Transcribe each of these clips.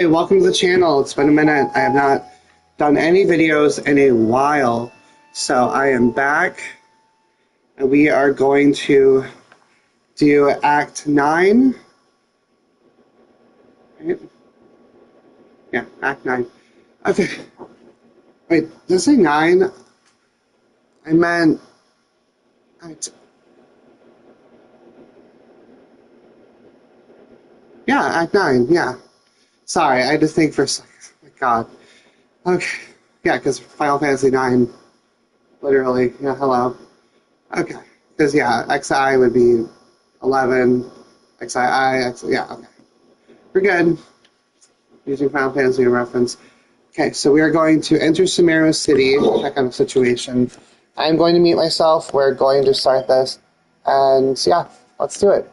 Hey, welcome to the channel. It's been a minute. I have not done any videos in a while, so I am back, and we are going to do Act 9. Right? Yeah, Act 9. Okay. Wait, did I say 9? I meant Act... Yeah, Act 9, yeah. Sorry, I had to think for a second. Oh my god. Okay. Yeah, because Final Fantasy 9, literally. Yeah, hello. Okay. Because, yeah, XI would be 11, XII, yeah, okay. We're good. Using Final Fantasy reference. Okay, so we are going to enter Sumeru City, check on the situation. I'm going to mute myself. We're going to start this. And, yeah, let's do it.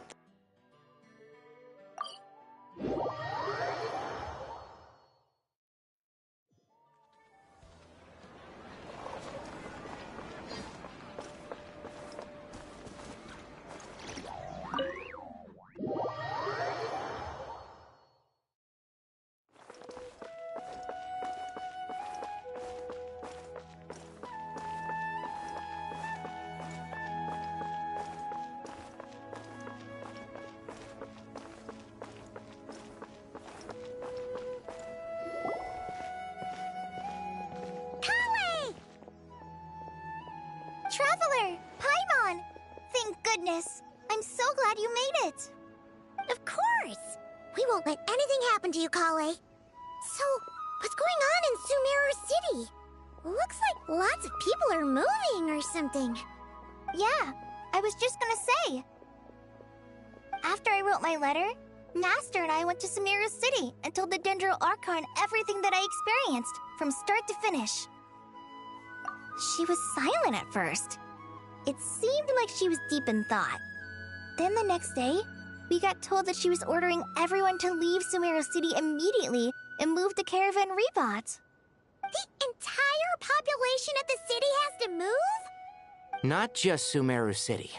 Traveler! Paimon! Thank goodness! I'm so glad you made it! Of course! We won't let anything happen to you, Kale. So, what's going on in Sumeru City? Looks like lots of people are moving or something. Yeah, I was just gonna say. After I wrote my letter, Master and I went to Sumeru City and told the Dendro Archon everything that I experienced, from start to finish. She was silent at first. It seemed like she was deep in thought. Then the next day, we got told that she was ordering everyone to leave Sumeru City immediately and move to Caravan Rebot. The entire population of the city has to move? Not just Sumeru City.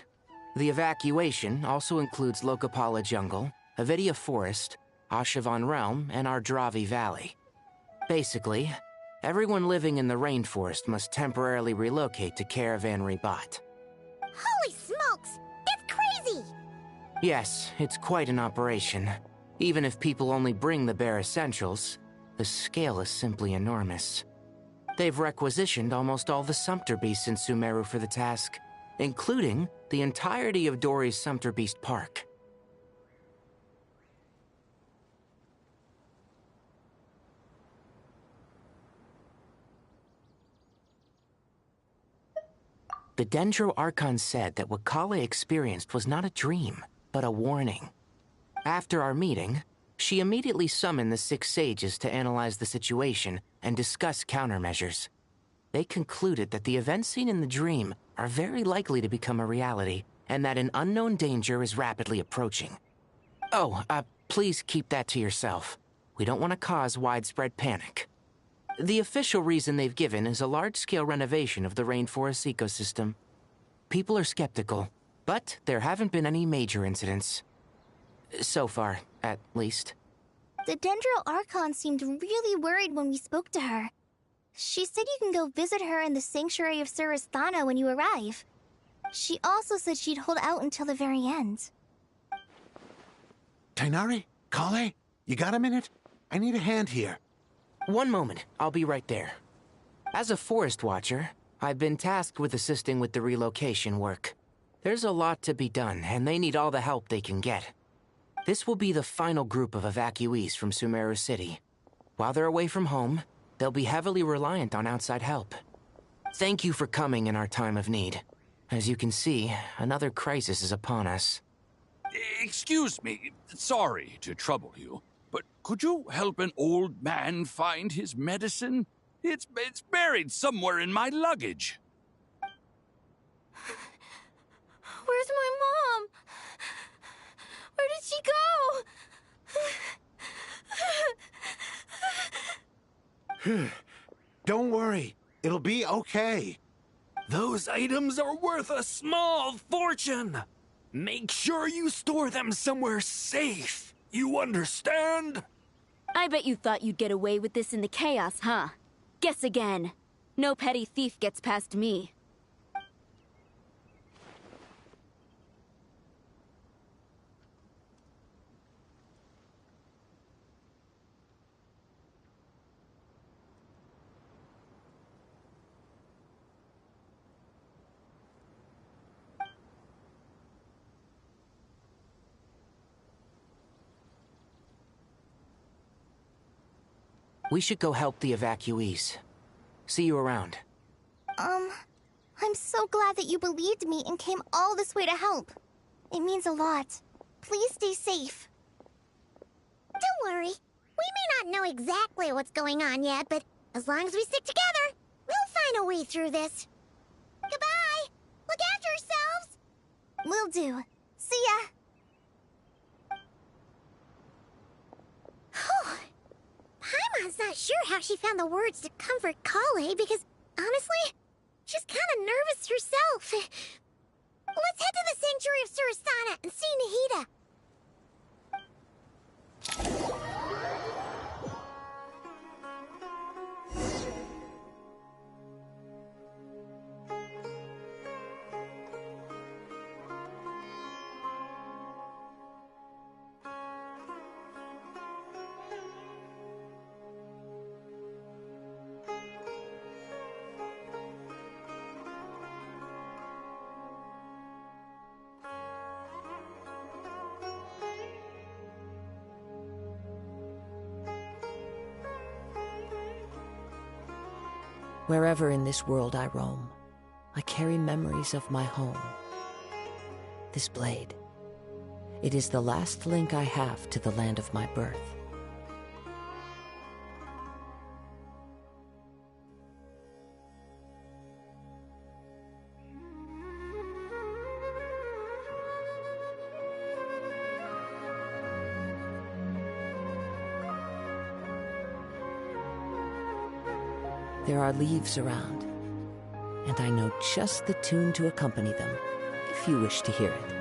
The evacuation also includes Lokapala Jungle, Avidia Forest, Ashavan Realm, and Ardravi Valley. Basically, everyone living in the rainforest must temporarily relocate to Caravan Rebot. Holy smokes! It's crazy! Yes, it's quite an operation. Even if people only bring the bare essentials, the scale is simply enormous. They've requisitioned almost all the Sumpter Beasts in Sumeru for the task, including the entirety of Dori's Sumpter Beast Park. The Dendro Archon said that what Kale experienced was not a dream, but a warning. After our meeting, she immediately summoned the 6 sages to analyze the situation and discuss countermeasures. They concluded that the events seen in the dream are very likely to become a reality, and that an unknown danger is rapidly approaching. Oh, please keep that to yourself. We don't want to cause widespread panic. The official reason they've given is a large-scale renovation of the rainforest ecosystem. People are skeptical, but there haven't been any major incidents. So far, at least. The Dendro Archon seemed really worried when we spoke to her. She said you can go visit her in the Sanctuary of Surasthana when you arrive. She also said she'd hold out until the very end. Tighnari? Kale? You got a minute? I need a hand here. One moment, I'll be right there. As a forest watcher, I've been tasked with assisting with the relocation work. There's a lot to be done, and they need all the help they can get. This will be the final group of evacuees from Sumeru City. While they're away from home, they'll be heavily reliant on outside help. Thank you for coming in our time of need. As you can see, another crisis is upon us. Excuse me, sorry to trouble you, but could you help an old man find his medicine? It's buried somewhere in my luggage. Where's my mom? Where did she go? Don't worry. It'll be okay. Those items are worth a small fortune. Make sure you store them somewhere safe. You understand? I bet you thought you'd get away with this in the chaos, huh? Guess again. No petty thief gets past me. We should go help the evacuees. See you around. I'm so glad that you believed me and came all this way to help. It means a lot. Please stay safe. Don't worry. We may not know exactly what's going on yet, but as long as we stick together, we'll find a way through this. Goodbye! Look after yourselves! Will do. See ya! Whew. Paimon's not sure how she found the words to comfort Kale because, honestly, she's kind of nervous herself. Let's head to the Sanctuary of Surasana and see Nahida. Wherever in this world I roam, I carry memories of my home. This blade, it is the last link I have to the land of my birth. There are leaves around, and I know just the tune to accompany them, if you wish to hear it.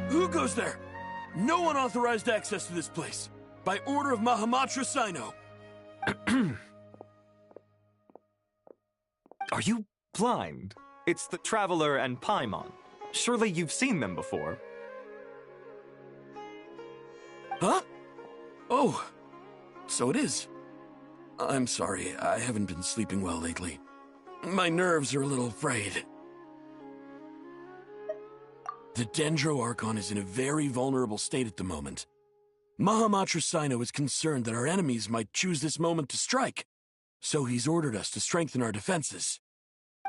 Who goes there? No unauthorized access to this place. By order of Mahamatra Sino. Are you blind? It's the Traveler and Paimon. Surely you've seen them before. Huh? Oh, so it is. I'm sorry, I haven't been sleeping well lately. My nerves are a little frayed. The Dendro Archon is in a very vulnerable state at the moment. Mahamatra Sino is concerned that our enemies might choose this moment to strike, so he's ordered us to strengthen our defenses.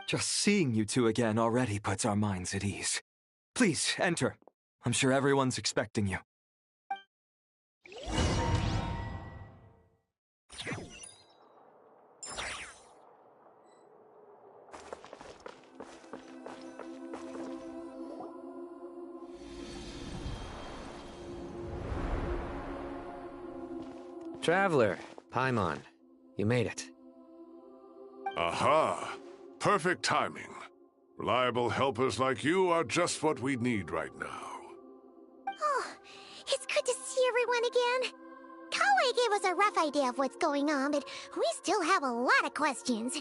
Just seeing you two again already puts our minds at ease. Please, enter. I'm sure everyone's expecting you. Traveler, Paimon, you made it. Aha! Perfect timing. Reliable helpers like you are just what we need right now. Oh, it's good to see everyone again. Kawaii gave us a rough idea of what's going on, but we still have a lot of questions.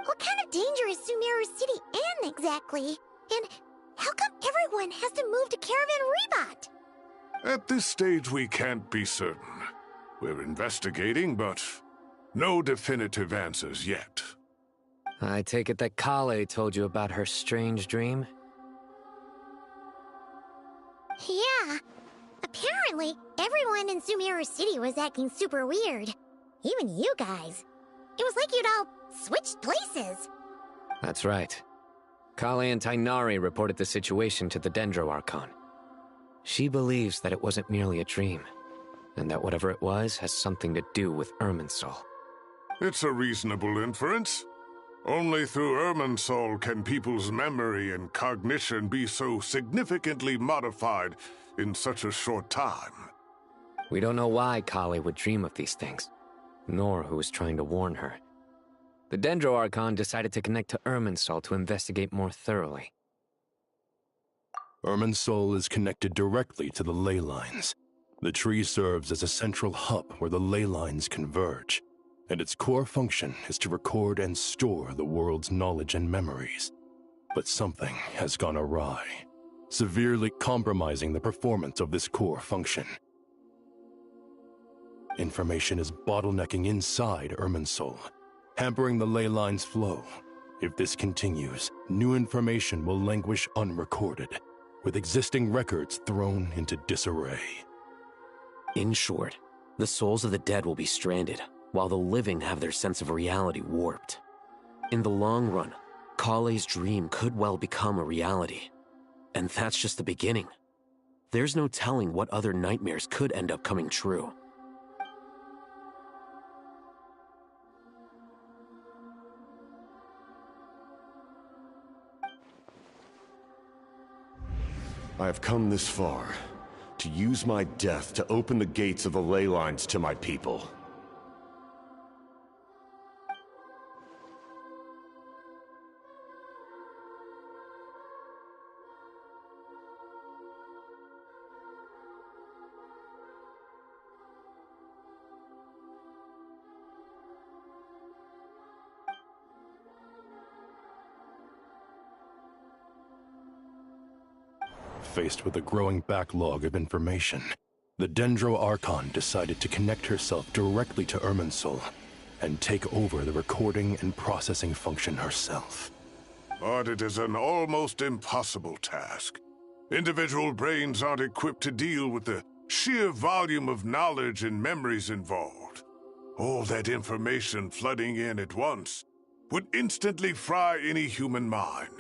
What kind of danger is Sumeru City in exactly? And how come everyone has to move to Caravan Rebot? At this stage, we can't be certain. We're investigating, but no definitive answers yet. I take it that Kale told you about her strange dream? Yeah. Apparently, everyone in Sumeru City was acting super weird. Even you guys. It was like you'd all switched places. That's right. Kale and Tainari reported the situation to the Dendro Archon. She believes that it wasn't merely a dream, and that whatever it was has something to do with Irminsul. It's a reasonable inference. Only through Irminsul can people's memory and cognition be so significantly modified in such a short time. We don't know why Kali would dream of these things, nor who was trying to warn her. The Dendro Archon decided to connect to Irminsul to investigate more thoroughly. Irminsul is connected directly to the ley lines. The tree serves as a central hub where the ley lines converge, and its core function is to record and store the world's knowledge and memories. But something has gone awry, severely compromising the performance of this core function. Information is bottlenecking inside Irminsul, hampering the ley line's flow. If this continues, new information will languish unrecorded, with existing records thrown into disarray. In short, the souls of the dead will be stranded, while the living have their sense of reality warped. In the long run, Kale's dream could well become a reality. And that's just the beginning. There's no telling what other nightmares could end up coming true. I have come this far, to use my death to open the gates of the ley lines to my people. Faced with a growing backlog of information, the Dendro Archon decided to connect herself directly to Irminsul and take over the recording and processing function herself. But it is an almost impossible task. Individual brains aren't equipped to deal with the sheer volume of knowledge and memories involved. All that information flooding in at once would instantly fry any human mind.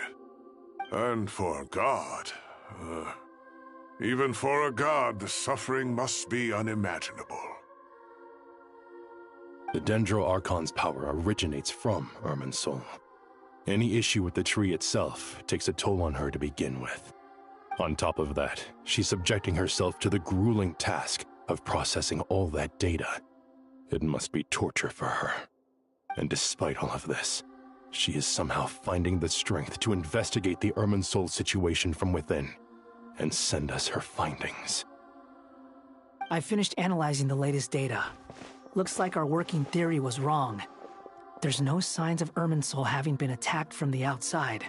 And for a god, even for a god, the suffering must be unimaginable. The Dendro Archon's power originates from Irminsul. Any issue with the tree itself takes a toll on her to begin with. On top of that, she's subjecting herself to the grueling task of processing all that data. It must be torture for her. And despite all of this, she is somehow finding the strength to investigate the Irminsul situation from within and send us her findings. I finished analyzing the latest data. Looks like our working theory was wrong. There's no signs of Irminsul having been attacked from the outside.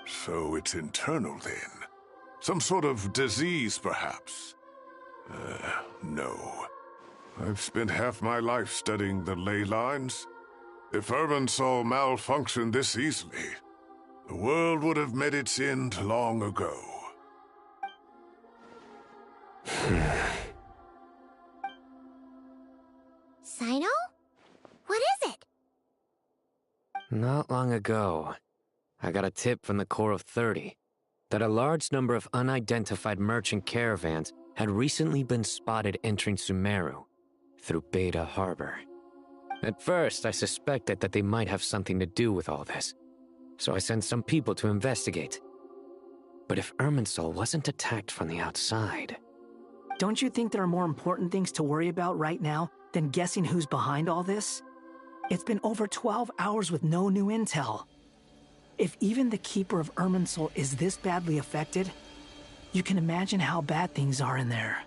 So it's internal then? Some sort of disease, perhaps? No. I've spent half my life studying the ley lines. If Irminsul malfunctioned this easily, the world would have met its end long ago. Sino? What is it? Not long ago, I got a tip from the Core of 30 that a large number of unidentified merchant caravans had recently been spotted entering Sumeru through Beta Harbor. At first, I suspected that they might have something to do with all this, so I sent some people to investigate. But if Irminsul wasn't attacked from the outside... Don't you think there are more important things to worry about right now than guessing who's behind all this? It's been over 12 hours with no new intel. If even the Keeper of Irminsul is this badly affected, you can imagine how bad things are in there.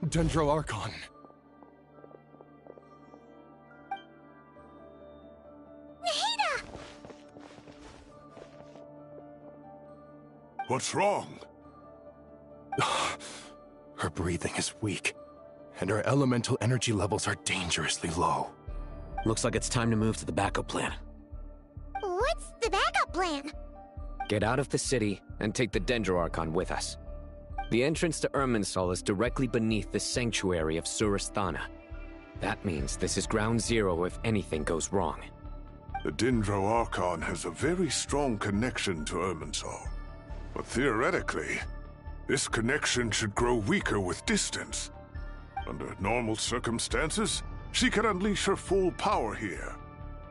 Dendro Archon. Nahida! What's wrong? Her breathing is weak, and her elemental energy levels are dangerously low. Looks like it's time to move to the backup plan. What's the backup plan? Get out of the city and take the Dendro Archon with us. The entrance to Irminsul is directly beneath the sanctuary of Surasthana. That means this is ground zero if anything goes wrong. The Dendro Archon has a very strong connection to Irminsul. But theoretically, this connection should grow weaker with distance. Under normal circumstances, she could unleash her full power here.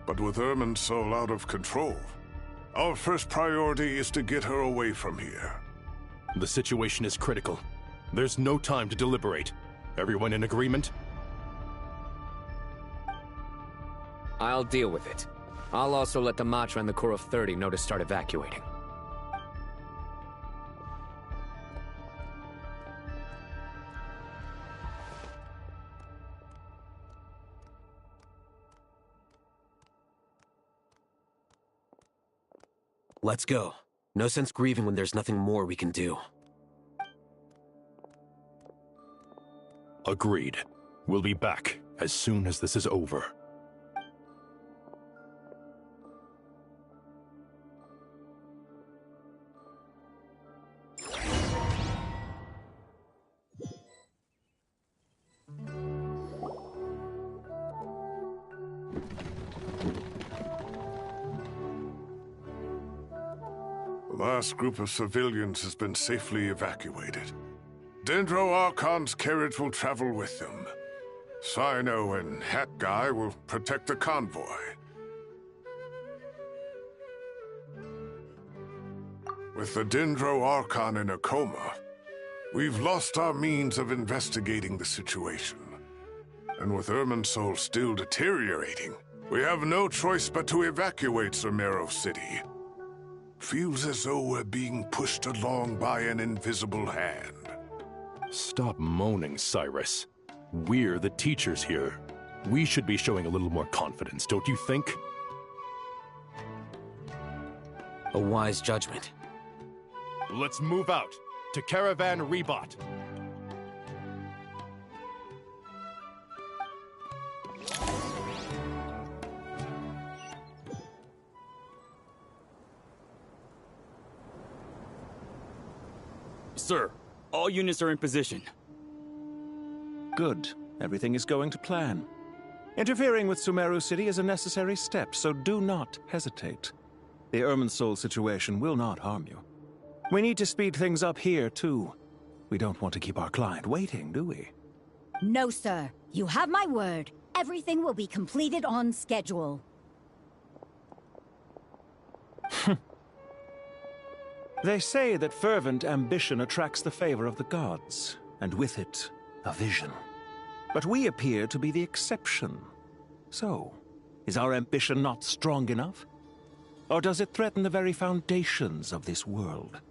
But with Irminsul out of control, our first priority is to get her away from here. The situation is critical. There's no time to deliberate. Everyone in agreement? I'll deal with it. I'll also let the Matra and the Core of 30 know to start evacuating. Let's go. No sense grieving when there's nothing more we can do. Agreed. We'll be back as soon as this is over. The last group of civilians has been safely evacuated. Dendro Archon's carriage will travel with them. Sino and Hat Guy will protect the convoy. With the Dendro Archon in a coma, we've lost our means of investigating the situation. And with Irminsul still deteriorating, we have no choice but to evacuate Zamero City. Feels as though we're being pushed along by an invisible hand. Stop moaning, Cyrus. We're the teachers here. We should be showing a little more confidence, don't you think? A wise judgment. Let's move out to Caravan Rebot. Sir, all units are in position. Good. Everything is going to plan. Interfering with Sumeru City is a necessary step, so do not hesitate. The Irminsul situation will not harm you. We need to speed things up here, too. We don't want to keep our client waiting, do we? No, sir. You have my word. Everything will be completed on schedule. They say that fervent ambition attracts the favor of the gods, and with it, a vision. But we appear to be the exception. So, is our ambition not strong enough? Or does it threaten the very foundations of this world?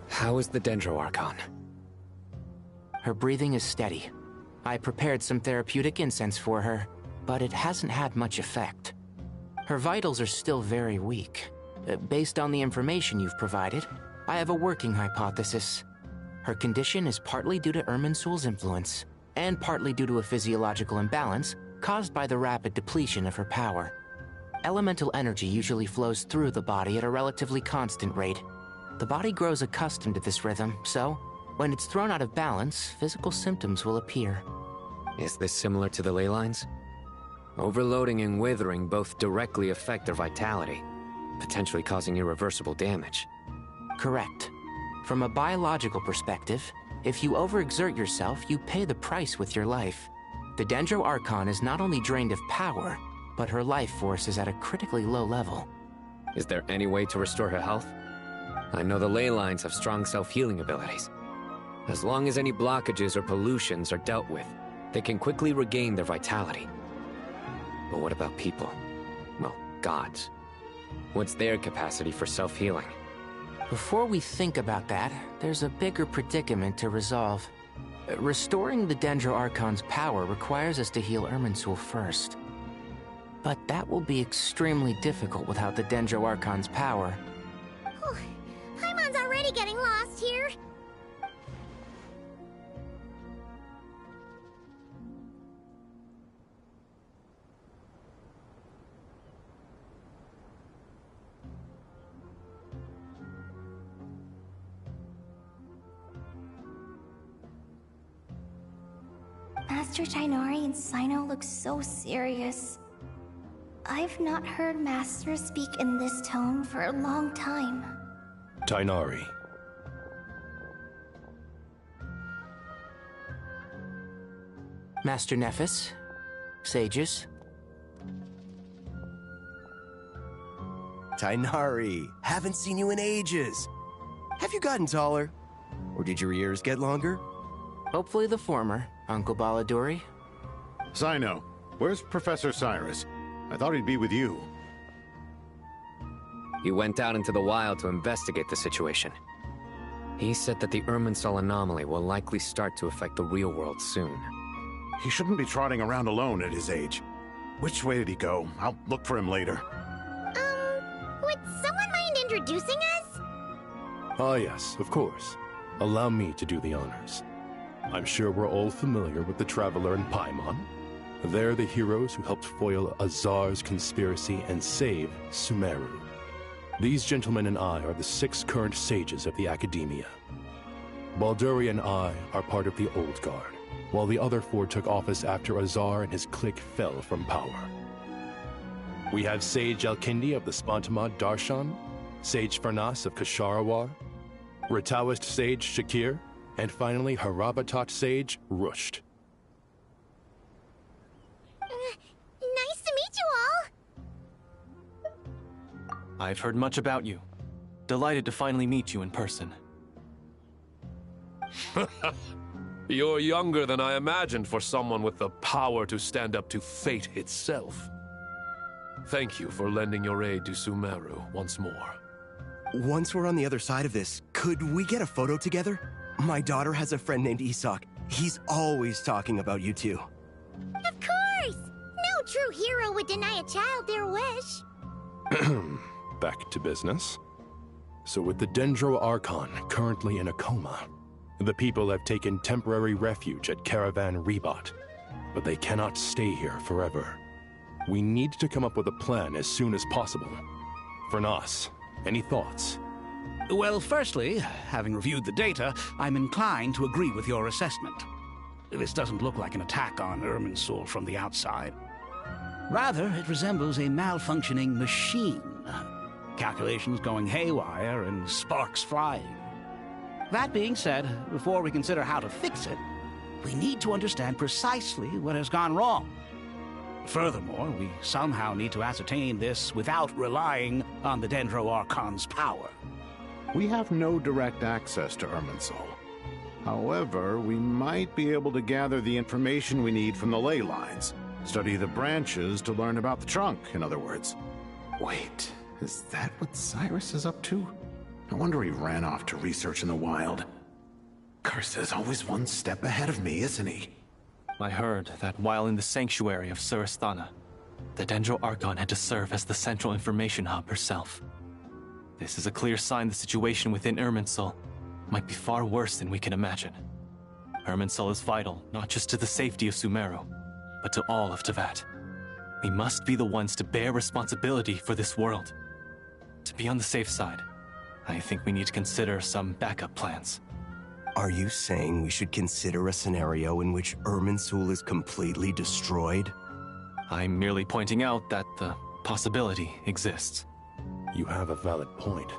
How is the Dendro Archon? Her breathing is steady. I prepared some therapeutic incense for her, but it hasn't had much effect. Her vitals are still very weak. Based on the information you've provided, I have a working hypothesis. Her condition is partly due to Irminsul's influence, and partly due to a physiological imbalance caused by the rapid depletion of her power. Elemental energy usually flows through the body at a relatively constant rate. The body grows accustomed to this rhythm, so when it's thrown out of balance, physical symptoms will appear. Is this similar to the ley lines? Overloading and withering both directly affect their vitality, potentially causing irreversible damage. Correct. From a biological perspective, if you overexert yourself, you pay the price with your life. The Dendro Archon is not only drained of power, but her life force is at a critically low level. Is there any way to restore her health? I know the ley lines have strong self-healing abilities. As long as any blockages or pollutions are dealt with, they can quickly regain their vitality. But what about people? Well, gods. What's their capacity for self-healing? Before we think about that, there's a bigger predicament to resolve. Restoring the Dendro Archon's power requires us to heal Irminsul first. But that will be extremely difficult without the Dendro Archon's power. Paimon's already getting lost here. Master Tainari and Sino look so serious. I've not heard Master speak in this tone for a long time. Tainari. Master Nephis, sages. Tainari, haven't seen you in ages. Have you gotten taller? Or did your ears get longer? Hopefully the former, Uncle Baladuri. Sino, where's Professor Cyrus? I thought he'd be with you. He went out into the wild to investigate the situation. He said that the Irminsul anomaly will likely start to affect the real world soon. He shouldn't be trotting around alone at his age. Which way did he go? I'll look for him later. Would someone mind introducing us? Ah yes, of course. Allow me to do the honors. I'm sure we're all familiar with the Traveler and Paimon. They're the heroes who helped foil Azar's conspiracy and save Sumeru. These gentlemen and I are the 6 current sages of the Academia. Balduri and I are part of the Old Guard, while the other 4 took office after Azar and his clique fell from power. We have Sage Alkindi of the Spantamad Darshan, Sage Farnas of Kasharawar, Rataoist Sage Shakir, and finally Harabatot Sage Rusht. Nice to meet you all! I've heard much about you. Delighted to finally meet you in person. You're younger than I imagined for someone with the power to stand up to fate itself. Thank you for lending your aid to Sumeru once more. Once we're on the other side of this, could we get a photo together? My daughter has a friend named Isak. He's always talking about you two. Of course! No true hero would deny a child their wish. Back to business. So with the Dendro Archon currently in a coma, the people have taken temporary refuge at Caravan Rebot, but they cannot stay here forever. We need to come up with a plan as soon as possible. Fernas, any thoughts? Well, firstly, having reviewed the data, I'm inclined to agree with your assessment. This doesn't look like an attack on Irminsul from the outside. Rather, it resembles a malfunctioning machine. Calculations going haywire and sparks flying. That being said, before we consider how to fix it, we need to understand precisely what has gone wrong. Furthermore, we somehow need to ascertain this without relying on the Dendro Archon's power. We have no direct access to Irminsul. However, we might be able to gather the information we need from the ley lines. Study the branches to learn about the trunk, in other words. Wait, is that what Cyrus is up to? No wonder he ran off to research in the wild. Curse, always one step ahead of me, isn't he? I heard that while in the sanctuary of Surasthana, the Dendro Archon had to serve as the central information hub herself. This is a clear sign the situation within Irminsul might be far worse than we can imagine. Irminsul is vital not just to the safety of Sumeru, but to all of Teyvat. We must be the ones to bear responsibility for this world. To be on the safe side, I think we need to consider some backup plans. Are you saying we should consider a scenario in which Irminsul is completely destroyed? I'm merely pointing out that the possibility exists. You have a valid point.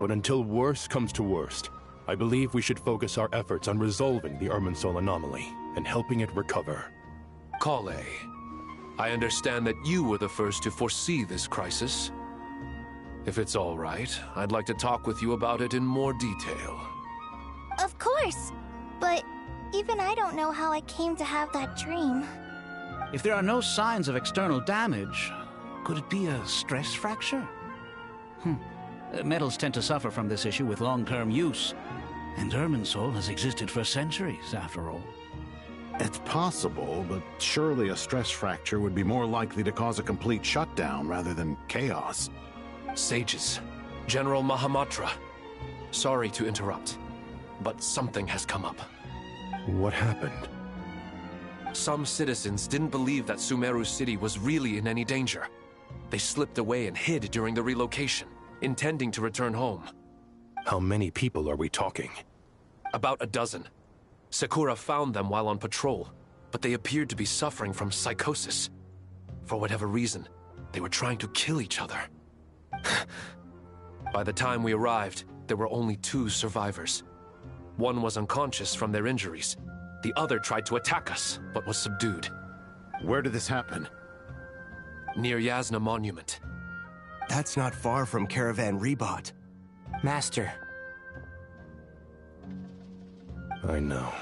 But until worst comes to worst, I believe we should focus our efforts on resolving the Irminsul anomaly and helping it recover. Kale, I understand that you were the first to foresee this crisis. If it's all right, I'd like to talk with you about it in more detail. Of course, but even I don't know how I came to have that dream. If there are no signs of external damage, could it be a stress fracture? Metals tend to suffer from this issue with long-term use, and Irminsul has existed for centuries, after all. It's possible, but surely a stress fracture would be more likely to cause a complete shutdown rather than chaos. Sages, General Mahamatra, sorry to interrupt, but something has come up. What happened? Some citizens didn't believe that Sumeru City was really in any danger. They slipped away and hid during the relocation, intending to return home. How many people are we talking? About a dozen. Sakura found them while on patrol, but they appeared to be suffering from psychosis. For whatever reason, they were trying to kill each other. By the time we arrived, there were only 2 survivors. One was unconscious from their injuries. The other tried to attack us, but was subdued. Where did this happen? Near Yasna Monument. That's not far from Caravan Rebot. Master. I know.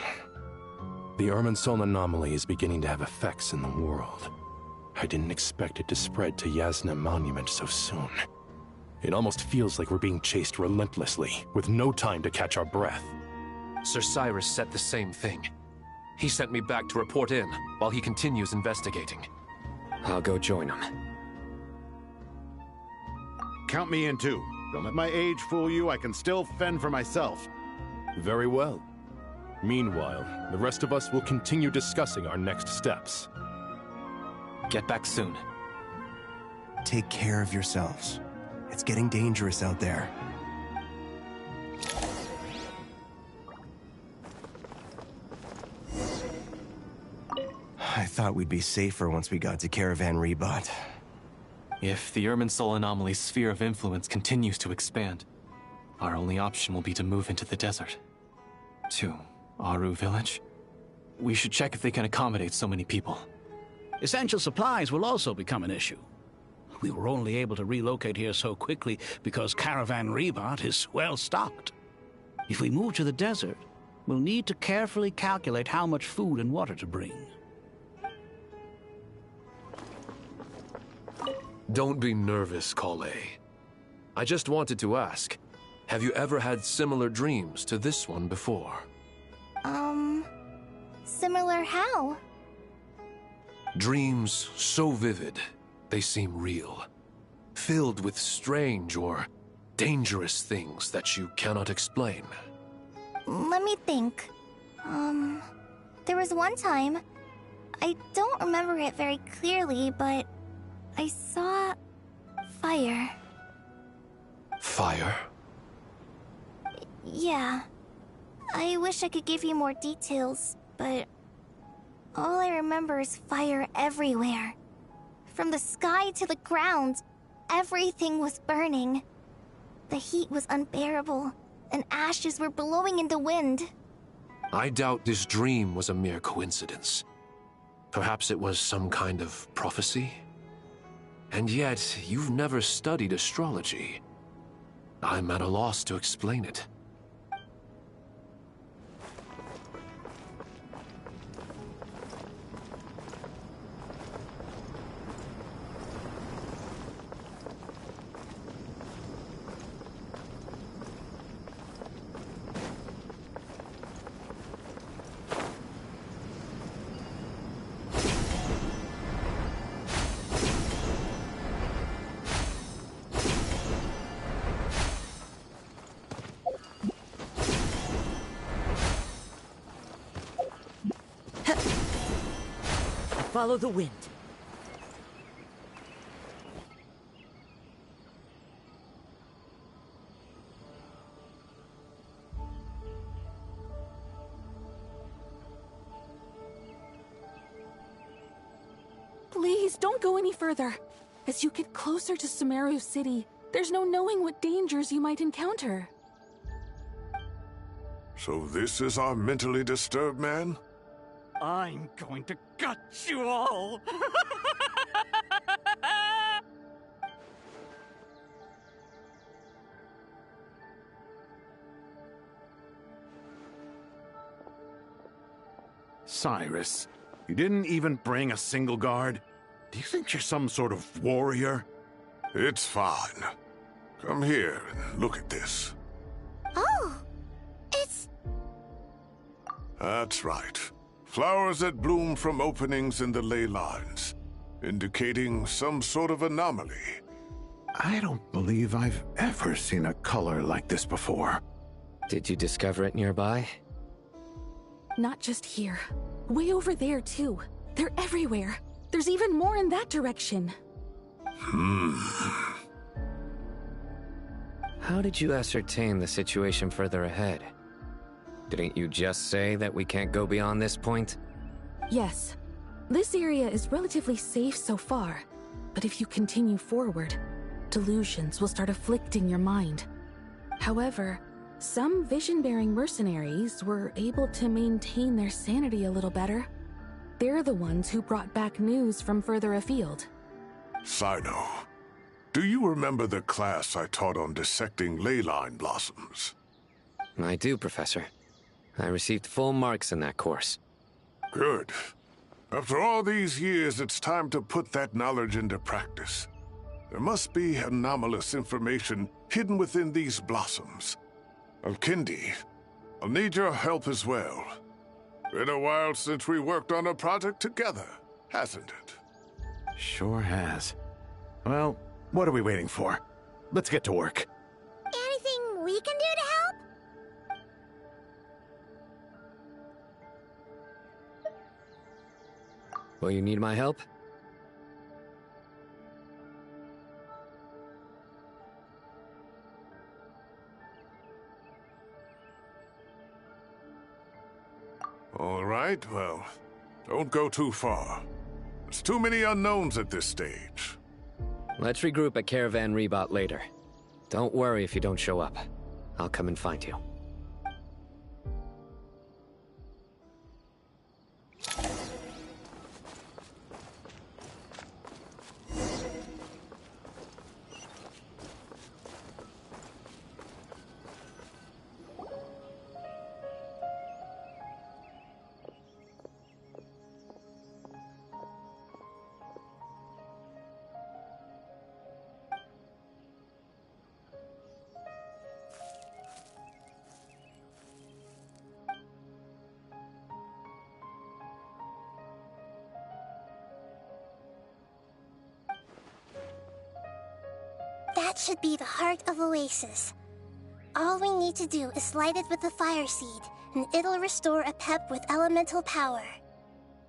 The Irminsul anomaly is beginning to have effects in the world. I didn't expect it to spread to Yasna Monument so soon. It almost feels like we're being chased relentlessly, with no time to catch our breath. Sir Cyrus said the same thing. He sent me back to report in, while he continues investigating. I'll go join him. Count me in too. Don't let my age fool you, I can still fend for myself. Very well. Meanwhile, the rest of us will continue discussing our next steps. Get back soon. Take care of yourselves. It's getting dangerous out there. I thought we'd be safer once we got to Caravan Rebot. If the Irminsul anomaly's sphere of influence continues to expand, our only option will be to move into the desert. To Aru Village? We should check if they can accommodate so many people. Essential supplies will also become an issue. We were only able to relocate here so quickly because Caravan Rebot is well stocked. If we move to the desert, we'll need to carefully calculate how much food and water to bring. Don't be nervous, Kale. I just wanted to ask, have you ever had similar dreams to this one before? Similar how? Dreams so vivid, they seem real. Filled with strange or dangerous things that you cannot explain. Let me think. There was one time, I don't remember it very clearly, but I saw fire. Fire? Yeah. I wish I could give you more details, but all I remember is fire everywhere. From the sky to the ground, everything was burning. The heat was unbearable, and ashes were blowing in the wind. I doubt this dream was a mere coincidence. Perhaps it was some kind of prophecy? And yet, you've never studied astrology. I'm at a loss to explain it. Follow the wind. Please, don't go any further. As you get closer to Sumeru City, there's no knowing what dangers you might encounter. So this is our mentally disturbed man? I'm going to gut you all! Cyrus, you didn't even bring a single guard? Do you think you're some sort of warrior? It's fine. Come here and look at this. Oh, it's... That's right. Flowers that bloom from openings in the ley lines, indicating some sort of anomaly. I don't believe I've ever seen a color like this before. Did you discover it nearby? Not just here. Way over there, too. They're everywhere. There's even more in that direction. How did you ascertain the situation further ahead? Didn't you just say that we can't go beyond this point? Yes. This area is relatively safe so far, but if you continue forward, delusions will start afflicting your mind. However, some vision-bearing mercenaries were able to maintain their sanity a little better. They're the ones who brought back news from further afield. Sino, do you remember the class I taught on dissecting ley line blossoms? I do, Professor. I received full marks in that course. Good. After all these years, it's time to put that knowledge into practice. There must be anomalous information hidden within these blossoms. Alkindi, I'll need your help as well. Been a while since we worked on a project together, hasn't it? Sure has. Well, what are we waiting for? Let's get to work. Anything we can do to help? Will you need my help? All right, well, don't go too far. There's too many unknowns at this stage. Let's regroup at Caravan Rebot later. Don't worry if you don't show up. I'll come and find you. That should be the heart of Oasis. All we need to do is light it with the fire seed, and it'll restore a pep with elemental power.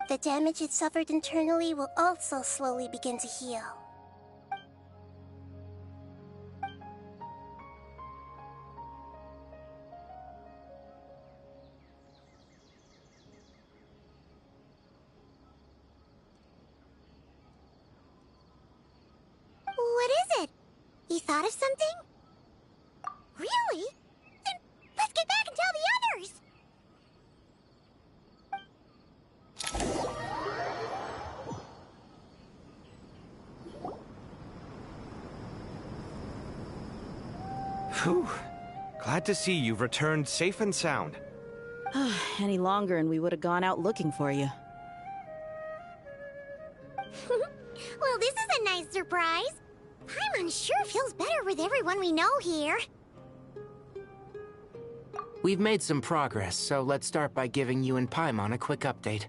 The damage it suffered internally will also slowly begin to heal. What is it? You thought of something? Really? Then let's get back and tell the others! Whew. Glad to see you've returned safe and sound. Any longer and we would have gone out looking for you. Well, this is a nice surprise. Paimon sure feels better with everyone we know here. We've made some progress, so let's start by giving you and Paimon a quick update.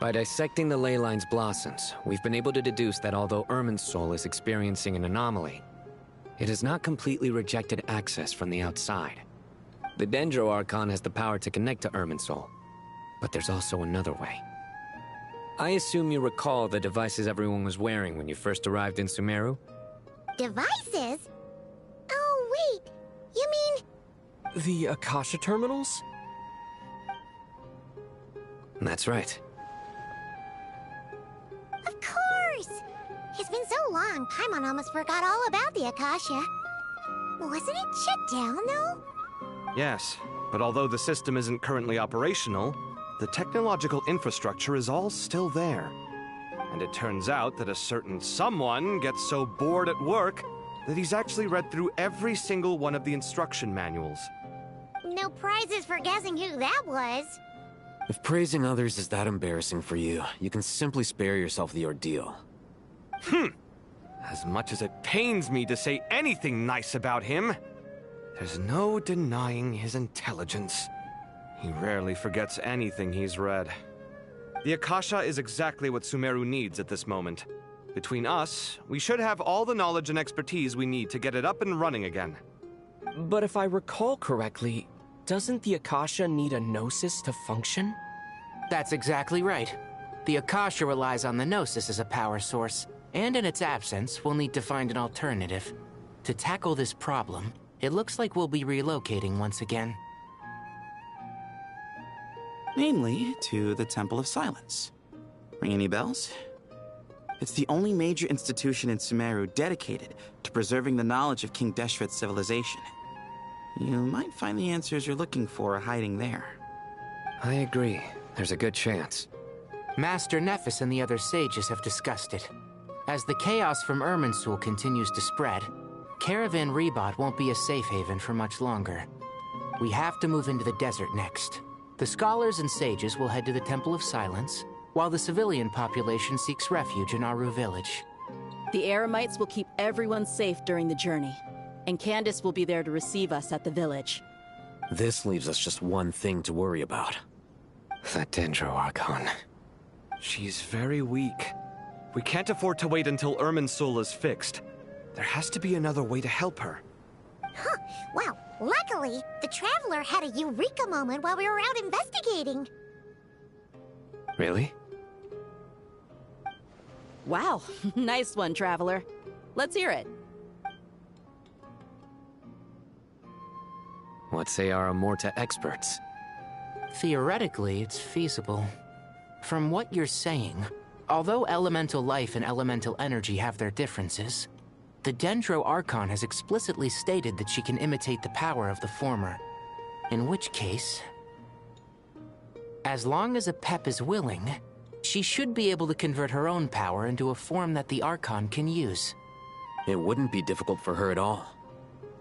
By dissecting the ley line's blossoms, we've been able to deduce that although Irminsul is experiencing an anomaly, it has not completely rejected access from the outside. The Dendro Archon has the power to connect to Irminsul, but there's also another way. I assume you recall the devices everyone was wearing when you first arrived in Sumeru? Devices? Oh, wait. You mean... The Akasha terminals? That's right. Of course! It's been so long, Paimon almost forgot all about the Akasha. Wasn't it shut down, though? Yes, but although the system isn't currently operational, the technological infrastructure is all still there. And it turns out that a certain someone gets so bored at work that he's actually read through every single one of the instruction manuals. No prizes for guessing who that was. If praising others is that embarrassing for you, you can simply spare yourself the ordeal. As much as it pains me to say anything nice about him, there's no denying his intelligence. He rarely forgets anything he's read. The Akasha is exactly what Sumeru needs at this moment. Between us, we should have all the knowledge and expertise we need to get it up and running again. But if I recall correctly, doesn't the Akasha need a Gnosis to function? That's exactly right. The Akasha relies on the Gnosis as a power source, and in its absence, we'll need to find an alternative. To tackle this problem, it looks like we'll be relocating once again. Namely, to the Temple of Silence. Ring any bells? It's the only major institution in Sumeru dedicated to preserving the knowledge of King Deshret's civilization. You might find the answers you're looking for hiding there. I agree. There's a good chance. Master Nephis and the other sages have discussed it. As the chaos from Irminsul continues to spread, Caravan Rebot won't be a safe haven for much longer. We have to move into the desert next. The scholars and sages will head to the Temple of Silence, while the civilian population seeks refuge in Aru village. The Eremites will keep everyone safe during the journey, and Candace will be there to receive us at the village. This leaves us just one thing to worry about. That Dendro Archon. She's very weak. We can't afford to wait until Irminsul is fixed. There has to be another way to help her. Huh. Well, luckily, the Traveler had a eureka moment while we were out investigating. Really? Wow, nice one, Traveler. Let's hear it. What say our Amorta experts? Theoretically, it's feasible. From what you're saying, although elemental life and elemental energy have their differences, the Dendro Archon has explicitly stated that she can imitate the power of the former. In which case, as long as Apep is willing, she should be able to convert her own power into a form that the Archon can use. It wouldn't be difficult for her at all.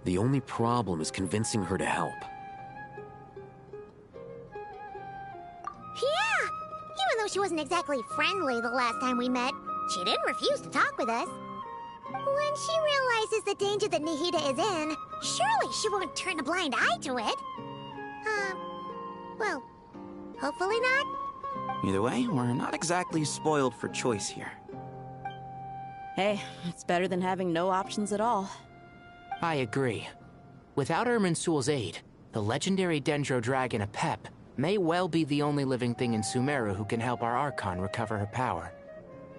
The only problem is convincing her to help. Yeah! Even though she wasn't exactly friendly the last time we met, she didn't refuse to talk with us. When she realizes the danger that Nihida is in, surely she won't turn a blind eye to it. Well, hopefully not. Either way, we're not exactly spoiled for choice here. Hey, it's better than having no options at all. I agree. Without Irminsul's aid, the legendary Dendro Dragon Apep may well be the only living thing in Sumeru who can help our Archon recover her power.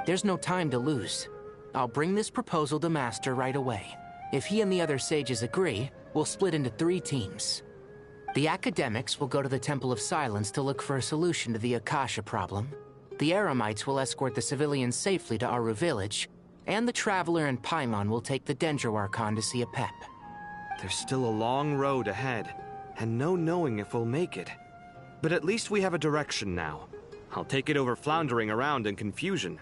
There's no time to lose. I'll bring this proposal to Master right away. If he and the other sages agree, we'll split into 3 teams. The academics will go to the Temple of Silence to look for a solution to the Akasha problem. The Eremites will escort the civilians safely to Aru village, and the Traveler and Paimon will take the Dendro Archon to see Apep. There's still a long road ahead, and no knowing if we'll make it. But at least we have a direction now. I'll take it over floundering around in confusion.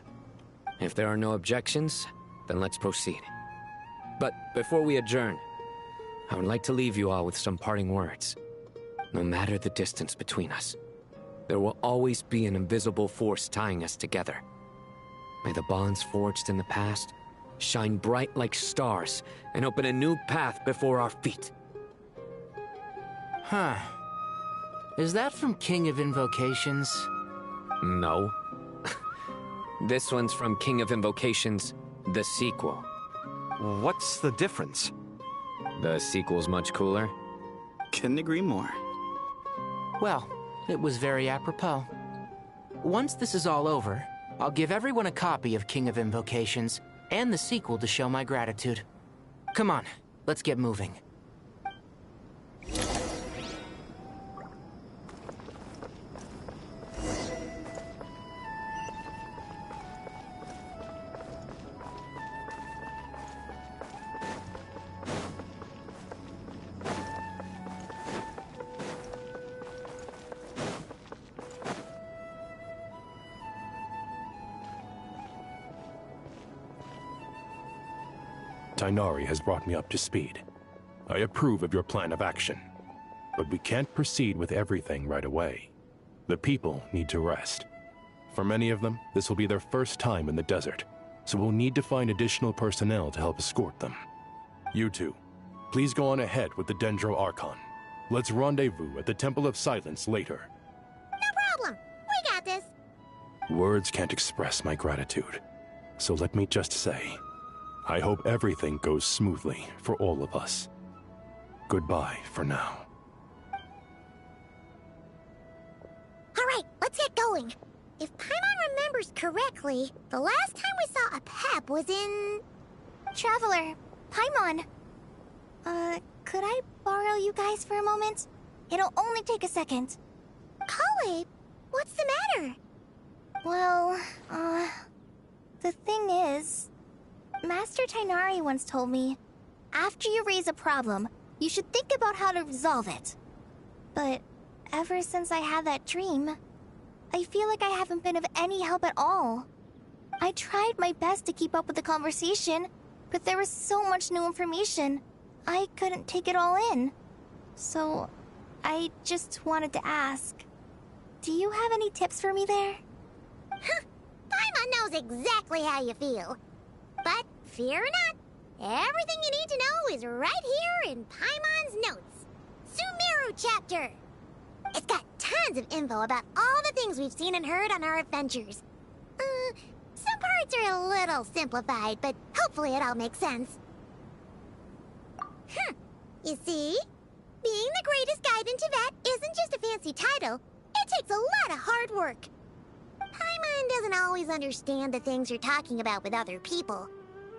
If there are no objections, then let's proceed. But before we adjourn, I would like to leave you all with some parting words. No matter the distance between us, there will always be an invisible force tying us together. May the bonds forged in the past shine bright like stars and open a new path before our feet. Huh. Is that from King of Invocations? No. This one's from King of Invocations, the sequel. What's the difference? The sequel's much cooler. Couldn't agree more. Well, it was very apropos. Once this is all over, I'll give everyone a copy of King of Invocations and the sequel to show my gratitude. Come on, let's get moving. Tighnari has brought me up to speed. I approve of your plan of action, but we can't proceed with everything right away. The people need to rest. For many of them, this will be their first time in the desert, so we'll need to find additional personnel to help escort them. You two, please go on ahead with the Dendro Archon. Let's rendezvous at the Temple of Silence later. No problem. We got this. Words can't express my gratitude, so let me just say, I hope everything goes smoothly for all of us. Goodbye for now. All right, let's get going. If Paimon remembers correctly, the last time we saw Apep was in... Traveler, Paimon. Could I borrow you guys for a moment? It'll only take a second. Kale, What's the matter? Well, the thing is, Master Tainari once told me, after you raise a problem, you should think about how to resolve it. But ever since I had that dream, I feel like I haven't been of any help at all. I tried my best to keep up with the conversation, but there was so much new information, I couldn't take it all in. So, I just wanted to ask, do you have any tips for me there? Huh, Paimon knows exactly how you feel. But fear not, everything you need to know is right here in Paimon's notes. Sumeru chapter! It's got tons of info about all the things we've seen and heard on our adventures. Some parts are a little simplified, but hopefully it all makes sense. You see? Being the greatest guide in Tibet isn't just a fancy title. It takes a lot of hard work. Paimon doesn't always understand the things you're talking about with other people.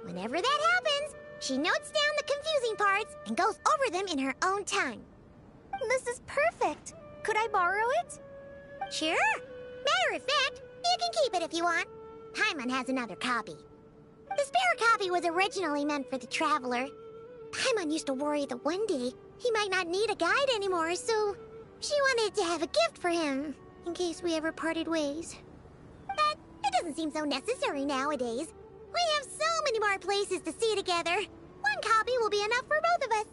Whenever that happens, she notes down the confusing parts and goes over them in her own time. This is perfect. Could I borrow it? Sure. Matter of fact, you can keep it if you want. Paimon has another copy. The spare copy was originally meant for the Traveler. Paimon used to worry that one day he might not need a guide anymore, so she wanted to have a gift for him, in case we ever parted ways. But it doesn't seem so necessary nowadays. We have so many more places to see together. One copy will be enough for both of us.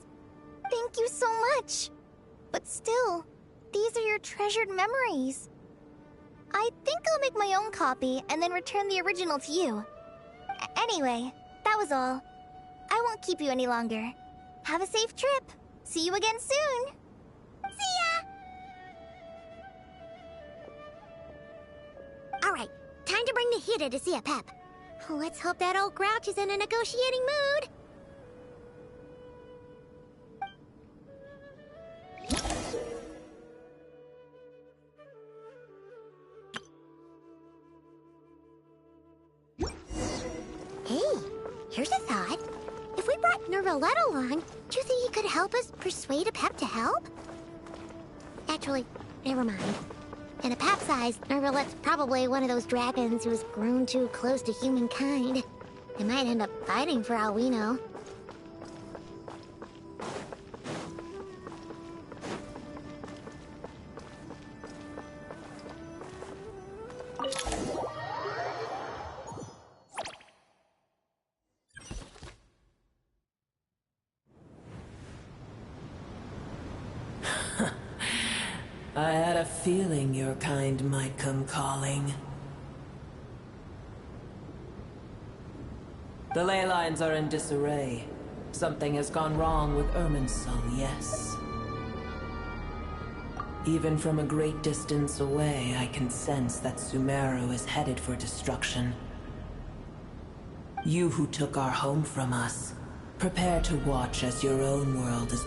Thank you so much. But still, these are your treasured memories. I think I'll make my own copy and then return the original to you. Anyway, that was all. I won't keep you any longer. Have a safe trip. See you again soon. See ya! Alright, time to bring the Hida to see a Pep. Let's hope that old grouch is in a negotiating mood. Hey, here's a thought. If we brought Nervalette along, do you think he could help us persuade a Pep to help? Actually, never mind. In a Pep size, Nervalette's probably one of those dragons who's grown too close to humankind. They might end up fighting for all we know. I had a feeling your kind might come calling. The ley lines are in disarray. Something has gone wrong with Irminsul, yes. Even from a great distance away, I can sense that Sumeru is headed for destruction. You who took our home from us, prepare to watch as your own world is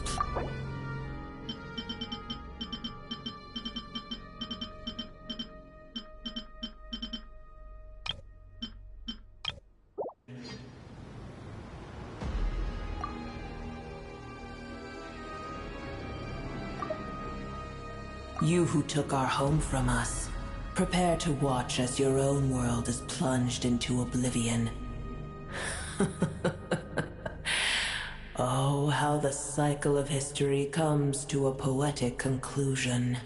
You who took our home from us, prepare to watch as your own world is plunged into oblivion. Oh, how the cycle of history comes to a poetic conclusion.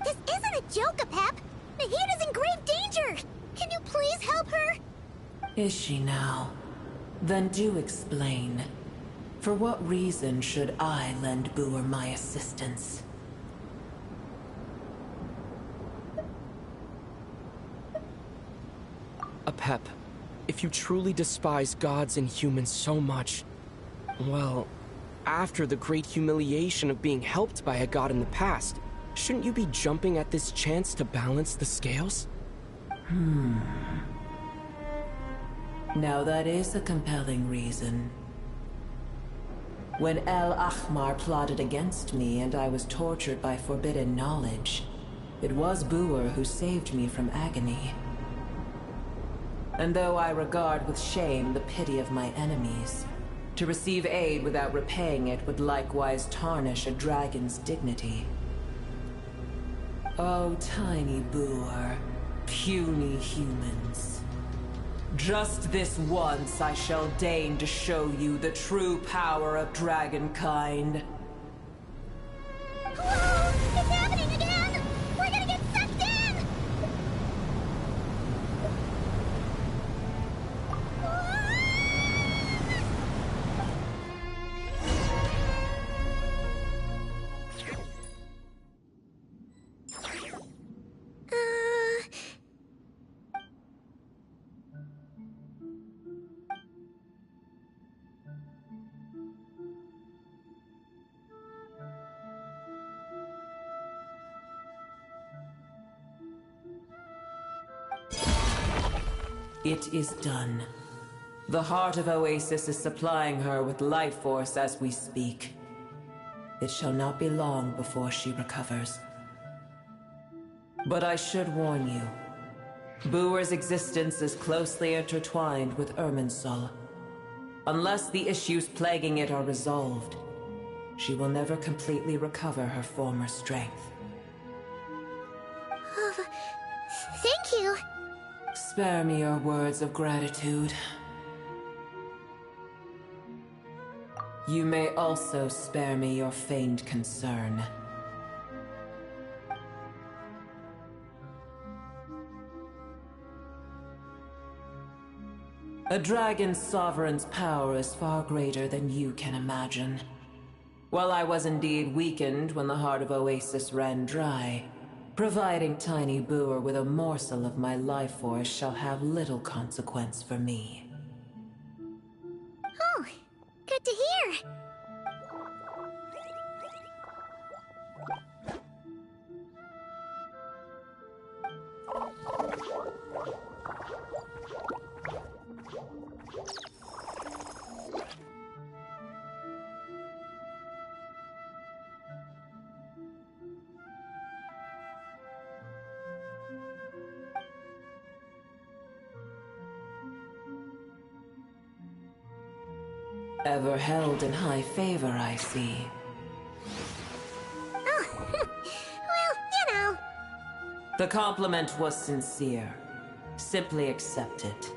This isn't a joke, Pep. Nahida's in grave danger. Can you please help her? Is she now? Then do explain. For what reason should I lend Boer my assistance? Apep, if you truly despise gods and humans so much, well, after the great humiliation of being helped by a god in the past, shouldn't you be jumping at this chance to balance the scales? Now that is a compelling reason. When El Ahmar plotted against me and I was tortured by forbidden knowledge, it was Buer who saved me from agony. And though I regard with shame the pity of my enemies, to receive aid without repaying it would likewise tarnish a dragon's dignity. Oh, tiny Buer, puny humans. Just this once I shall deign to show you the true power of dragonkind. Whoa! It's happening again! We're gonna get sucked in! It is done. The heart of Oasis is supplying her with life force as we speak. It shall not be long before she recovers. But I should warn you. Buer's existence is closely intertwined with Irminsul. Unless the issues plaguing it are resolved, she will never completely recover her former strength. Thank you. Spare me your words of gratitude. You may also spare me your feigned concern. A dragon's sovereign's power is far greater than you can imagine. While I was indeed weakened when the heart of Oasis ran dry, providing tiny Buer with a morsel of my life force shall have little consequence for me. Oh, good to hear. Ever held in high favor, I see. Oh, well, The compliment was sincere. Simply accept it.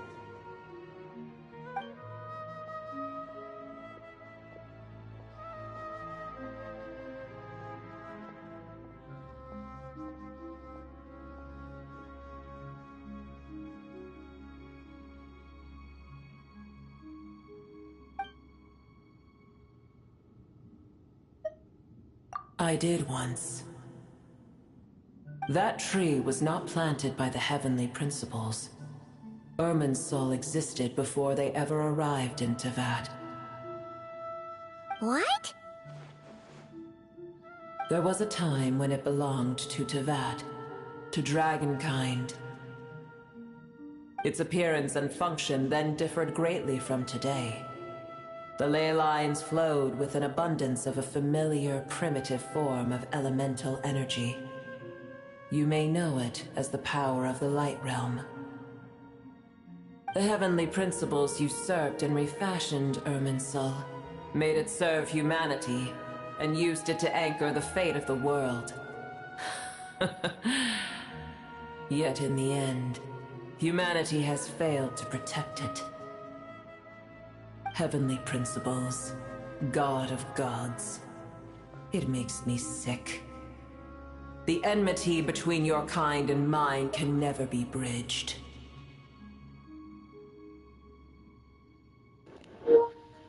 I did once. That tree was not planted by the heavenly principles. Irminsul existed before they ever arrived in Tevat. What? There was a time when it belonged to Tevat, to dragonkind. Its appearance and function then differed greatly from today. The ley lines flowed with an abundance of a familiar, primitive form of elemental energy. You may know it as the power of the Light Realm. The heavenly principles usurped and refashioned Irminsul, made it serve humanity, and used it to anchor the fate of the world. Yet in the end, humanity has failed to protect it. Heavenly principles, God of gods. It makes me sick. The enmity between your kind and mine can never be bridged.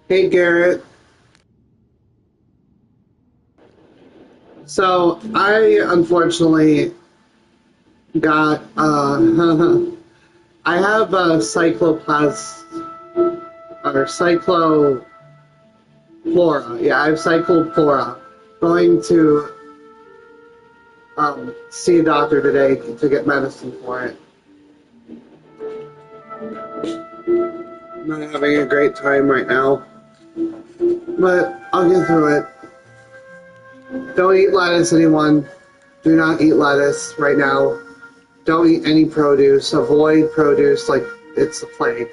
Hey, Garrett. So, I unfortunately got, I have a cycloflora. Yeah, I have cycloflora. Going to see a doctor today to get medicine for it. I'm not having a great time right now, but I'll get through it. Don't eat lettuce, anyone. Do not eat lettuce right now. Don't eat any produce. Avoid produce like it's the plague.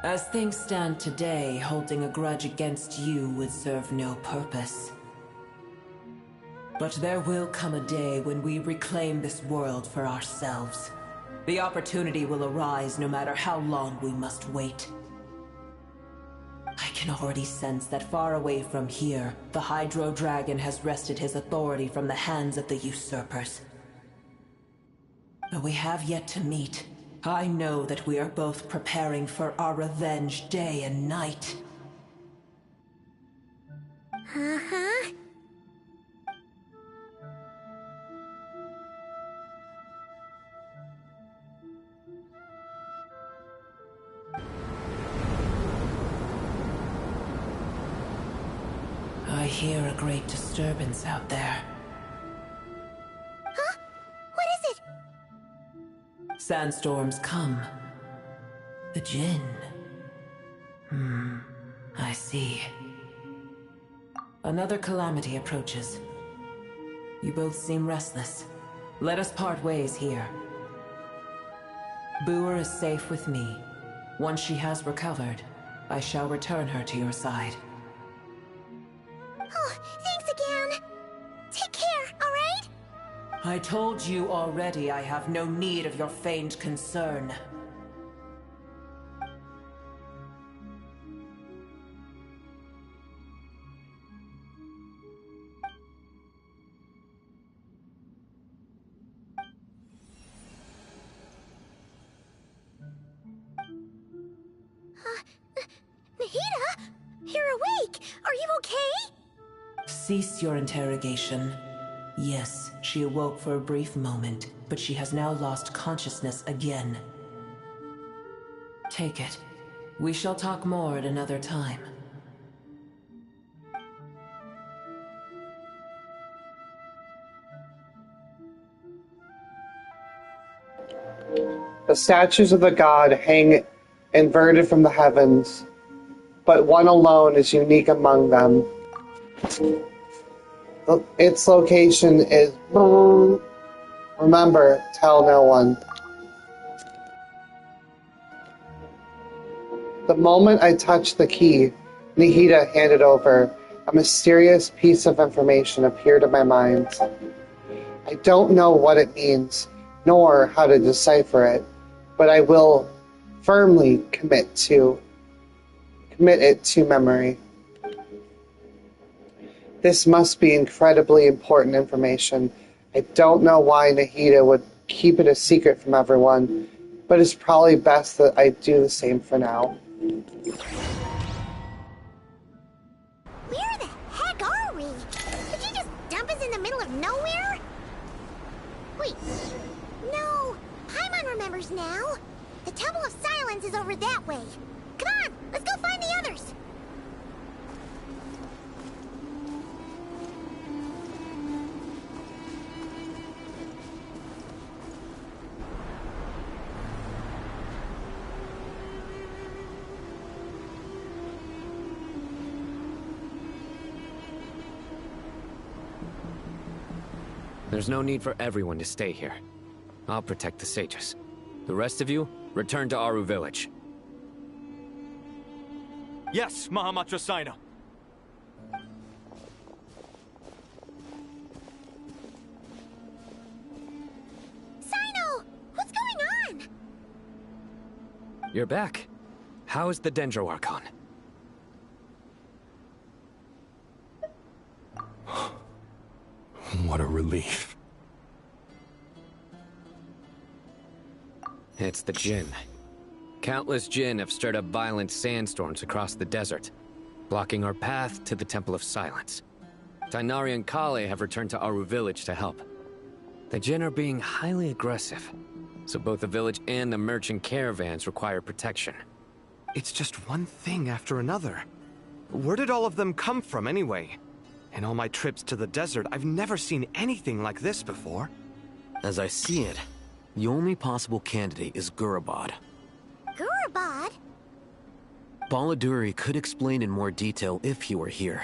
As things stand today, holding a grudge against you would serve no purpose. But there will come a day when we reclaim this world for ourselves. The opportunity will arise no matter how long we must wait. I can already sense that far away from here, the Hydro Dragon has wrested his authority from the hands of the usurpers. Though we have yet to meet, I know that we are both preparing for our revenge day and night. Uh-huh. I hear a great disturbance out there. Huh? What is it? Sandstorms come. The Jinn. I see. Another calamity approaches. You both seem restless. Let us part ways here. Boer is safe with me. Once she has recovered, I shall return her to your side. Oh, thanks again. Take care, alright? I told you already I have no need of your feigned concern. Nahida? You're awake! Are you okay? Cease your interrogation. Yes, she awoke for a brief moment, but she has now lost consciousness again. Take it. We shall talk more at another time. The statues of the god hang inverted from the heavens, but one alone is unique among them. Its location is... Remember, tell no one. The moment I touched the key, Nahida handed over, a mysterious piece of information appeared in my mind. I don't know what it means, nor how to decipher it, but I will firmly commit it to memory. This must be incredibly important information. I don't know why Nahida would keep it a secret from everyone, but it's probably best that I do the same for now. Where the heck are we? Did you just dump us in the middle of nowhere? Wait. No. Paimon remembers now. The Temple of Silence is over that way. Come on, let's go find the others. There's no need for everyone to stay here. I'll protect the sages. The rest of you, return to Aru village. Yes, Mahamatra Sino. Sino! What's going on? You're back. How is the Dendro Archon? What a relief. It's the Jinn. Countless Jinn have stirred up violent sandstorms across the desert, blocking our path to the Temple of Silence. Tainari and Kale have returned to Aru village to help. The Jinn are being highly aggressive, so both the village and the merchant caravans require protection. It's just one thing after another. Where did all of them come from anyway? In all my trips to the desert, I've never seen anything like this before. As I see it, the only possible candidate is Gurabad. Gurabad? Baladuri could explain in more detail if he were here.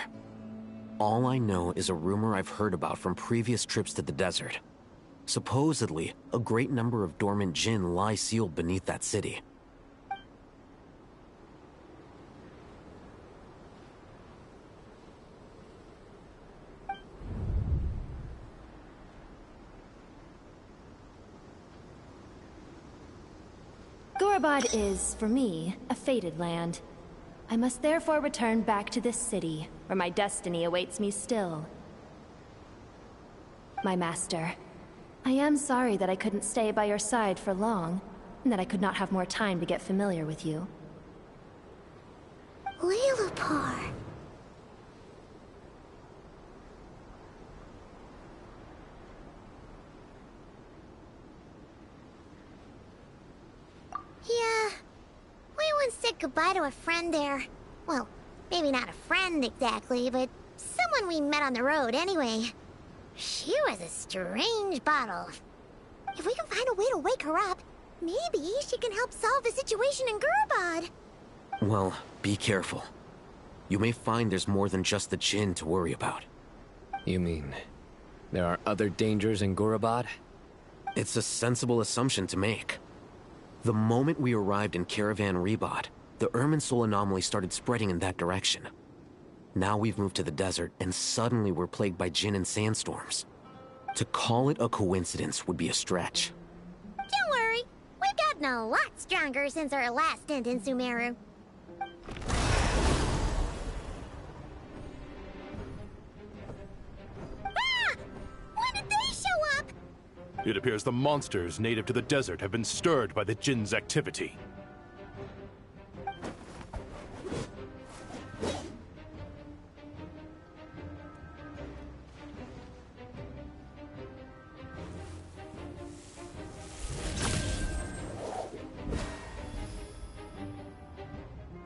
All I know is a rumor I've heard about from previous trips to the desert. Supposedly, a great number of dormant Jinn lie sealed beneath that city. Gurabad is, for me, a fated land. I must therefore return back to this city, where my destiny awaits me still. My master, I am sorry that I couldn't stay by your side for long, and that I could not have more time to get familiar with you. Leelapar. Yeah, we once said goodbye to a friend there. Well, maybe not a friend exactly, but someone we met on the road anyway. She was a strange bottle. If we can find a way to wake her up, maybe she can help solve the situation in Gurabad. Well, be careful. You may find there's more than just the Jinn to worry about. You mean, there are other dangers in Gurabad? It's a sensible assumption to make. The moment we arrived in Caravan Rebad, the Irminsul anomaly started spreading in that direction. Now we've moved to the desert, and suddenly we're plagued by Jinn and sandstorms. To call it a coincidence would be a stretch. Don't worry, we've gotten a lot stronger since our last stint in Sumeru. Ah! When did they show up? It appears the monsters native to the desert have been stirred by the Jinn's activity.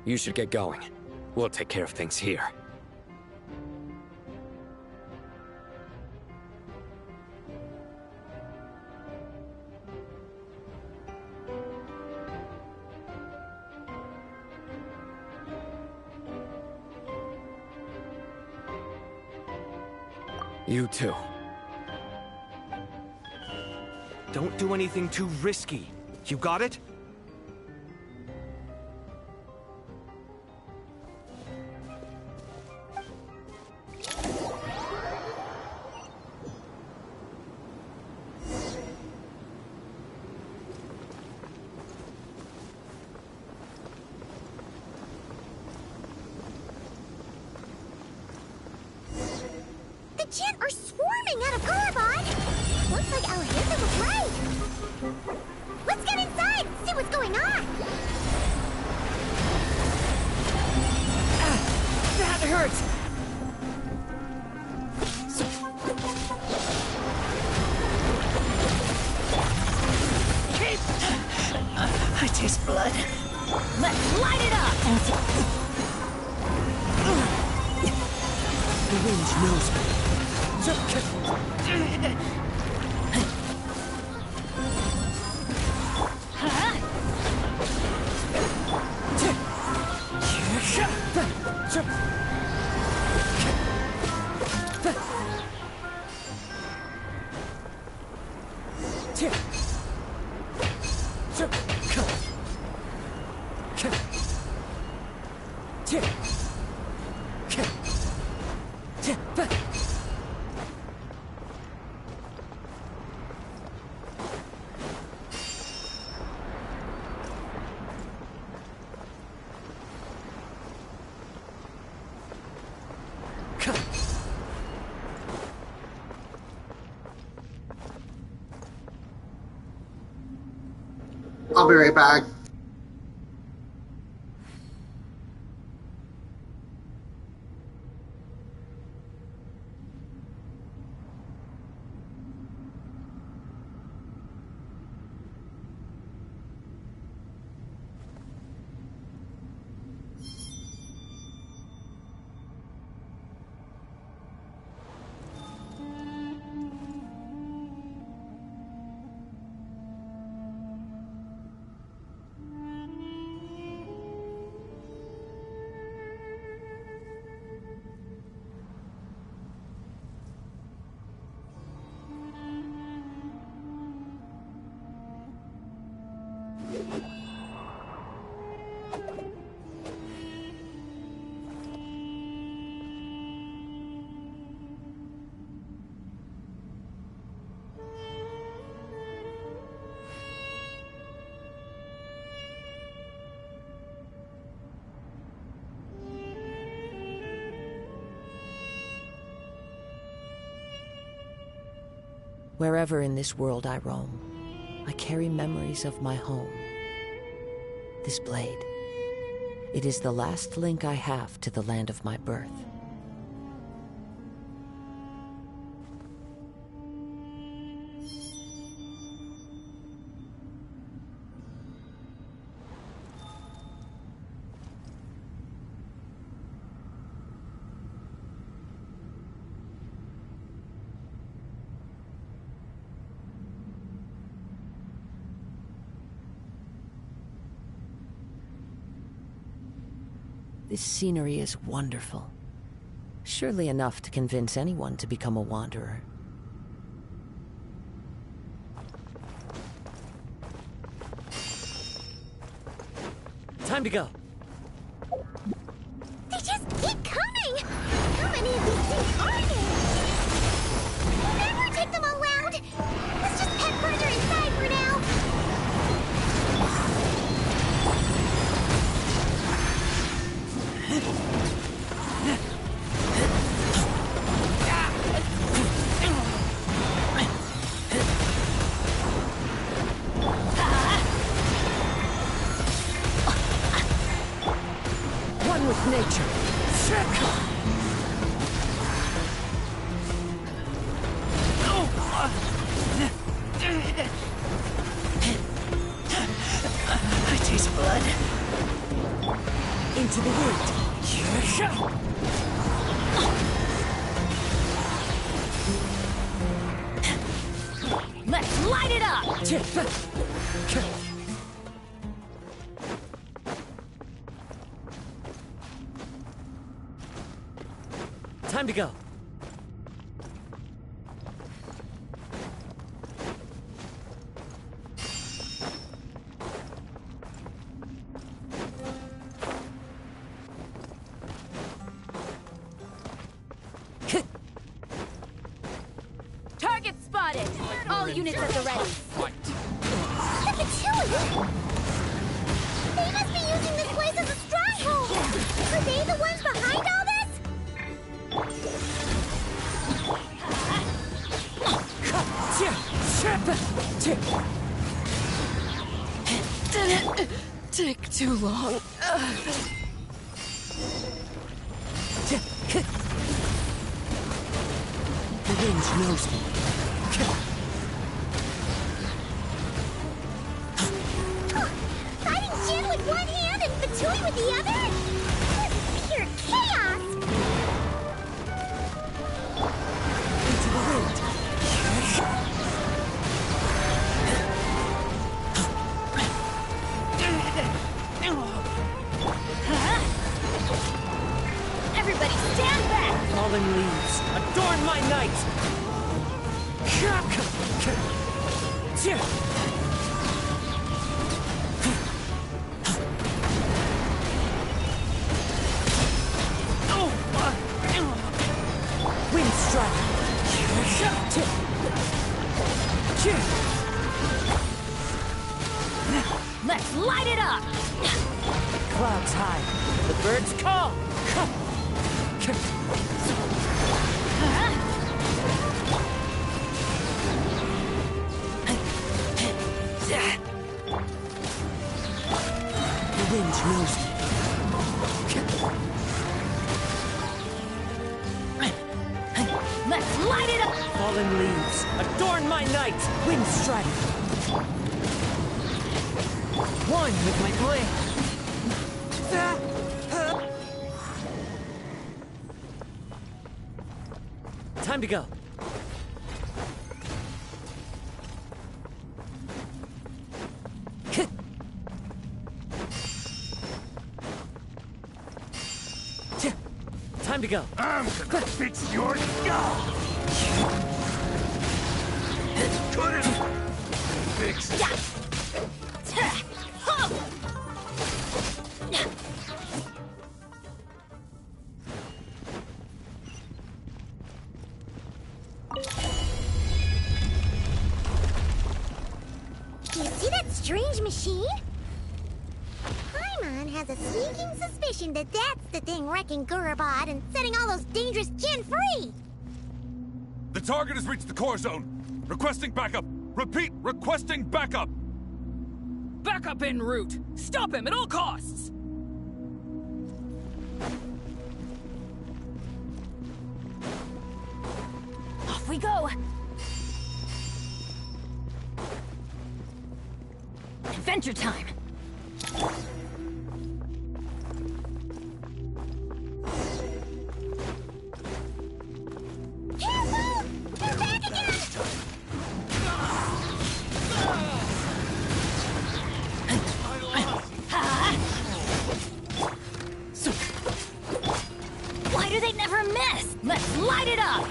You should get going. We'll take care of things here. You too. Don't do anything too risky. You got it? The Jinn are swarming out of Gurabad! Looks like I'll hit them with light! Let's get inside and see what's going on! That hurts! I taste blood. Let's light it up! The wind knows me. I'll be right back. Wherever in this world I roam, I carry memories of my home. This blade, it is the last link I have to the land of my birth. This scenery is wonderful. Surely enough to convince anyone to become a wanderer. Time to go. They just keep coming! How many of these things are there? We'll never take them all out! Let's just head further inside for now! One with nature. I taste blood. Into the wind. Let's light it up! Time to go. Target spotted! All units at the ready. Look at Chewie! They must be using this place as a stronghold! Are they the ones behind all this? Didn't take too long. The wind knows me. Fighting Jin with one hand and Fatui with the other? Pure chaos! Into the wind. Everybody stand back! Fallen leaves, adorn my night! Wind strike. Let's light it up! Clouds high. The birds call. The wind knows me. Let's light it up! Fallen leaves, adorn my night! Wind strike. One with my blade. Time to go. Time to go. I'm gonna fix your skull! Couldn't fix it. You see that strange machine? Paimon has a sneaking suspicion that that's the thing wrecking Gurabad and setting all those dangerous Jin free! The target has reached the core zone. Requesting backup! Repeat, requesting backup! Backup en route! Stop him at all costs! Off we go! Adventure time! Careful! They're back again! Why do they never miss? Let's light it up!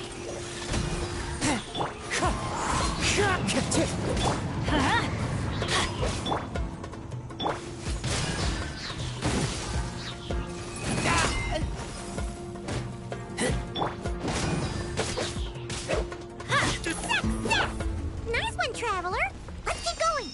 Nice one, Traveler! Let's keep going!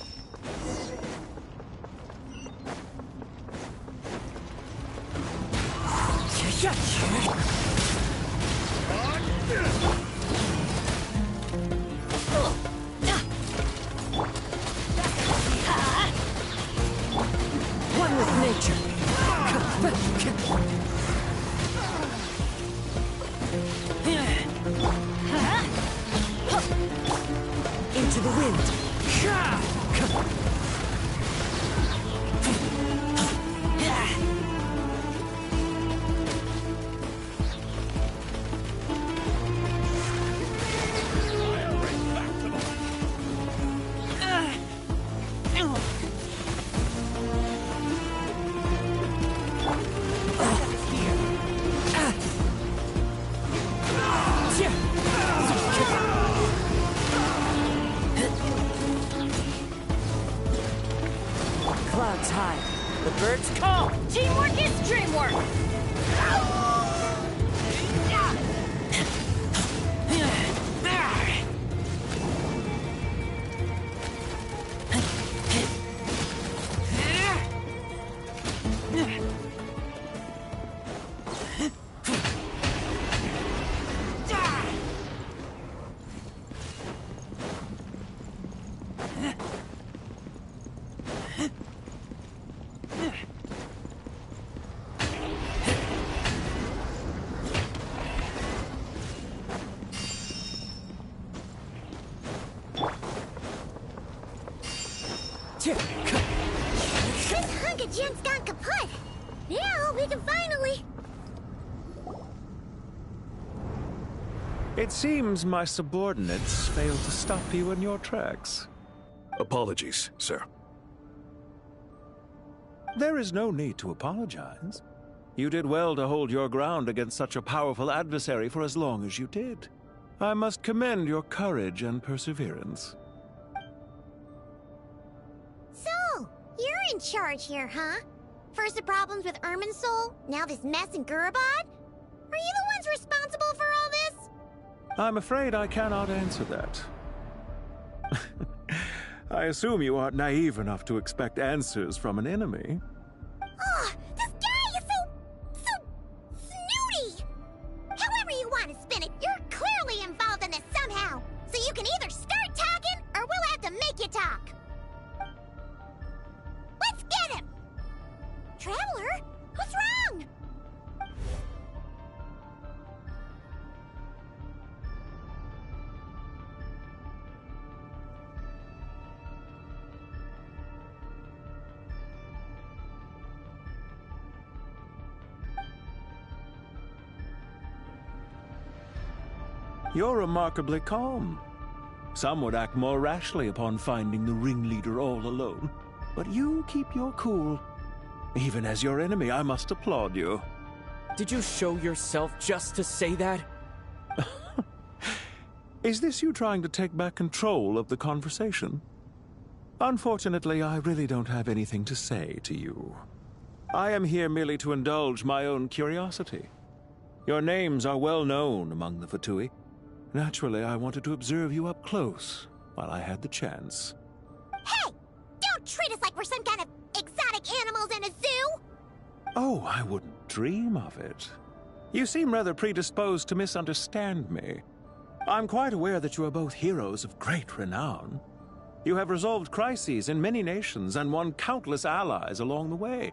One with nature. Into the wind. Clouds high. The birds call. Teamwork is dreamwork! This hunk of junk's gone kaput! Now we can finally... It seems my subordinates failed to stop you in your tracks. Apologies, sir. There is no need to apologize. You did well to hold your ground against such a powerful adversary for as long as you did. I must commend your courage and perseverance. So, you're in charge here, huh? First the problems with Irminsul, now this mess in Gurabad? Are you the ones responsible for all this? I'm afraid I cannot answer that. I assume you aren't naive enough to expect answers from an enemy. Oh, this guy is so snooty! However you want to spin it, you're clearly involved in this somehow. So you can either start talking, or we'll have to make you talk. Let's get him! Traveler, what's wrong? You're remarkably calm. Some would act more rashly upon finding the ringleader all alone. But you keep your cool. Even as your enemy, I must applaud you. Did you show yourself just to say that? Is this you trying to take back control of the conversation? Unfortunately, I really don't have anything to say to you. I am here merely to indulge my own curiosity. Your names are well known among the Fatui. Naturally, I wanted to observe you up close while I had the chance. Hey! Don't treat us like we're some kind of exotic animals in a zoo! Oh, I wouldn't dream of it. You seem rather predisposed to misunderstand me. I'm quite aware that you are both heroes of great renown. You have resolved crises in many nations and won countless allies along the way.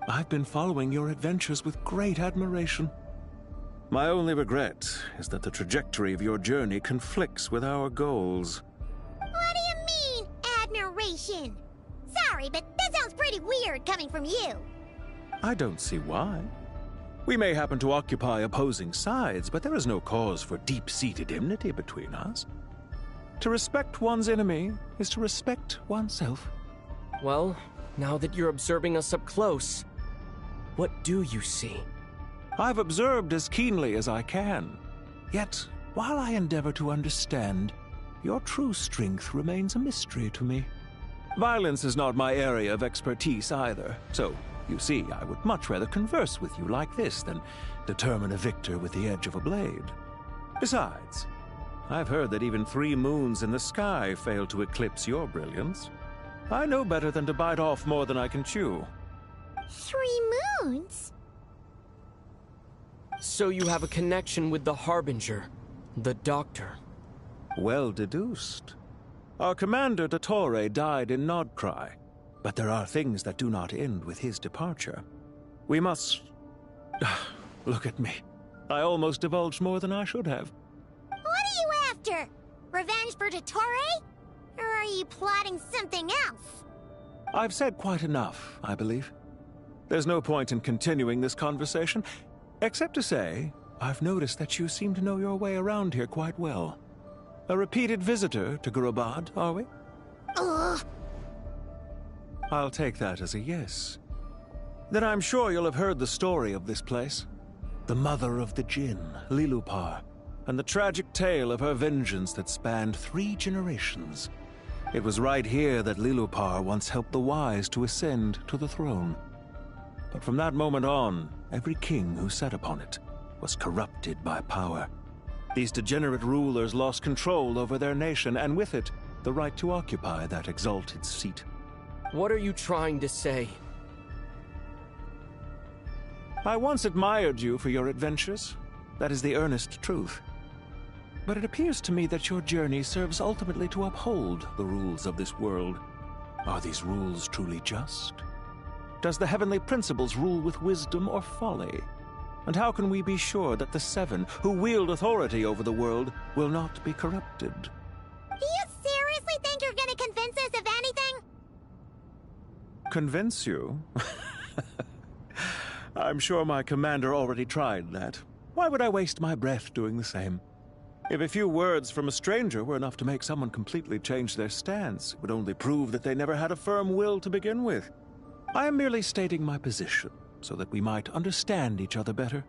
I've been following your adventures with great admiration. My only regret is that the trajectory of your journey conflicts with our goals. What do you mean, admiration? Sorry, but that sounds pretty weird coming from you. I don't see why. We may happen to occupy opposing sides, but there is no cause for deep-seated enmity between us. To respect one's enemy is to respect oneself. Well, now that you're observing us up close, what do you see? I've observed as keenly as I can. Yet, while I endeavor to understand, your true strength remains a mystery to me. Violence is not my area of expertise either, so, you see, I would much rather converse with you like this than determine a victor with the edge of a blade. Besides, I've heard that even 3 moons in the sky fail to eclipse your brilliance. I know better than to bite off more than I can chew. 3 moons? So you have a connection with the Harbinger, the Doctor. Well deduced. Our commander, Dottore, died in Nodcry, but there are things that do not end with his departure. We must... Look at me. I almost divulged more than I should have. What are you after? Revenge for Dottore? Or are you plotting something else? I've said quite enough, I believe. There's no point in continuing this conversation, except to say, I've noticed that you seem to know your way around here quite well. A repeated visitor to Gurabad, are we? Ugh. I'll take that as a yes. Then I'm sure you'll have heard the story of this place. The mother of the Jinn, Lilupar, and the tragic tale of her vengeance that spanned 3 generations. It was right here that Lilupar once helped the wise to ascend to the throne. But from that moment on, every king who sat upon it was corrupted by power. These degenerate rulers lost control over their nation, and with it, the right to occupy that exalted seat. What are you trying to say? I once admired you for your adventures. That is the earnest truth. But it appears to me that your journey serves ultimately to uphold the rules of this world. Are these rules truly just? Does the heavenly principles rule with wisdom or folly? And how can we be sure that the 7 who wield authority over the world will not be corrupted? Do you seriously think you're gonna convince us of anything? Convince you? I'm sure my commander already tried that. Why would I waste my breath doing the same? If a few words from a stranger were enough to make someone completely change their stance, it would only prove that they never had a firm will to begin with. I am merely stating my position, so that we might understand each other better.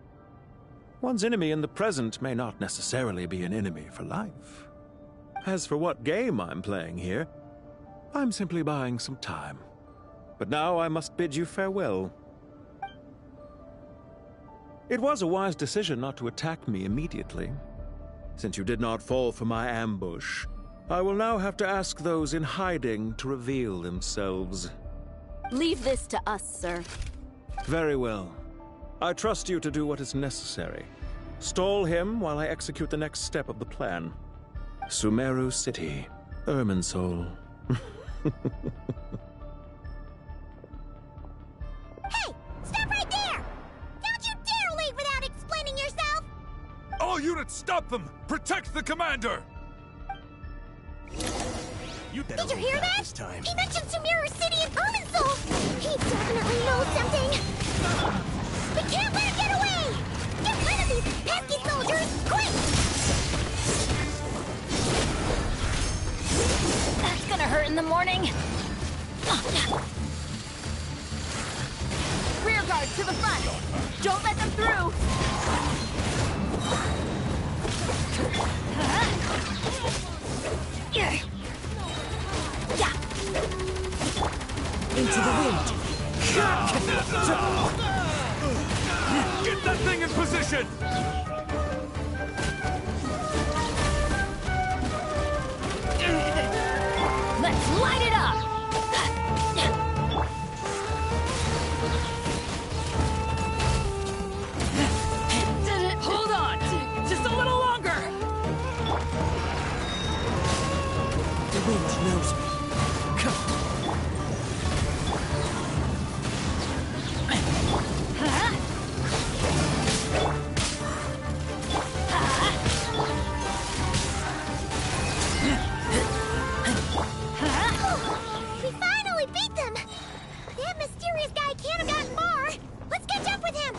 One's enemy in the present may not necessarily be an enemy for life. As for what game I'm playing here, I'm simply buying some time. But now I must bid you farewell. It was a wise decision not to attack me immediately. Since you did not fall for my ambush, I will now have to ask those in hiding to reveal themselves. Leave this to us, sir. Very well. I trust you to do what is necessary. Stall him while I execute the next step of the plan. Sumeru City, Irminsul. Hey! Stop right there! Don't you dare leave without explaining yourself! All units, stop them! Protect the commander! Did you hear that? He mentioned Sumeru City and Irminsul! He definitely knows something! We can't let him get away! Get rid of these pesky soldiers, quick! That's gonna hurt in the morning. Rear guard to the front. Don't let them through. Into the wind. Get that thing in position! Let's light it up. Hold on! Just a little longer! wind knows me. We finally beat them! That mysterious guy can't have gotten far! Let's catch up with him!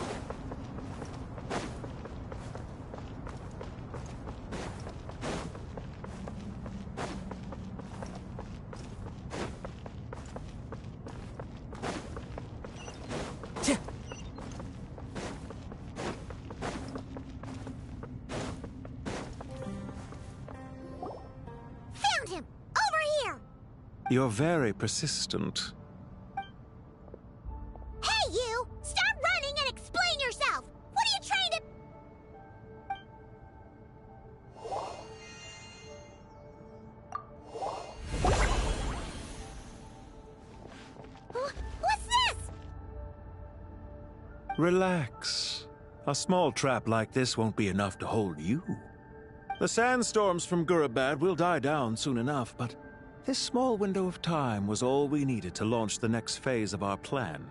Found him! Over here! You're very persistent. Hey, you! Stop running and explain yourself! What are you trying to... What's this? Relax. A small trap like this won't be enough to hold you. The sandstorms from Gurabad will die down soon enough, but this small window of time was all we needed to launch the next phase of our plan.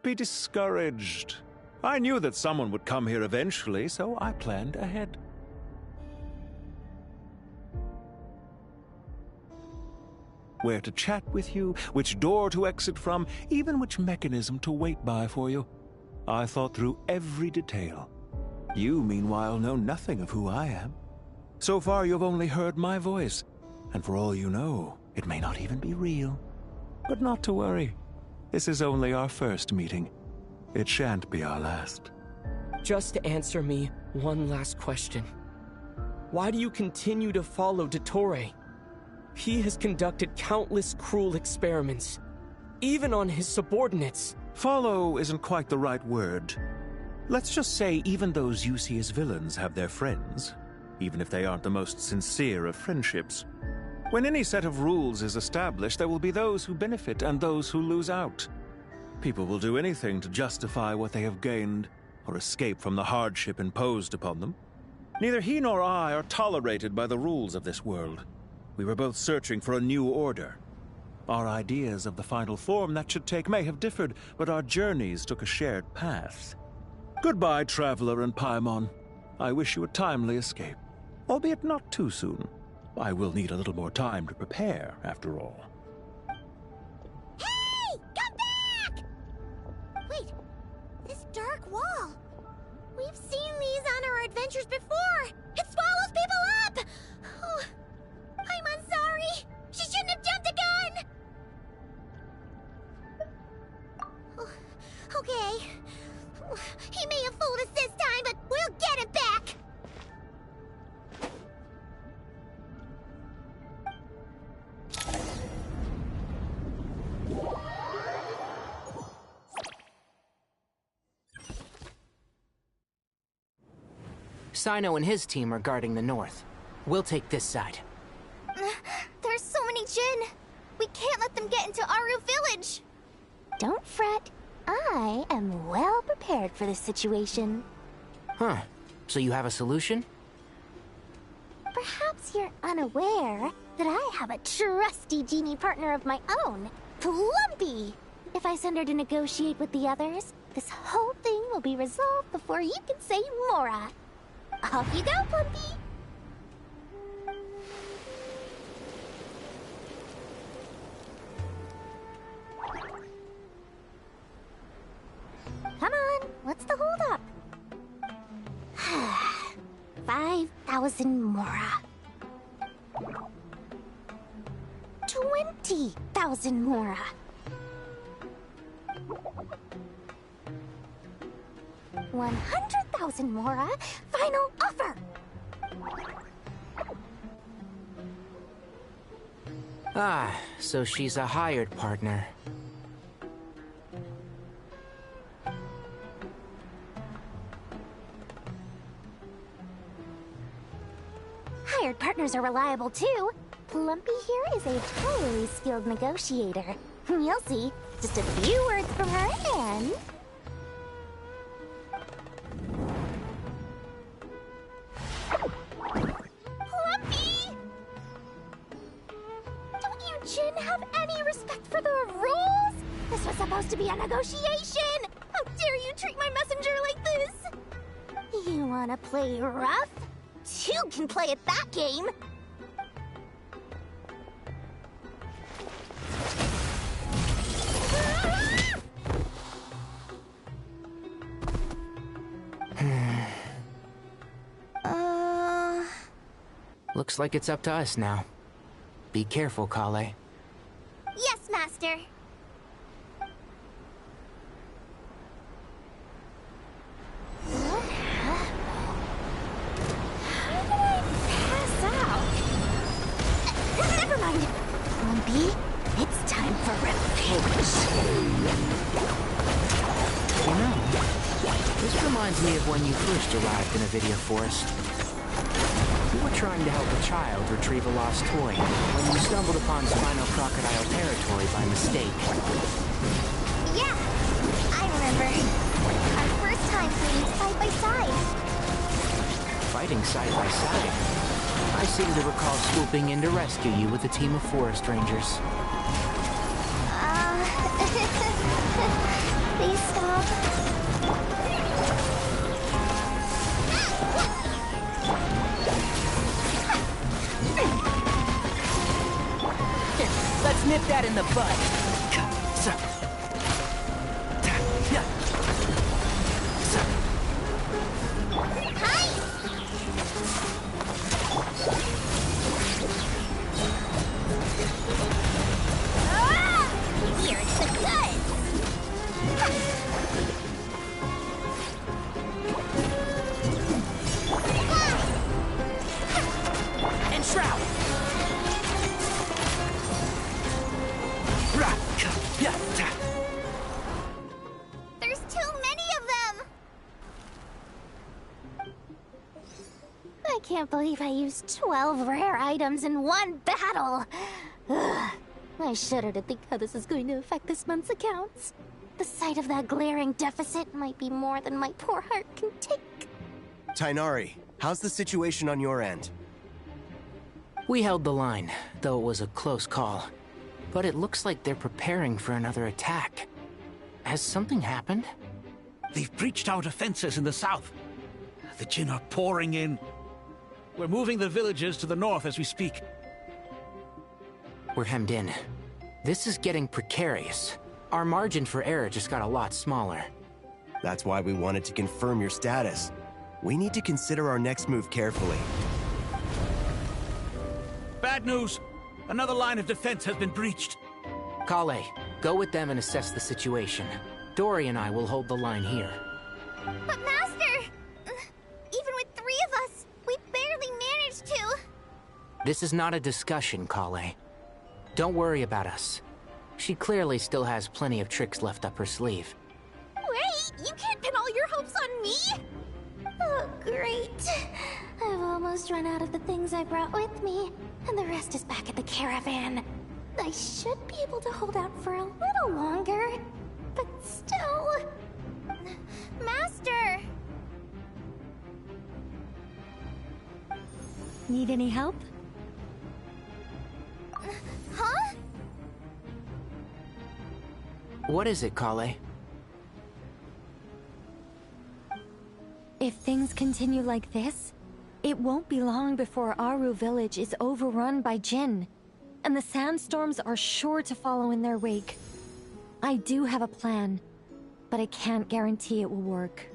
Be discouraged. I knew that someone would come here eventually, so I planned ahead. Where to chat with you, which door to exit from, even which mechanism to wait by for you. I thought through every detail. You, meanwhile, know nothing of who I am. So far, you've only heard my voice, and for all you know, it may not even be real. But not to worry. This is only our first meeting. It shan't be our last. Just answer me one last question. Why do you continue to follow Dottore? He has conducted countless cruel experiments, even on his subordinates. Follow isn't quite the right word. Let's just say even those you see as villains have their friends, even if they aren't the most sincere of friendships. When any set of rules is established, there will be those who benefit and those who lose out. People will do anything to justify what they have gained or escape from the hardship imposed upon them. Neither he nor I are tolerated by the rules of this world. We were both searching for a new order. Our ideas of the final form that should take may have differed, but our journeys took a shared path. Goodbye, Traveler and Paimon. I wish you a timely escape, albeit not too soon. I will need a little more time to prepare, after all. Hey! Come back! Wait, this dark wall. We've seen these on our adventures before. It swallows people up! Oh, I'm sorry. She shouldn't have jumped the gun! Oh, okay. He may have fooled us this time, but we'll get it back! Sino and his team are guarding the north. We'll take this side. There's so many Jinn. We can't let them get into Aru Village. Don't fret. I am well prepared for this situation. Huh. So you have a solution? Perhaps you're unaware that I have a trusty genie partner of my own, Plumpy. If I send her to negotiate with the others, this whole thing will be resolved before you can say Mora. Off you go, Plumpy. Come on, what's the holdup? 5,000 Mora. 20,000 Mora. 100,000 Mora. Final offer. Ah, so she's a hired partner. Hired partners are reliable too. Plumpy here is a totally skilled negotiator. You'll see. Just a few words from her and... to be a negotiation! How dare you treat my messenger like this? You wanna play rough? Two can play at that game! Looks like it's up to us now. Be careful, Kale. Yes, Master. How did I pass out? Never mind. Lumpy, it's time for revenge. You know, this reminds me of when you first arrived in a video forest. You were trying to help a child retrieve a lost toy when you stumbled upon Spinal Crocodile territory by mistake. Yeah, I remember. Our first time fighting side by side. Fighting side by side? I seem to recall swooping in to rescue you with a team of forest rangers. Please stop. Let's nip that in the bud. Here it's the goods. And Shroud. There's too many of them! I can't believe I used 12 rare items in one battle! Ugh. I shudder to think how this is going to affect this month's accounts. The sight of that glaring deficit might be more than my poor heart can take. Tainari, how's the situation on your end? We held the line, though it was a close call. But it looks like they're preparing for another attack. Has something happened? They've breached our defenses in the south. The Jinn are pouring in. We're moving the villages to the north as we speak. We're hemmed in. This is getting precarious. Our margin for error just got a lot smaller. That's why we wanted to confirm your status. We need to consider our next move carefully. Bad news! Another line of defense has been breached. Kale, go with them and assess the situation. Dory and I will hold the line here. But Master! Even with 3 of us, we barely managed to... This is not a discussion, Kale. Don't worry about us. She clearly still has plenty of tricks left up her sleeve. Wait! You can't pin all your hopes on me? Oh, great. I've almost run out of the things I brought with me, and the rest is back at the caravan. I should be able to hold out for a little longer, but still... Master! Need any help? Huh? What is it, Kale? If things continue like this, it won't be long before Aru village is overrun by Jinn, and the sandstorms are sure to follow in their wake. I do have a plan, but I can't guarantee it will work.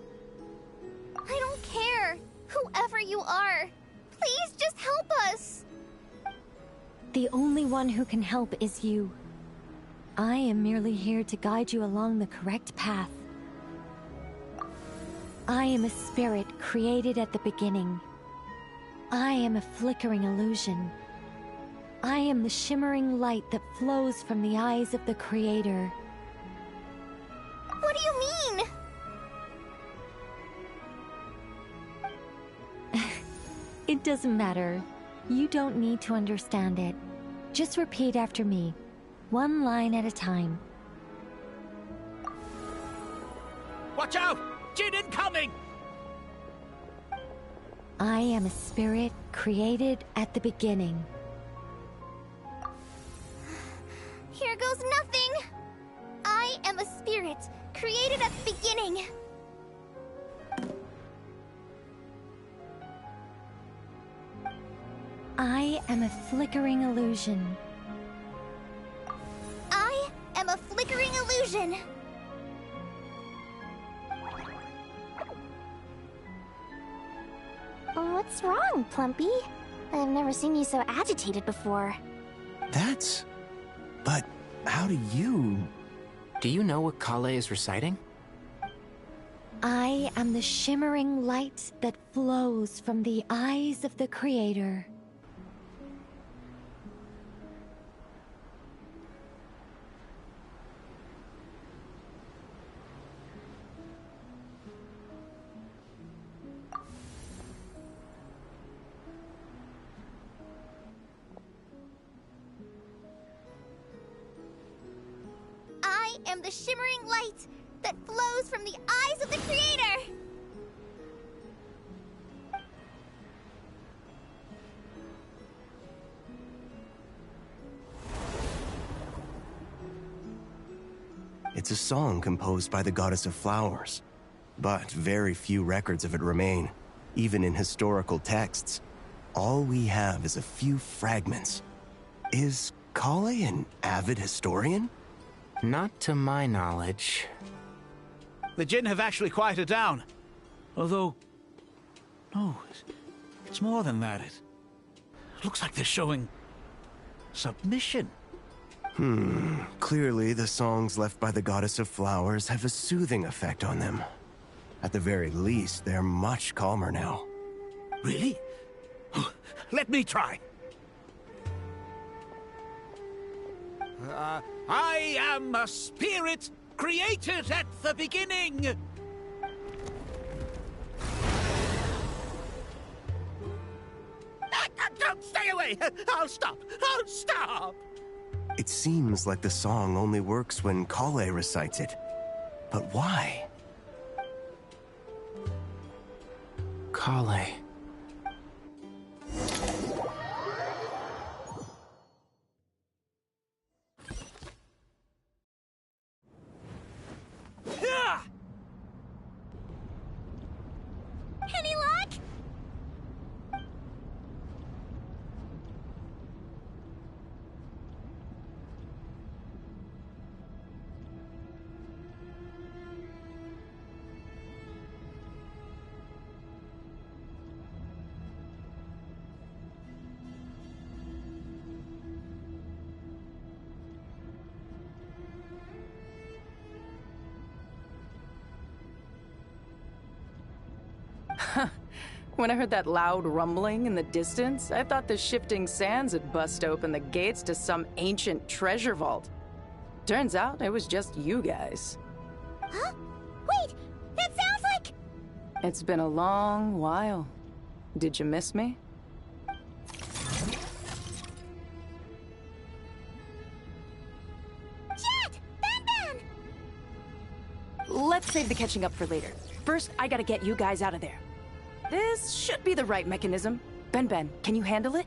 I don't care, whoever you are. Please just help us. The only one who can help is you. I am merely here to guide you along the correct path. I am a spirit created at the beginning. I am a flickering illusion. I am the shimmering light that flows from the eyes of the Creator. What do you mean? It doesn't matter. You don't need to understand it. Just repeat after me, one line at a time. Watch out! Jinn incoming! I am a spirit created at the beginning. Here goes nothing. I am am a spirit, created at the beginning. I am a flickering illusion. I am a flickering illusion. What's wrong, Plumpy? I've never seen you so agitated before. But how do you... Do you know what Kale is reciting? I am the shimmering light that flows from the eyes of the Creator. I am the shimmering light that flows from the eyes of the Creator! It's a song composed by the goddess of flowers, but very few records of it remain, even in historical texts. All we have is a few fragments. Is Kale an avid historian? Not to my knowledge. The Jinn have actually quieted down. Although... no, it's more than that. It looks like they're showing... submission. Clearly the songs left by the goddess of flowers have a soothing effect on them. At the very least, they're much calmer now. Really? Let me try. I am a spirit created at the beginning. Don't stay away. I'll stop. I'll stop. It seems like the song only works when Kale recites it. But why? Kale. Any luck? When I heard that loud rumbling in the distance, I thought the shifting sands had bust open the gates to some ancient treasure vault. Turns out it was just you guys. Huh? Wait! That sounds like... It's been a long while. Did you miss me? Jet! Ben! Let's save the catching up for later. First, I gotta get you guys out of there. This should be the right mechanism. Ben, can you handle it?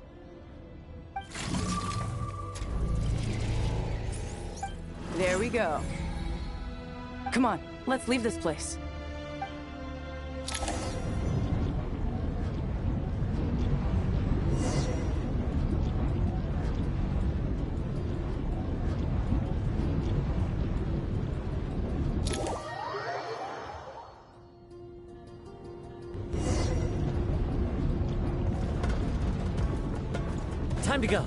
There we go. Come on, let's leave this place. Time to go.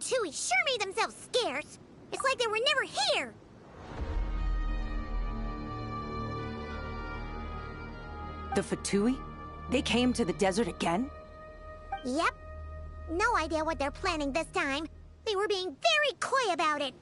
Fatui sure made themselves scarce. It's like they were never here. The Fatui? They came to the desert again? Yep. No idea what they're planning this time. They were being very coy about it.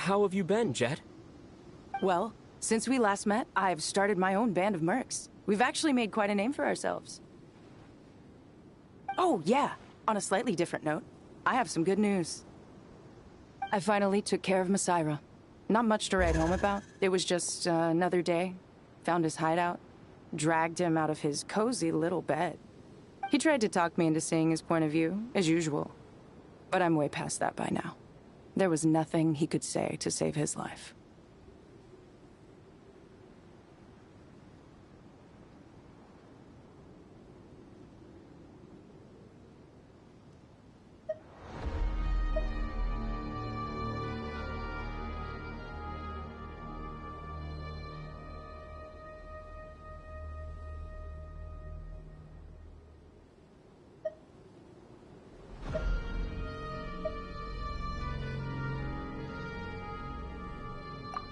how have you been, Jet? Well, since we last met, I've started my own band of mercs. We've actually made quite a name for ourselves. Oh, yeah. On a slightly different note, I have some good news. I finally took care of Masaira. Not much to write home about. It was just another day. Found his hideout. Dragged him out of his cozy little bed. He tried to talk me into seeing his point of view, as usual. But I'm way past that by now. There was nothing he could say to save his life.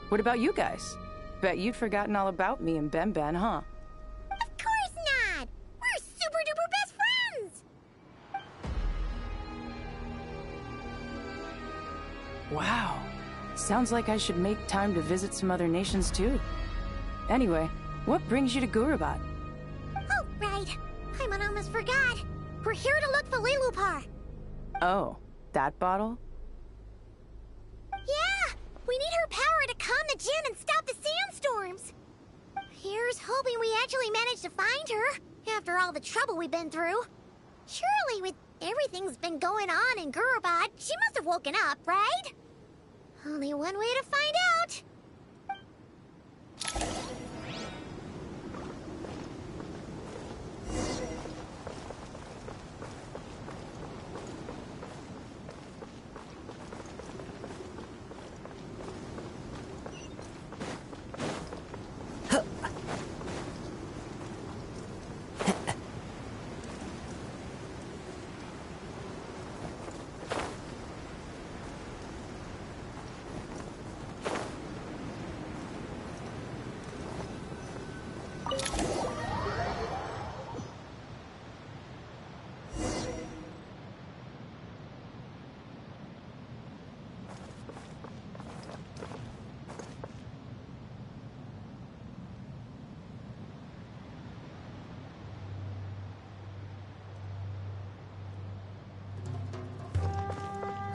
What about you guys? Bet you'd forgotten all about me and Ben, huh? Of course not! We're super duper best friends! Wow. Sounds like I should make time to visit some other nations too. Anyway, what brings you to Gurabad? Oh, right. Paimon almost forgot. We're here to look for Lilupar. Oh, that bottle? Yeah! We need her power to calm the Jinn and stop the sandstorms. Here's hoping we actually manage to find her, after all the trouble we've been through. Surely with everything's been going on in Gurabad, she must have woken up, right? Only one way to find out.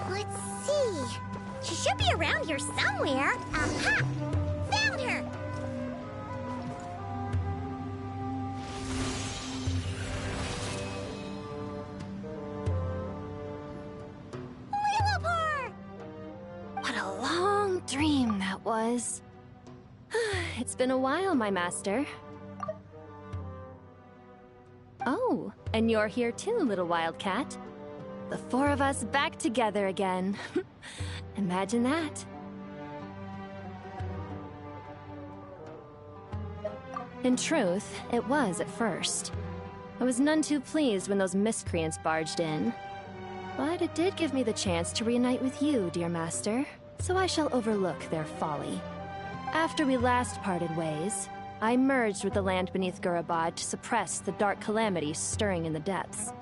Let's see. She should be around here somewhere. Aha! Found her! Lilupar! What a long dream that was. It's been a while, my master. Oh, and you're here too, little wildcat. The four of us back together again. Imagine that. In truth, it was at first. I was none too pleased when those miscreants barged in. But it did give me the chance to reunite with you, dear master, so I shall overlook their folly. After we last parted ways, I merged with the land beneath Gurabad to suppress the dark calamity stirring in the depths.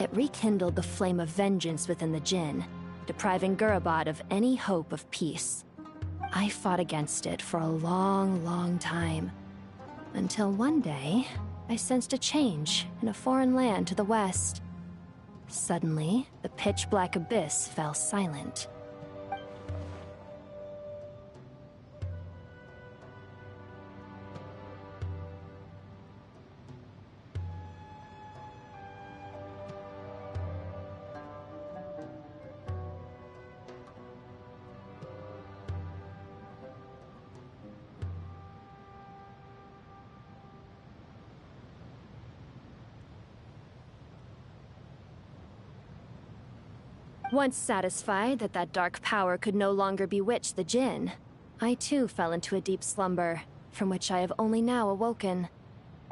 It rekindled the flame of vengeance within the Jinn, depriving Gurabad of any hope of peace. I fought against it for a long, long time, until one day, I sensed a change in a foreign land to the west. Suddenly, the pitch-black abyss fell silent. Once satisfied that that dark power could no longer bewitch the Jinn, I too fell into a deep slumber, from which I have only now awoken.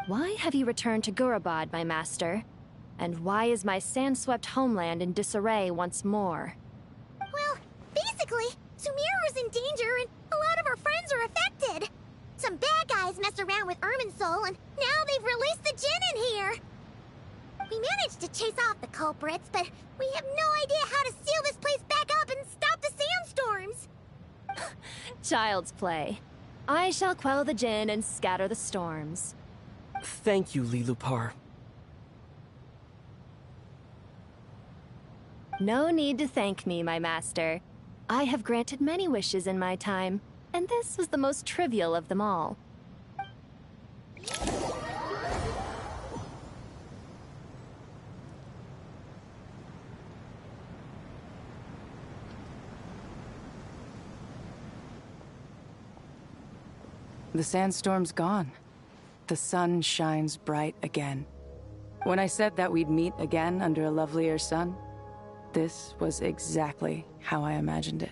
Why have you returned to Gurabad, my master? And why is my sand-swept homeland in disarray once more? Well, basically, Sumeru is in danger and a lot of our friends are affected. Some bad guys messed around with Irminsul and now they've released the Jinn in here. We managed to chase off the culprits, but we have no idea how to seal this place back up and stop the sandstorms. Child's play. I shall quell the Jinn and scatter the storms. Thank you, Lilupar. No need to thank me, my master. I have granted many wishes in my time, and this was the most trivial of them all. The sandstorm's gone. The sun shines bright again. When I said that we'd meet again under a lovelier sun, this was exactly how I imagined it.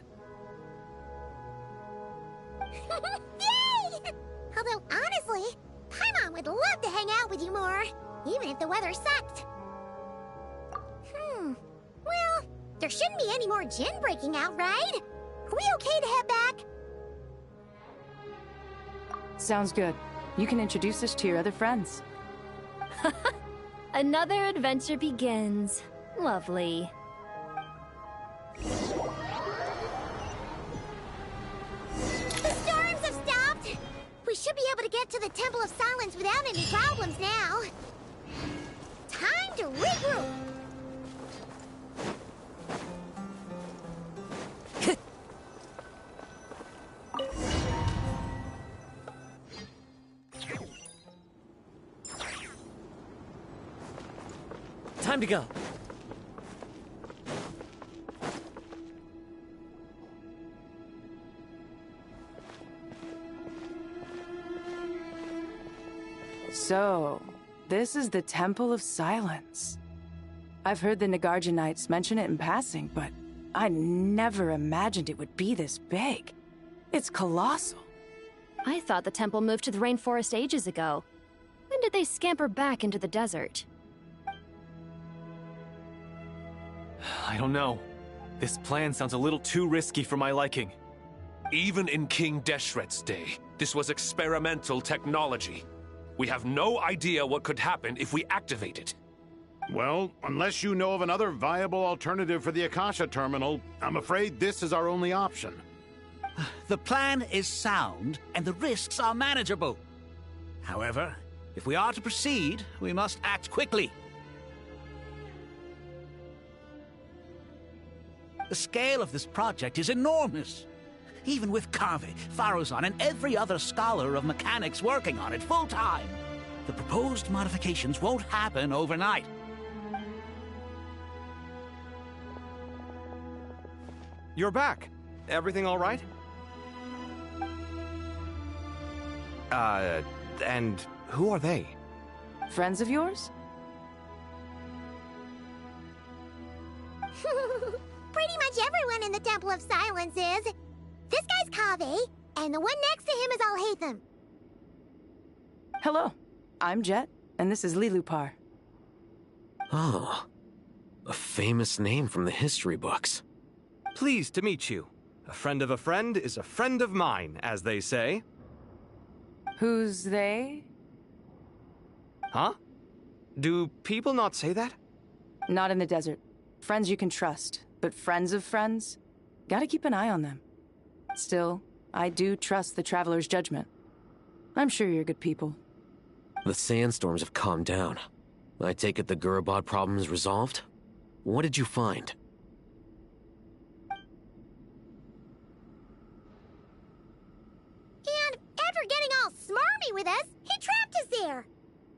Yay! Although, honestly, Paimon would love to hang out with you more, even if the weather sucked. Well, there shouldn't be any more Jinn breaking out, right? Are we okay to head back? Sounds good. You can introduce us to your other friends. Another adventure begins. Lovely. The storms have stopped! We should be able to get to the Temple of Silence without any problems now. Time to regroup! Time to go. So, this is the Temple of Silence. I've heard the Nagarjanites mention it in passing, but I never imagined it would be this big. It's colossal. I thought the temple moved to the rainforest ages ago. When did they scamper back into the desert? I don't know. This plan sounds a little too risky for my liking. Even in King Deshret's day, this was experimental technology. We have no idea what could happen if we activate it. Well, unless you know of another viable alternative for the Akasha terminal, I'm afraid this is our only option. The plan is sound, and the risks are manageable. However, if we are to proceed, we must act quickly. The scale of this project is enormous. Even with Kaveh, Faruzan, and every other scholar of mechanics working on it full-time, the proposed modifications won't happen overnight. You're back. Everything all right? And who are they? Friends of yours? Pretty much everyone in the Temple of Silence is. This guy's Kaveh, and the one next to him is Alhaitham. Hello, I'm Jet, and this is Lilupar. Oh, a famous name from the history books. Pleased to meet you. A friend of a friend is a friend of mine, as they say. Who's they? Huh? Do people not say that? Not in the desert. Friends you can trust, but friends of friends? Gotta keep an eye on them. Still, I do trust the Traveler's judgment. I'm sure you're good people. The sandstorms have calmed down. I take it the Gurabad problem is resolved? What did you find? And after getting all smarmy with us, he trapped us there.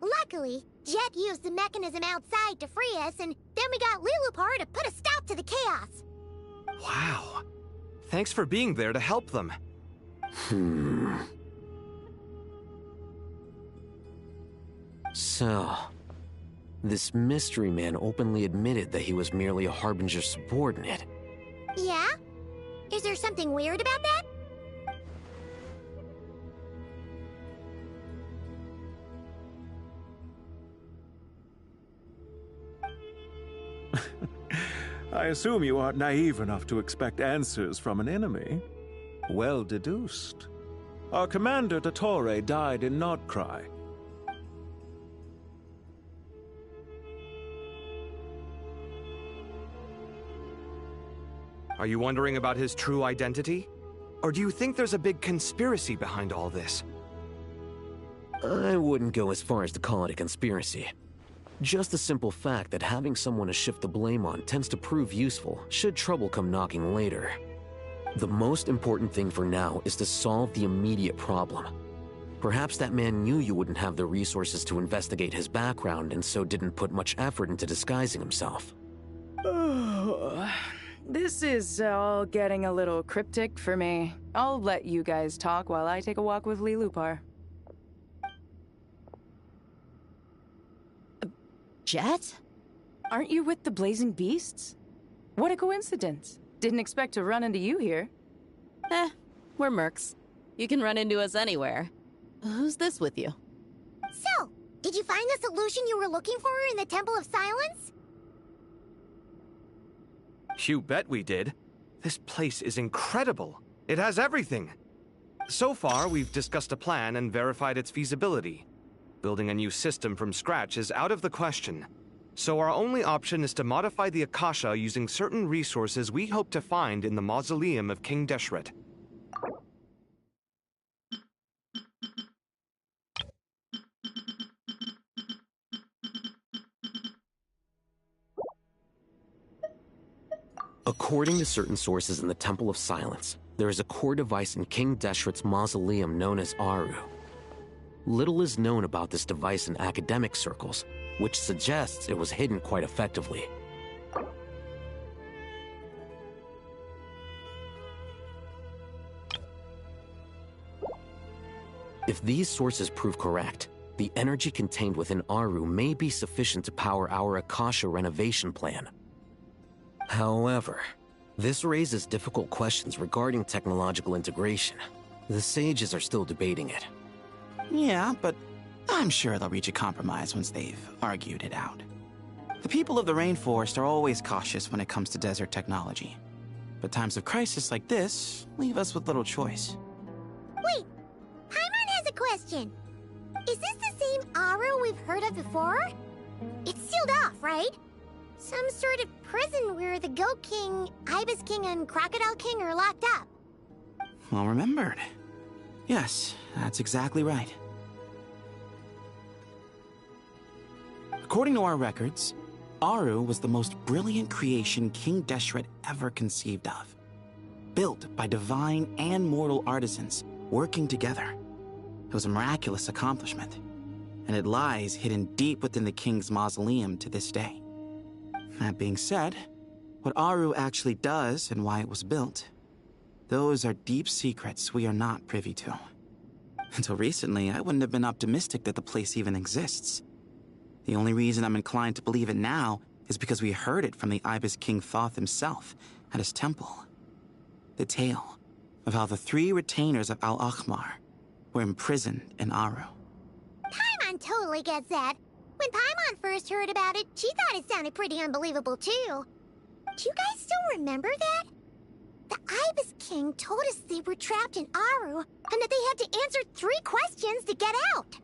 Luckily, Jet used the mechanism outside to free us, and then we got Lilupar to put a stop to the chaos. Wow. Thanks for being there to help them. So, this mystery man openly admitted that he was merely a Harbinger subordinate. Yeah? Is there something weird about that? I assume you aren't naive enough to expect answers from an enemy. Well deduced. Our commander, Dottore, died in Nordcry. Are you wondering about his true identity? Or do you think there's a big conspiracy behind all this? I wouldn't go as far as to call it a conspiracy. Just the simple fact that having someone to shift the blame on tends to prove useful should trouble come knocking later. The most important thing for now is to solve the immediate problem. Perhaps that man knew you wouldn't have the resources to investigate his background and so didn't put much effort into disguising himself. This is all getting a little cryptic for me. I'll let you guys talk while I take a walk with Lee Lupar. Jet? Aren't you with the Blazing Beasts? What a coincidence. Didn't expect to run into you here. We're mercs. You can run into us anywhere. Who's this with you? So, did you find the solution you were looking for in the Temple of Silence? You bet we did. This place is incredible. It has everything. So far, we've discussed a plan and verified its feasibility. Building a new system from scratch is out of the question. So our only option is to modify the Akasha using certain resources we hope to find in the mausoleum of King Deshret. According to certain sources in the Temple of Silence, there is a core device in King Deshret's mausoleum known as Aru. Little is known about this device in academic circles, which suggests it was hidden quite effectively. If these sources prove correct, the energy contained within Aru may be sufficient to power our Akasha renovation plan. However, this raises difficult questions regarding technological integration. The sages are still debating it. Yeah, but I'm sure they'll reach a compromise once they've argued it out. The people of the rainforest are always cautious when it comes to desert technology. But times of crisis like this leave us with little choice. Wait, Paimon has a question. Is this the same Aru we've heard of before? It's sealed off, right? Some sort of prison where the Goat King, Ibis King, and Crocodile King are locked up. Well remembered. Yes, that's exactly right. According to our records, Aru was the most brilliant creation King Deshret ever conceived of. Built by divine and mortal artisans working together. It was a miraculous accomplishment, and it lies hidden deep within the king's mausoleum to this day. That being said, what Aru actually does and why it was built, those are deep secrets we are not privy to. Until recently, I wouldn't have been optimistic that the place even exists. The only reason I'm inclined to believe it now is because we heard it from the Ibis King Thoth himself at his temple. The tale of how the 3 retainers of Al-Akhmar were imprisoned in Aru. Paimon totally gets that. When Paimon first heard about it, she thought it sounded pretty unbelievable too. Do you guys still remember that? The Ibis King told us they were trapped in Aru and that they had to answer 3 questions to get out.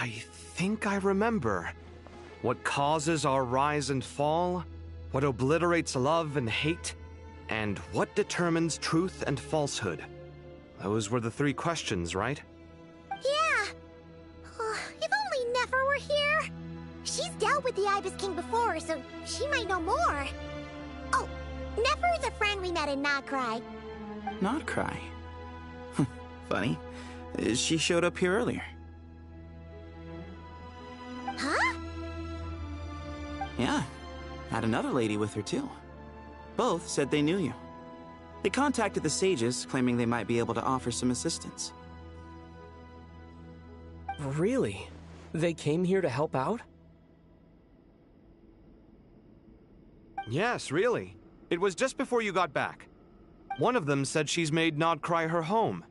I think I remember. What causes our rise and fall? What obliterates love and hate? And what determines truth and falsehood? Those were the 3 questions, right? Yeah. If only Nefer were here. She's dealt with the Ibis King before, so she might know more. Oh, Nefer is a friend we met in Notcry. Notcry? Funny. She showed up here earlier. Huh? Yeah. Had another lady with her, too. Both said they knew you. They contacted the sages, claiming they might be able to offer some assistance. Really? They came here to help out? Yes, really. It was just before you got back. One of them said she's made Notcry her home.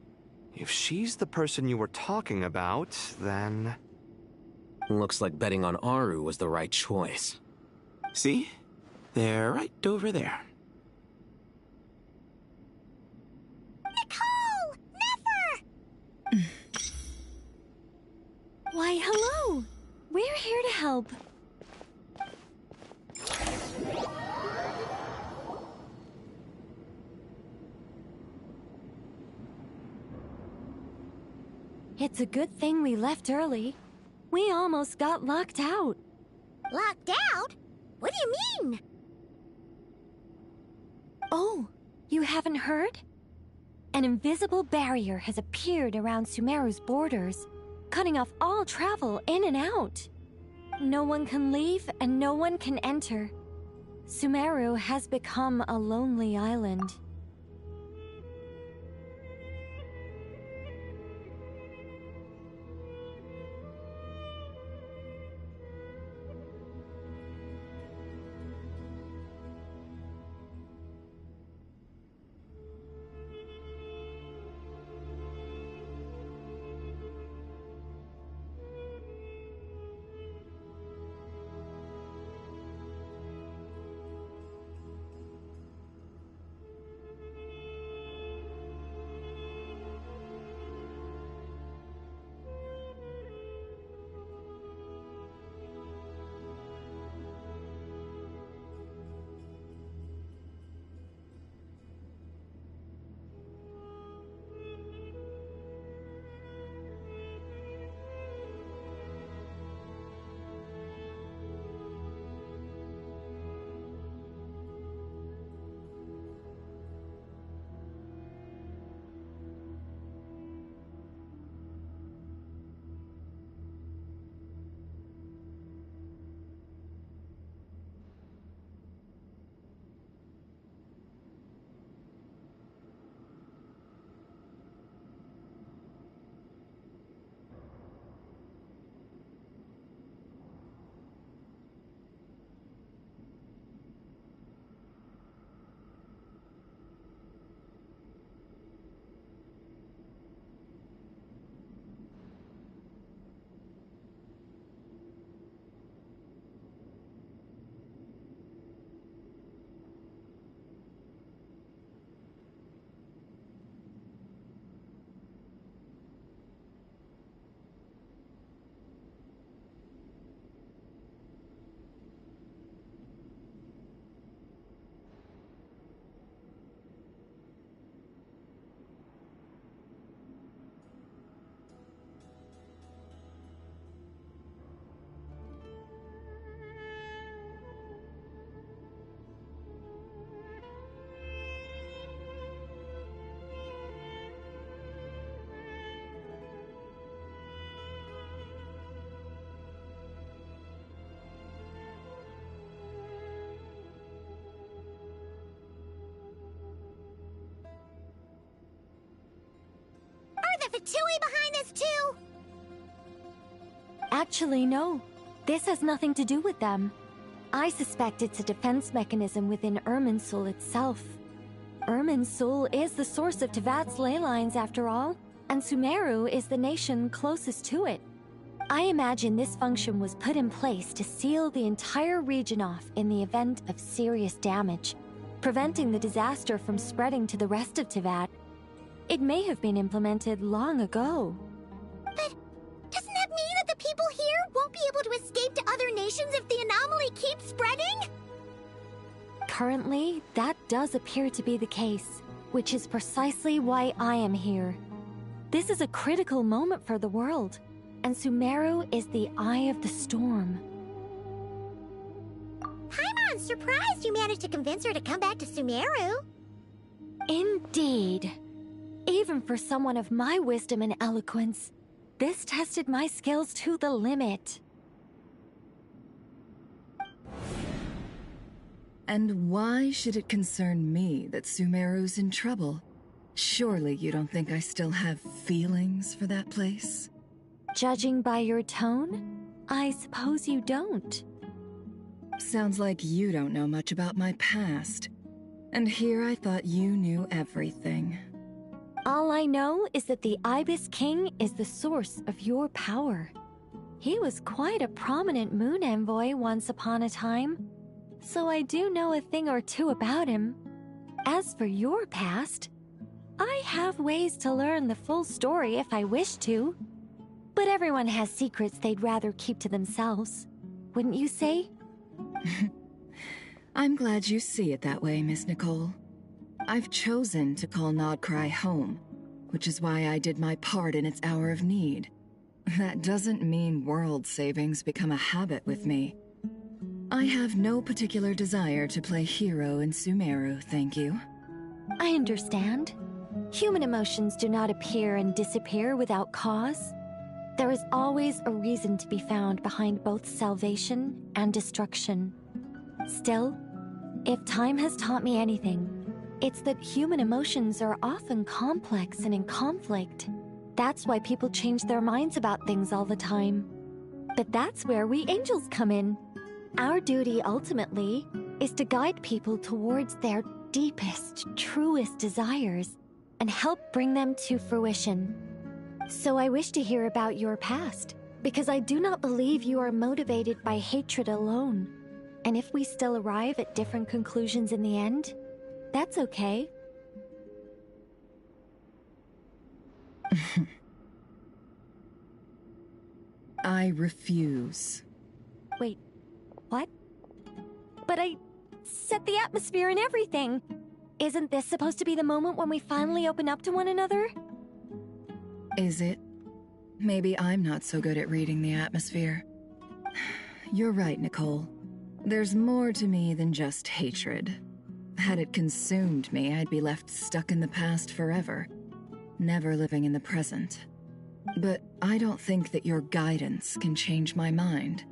If she's the person you were talking about, then... Looks like betting on Aru was the right choice. See? They're right over there. Nicole! Nefer! Why, hello! We're here to help. It's a good thing we left early. We almost got locked out. Locked out? What do you mean? Oh, you haven't heard? An invisible barrier has appeared around Sumeru's borders, cutting off all travel in and out. No one can leave and no one can enter. Sumeru has become a lonely island. The Fatui behind this too? Actually, no. This has nothing to do with them. I suspect it's a defense mechanism within Irminsul itself. Irminsul is the source of Tevat's ley lines after all, and Sumeru is the nation closest to it. I imagine this function was put in place to seal the entire region off in the event of serious damage, preventing the disaster from spreading to the rest of Tevat. It may have been implemented long ago. But doesn't that mean that the people Currently, that does appear to be the case, which is precisely why I am here. This is a critical moment for the world, and Sumeru is the eye of the storm. Paimon, surprised you managed to convince her to come back to Sumeru. Indeed. Even for someone of my wisdom and eloquence, this tested my skills to the limit. And why should it concern me that Sumeru's in trouble? Surely you don't think I still have feelings for that place? Judging by your tone, I suppose you don't. Sounds like you don't know much about my past. And here I thought you knew everything. All I know is that the Ibis King is the source of your power. He was quite a prominent moon envoy once upon a time, so I do know a thing or two about him. As for your past, I have ways to learn the full story if I wish to. But everyone has secrets they'd rather keep to themselves, wouldn't you say? I'm glad you see it that way, Miss Nicole. I've chosen to call Nodcry home, which is why I did my part in its hour of need. That doesn't mean world savings become a habit with me. I have no particular desire to play hero in Sumeru, thank you. I understand. Human emotions do not appear and disappear without cause. There is always a reason to be found behind both salvation and destruction. Still, if time has taught me anything, it's that human emotions are often complex and in conflict. That's why people change their minds about things all the time. But that's where we angels come in. Our duty, ultimately, is to guide people towards their deepest, truest desires and help bring them to fruition. So I wish to hear about your past, because I do not believe you are motivated by hatred alone. And if we still arrive at different conclusions in the end, that's okay. I refuse. Wait, what? But I set the atmosphere and everything. Isn't this supposed to be the moment when we finally open up to one another? Is it? Maybe I'm not so good at reading the atmosphere. You're right, Nicole. There's more to me than just hatred. Had it consumed me, I'd be left stuck in the past forever, never living in the present. But I don't think that your guidance can change my mind.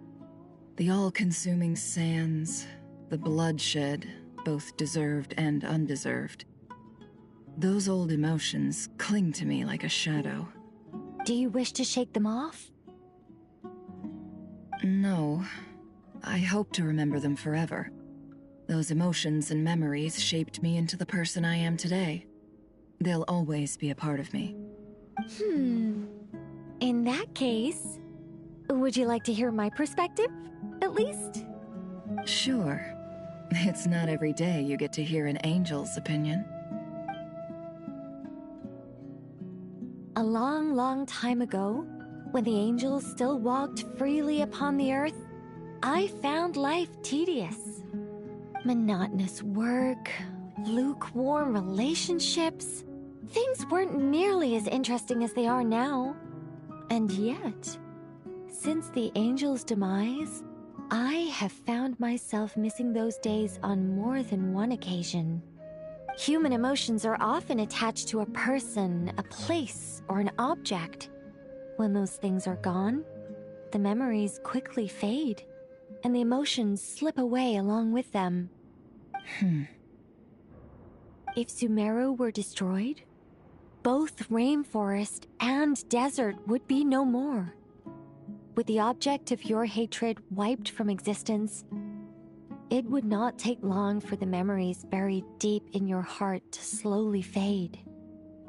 The all-consuming sands, the bloodshed, both deserved and undeserved. Those old emotions cling to me like a shadow. Do you wish to shake them off? No. I hope to remember them forever. Those emotions and memories shaped me into the person I am today. They'll always be a part of me. In that case, would you like to hear my perspective, at least? Sure. It's not every day you get to hear an angel's opinion. A long, long time ago, when the angels still walked freely upon the earth, I found life tedious. Monotonous work, lukewarm relationships. Things weren't nearly as interesting as they are now. And yet, since the angels' demise, I have found myself missing those days on more than one occasion. Human emotions are often attached to a person, a place, or an object. When those things are gone, the memories quickly fade, and the emotions slip away along with them. If Sumeru were destroyed, both rainforest and desert would be no more. With the object of your hatred wiped from existence, it would not take long for the memories buried deep in your heart to slowly fade.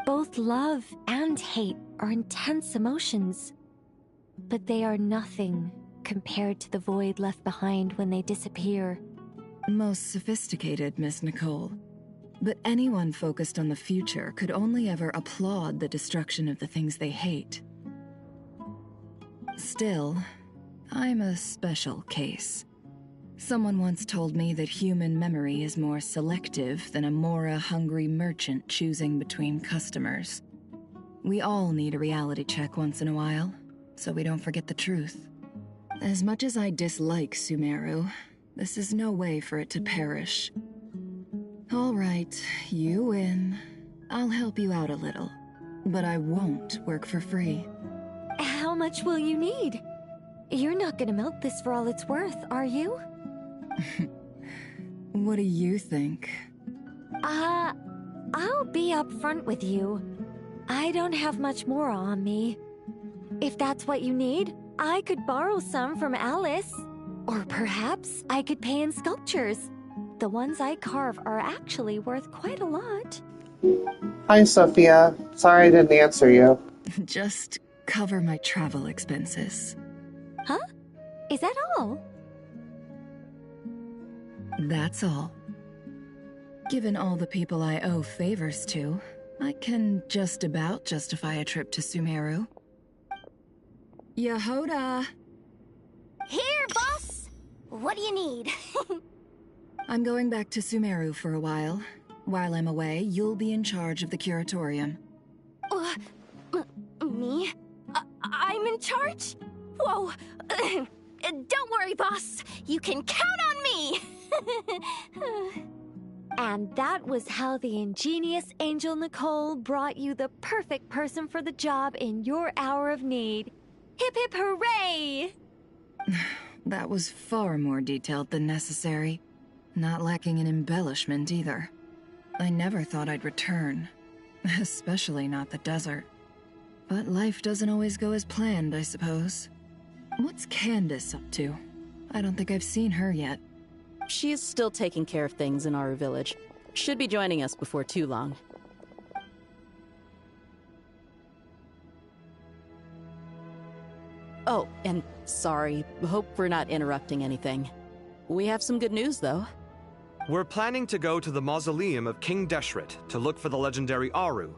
Both love and hate are intense emotions, but they are nothing compared to the void left behind when they disappear. Most sophisticated, Miss Nicole. But anyone focused on the future could only ever applaud the destruction of the things they hate. Still, I'm a special case. Someone once told me that human memory is more selective than a Mora-hungry merchant choosing between customers. We all need a reality check once in a while, so we don't forget the truth. As much as I dislike Sumeru, this is no way for it to perish. All right, you win. I'll help you out a little, but I won't work for free. How much will you need? You're not gonna milk this for all it's worth, are you? What do you think? I'll be upfront with you. I don't have much more on me. If that's what you need, I could borrow some from Alice. Or perhaps I could pay in sculptures. The ones I carve are actually worth quite a lot. Hi, Sophia. Sorry I didn't answer you. Just cover my travel expenses. Huh? Is that all? That's all. Given all the people I owe favors to, I can just about justify a trip to Sumeru. Yehoda! Here, boss! What do you need? I'm going back to Sumeru for a while. While I'm away, you'll be in charge of the curatorium. Me? I'm in charge? Whoa! Don't worry, boss. You can count on me! And that was how the ingenious Angel Nicole brought you the perfect person for the job in your hour of need. Hip hip hooray! That was far more detailed than necessary. Not lacking in embellishment either. I never thought I'd return. Especially not the desert. But life doesn't always go as planned, I suppose. What's Candace up to? I don't think I've seen her yet. She's still taking care of things in our village. Should be joining us before too long. Oh, and sorry. Hope we're not interrupting anything. We have some good news, though. We're planning to go to the mausoleum of King Deshret to look for the legendary Aru,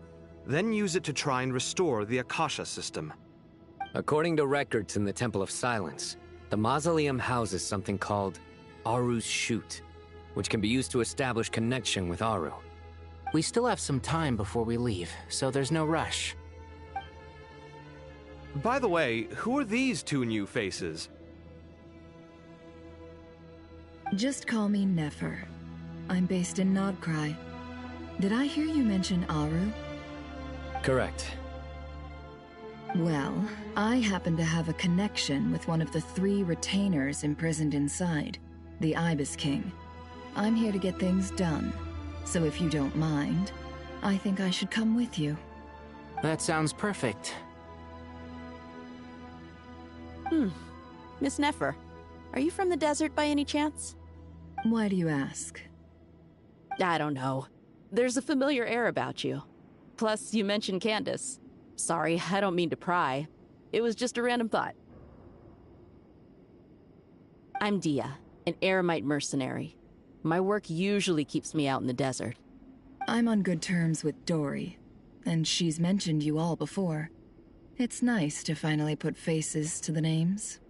then use it to try and restore the Akasha system. According to records in the Temple of Silence, the mausoleum houses something called Aru's Chute, which can be used to establish connection with Aru. We still have some time before we leave, so there's no rush. By the way, who are these two new faces? Just call me Nefer. I'm based in Nodcry. Did I hear you mention Aru? Correct. Well, I happen to have a connection with one of the 3 retainers imprisoned inside, the Ibis King. I'm here to get things done, so if you don't mind, I think I should come with you. That sounds perfect. Miss Nefer, are you from the desert by any chance? Why do you ask? I don't know. There's a familiar air about you. Plus, you mentioned Candace. Sorry, I don't mean to pry. It was just a random thought. I'm Dia, an Eremite mercenary. My work usually keeps me out in the desert. I'm on good terms with Dory, and she's mentioned you all before. It's nice to finally put faces to the names.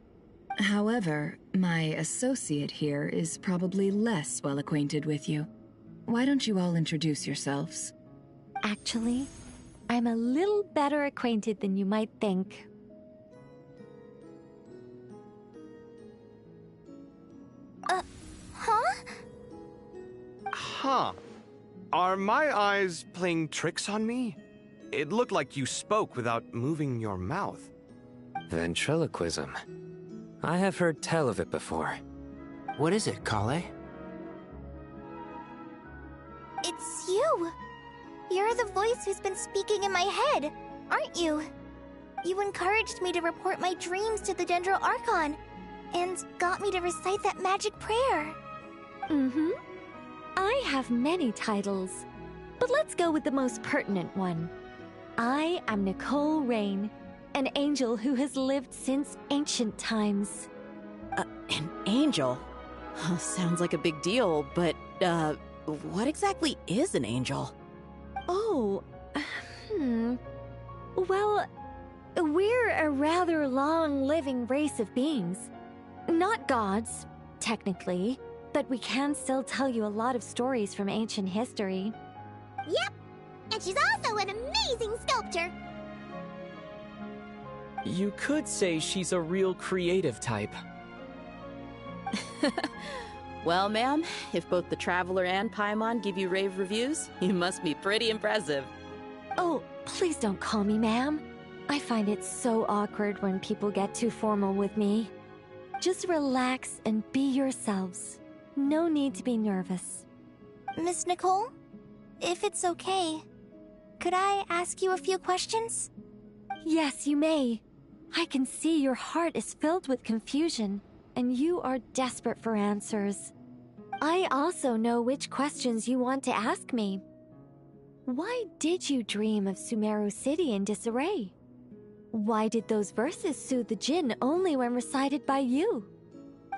However, my associate here is probably less well acquainted with you. Why don't you all introduce yourselves? Actually, I'm a little better acquainted than you might think. Huh. Are my eyes playing tricks on me? It looked like you spoke without moving your mouth. Ventriloquism. I have heard tell of it before. What is it, Kale? It's you! You're the voice who's been speaking in my head, aren't you? You encouraged me to report my dreams to the Dendro Archon, and got me to recite that magic prayer. Mm-hmm. I have many titles, but let's go with the most pertinent one. I am Nicole Rain, an angel who has lived since ancient times. An angel? Sounds like a big deal, but, what exactly is an angel? Oh, Well, we're a rather long-living race of beings. Not gods, technically, but we can still tell you a lot of stories from ancient history. Yep, and she's also an amazing sculptor. You could say she's a real creative type. Well, ma'am, if both the Traveler and Paimon give you rave reviews, you must be pretty impressive. Oh, please don't call me ma'am. I find it so awkward when people get too formal with me. Just relax and be yourselves. No need to be nervous. Miss Nicole, if it's okay, could I ask you a few questions? Yes, you may. I can see your heart is filled with confusion, and you are desperate for answers. I also know which questions you want to ask me. Why did you dream of Sumeru City in disarray? Why did those verses soothe the Jinn only when recited by you?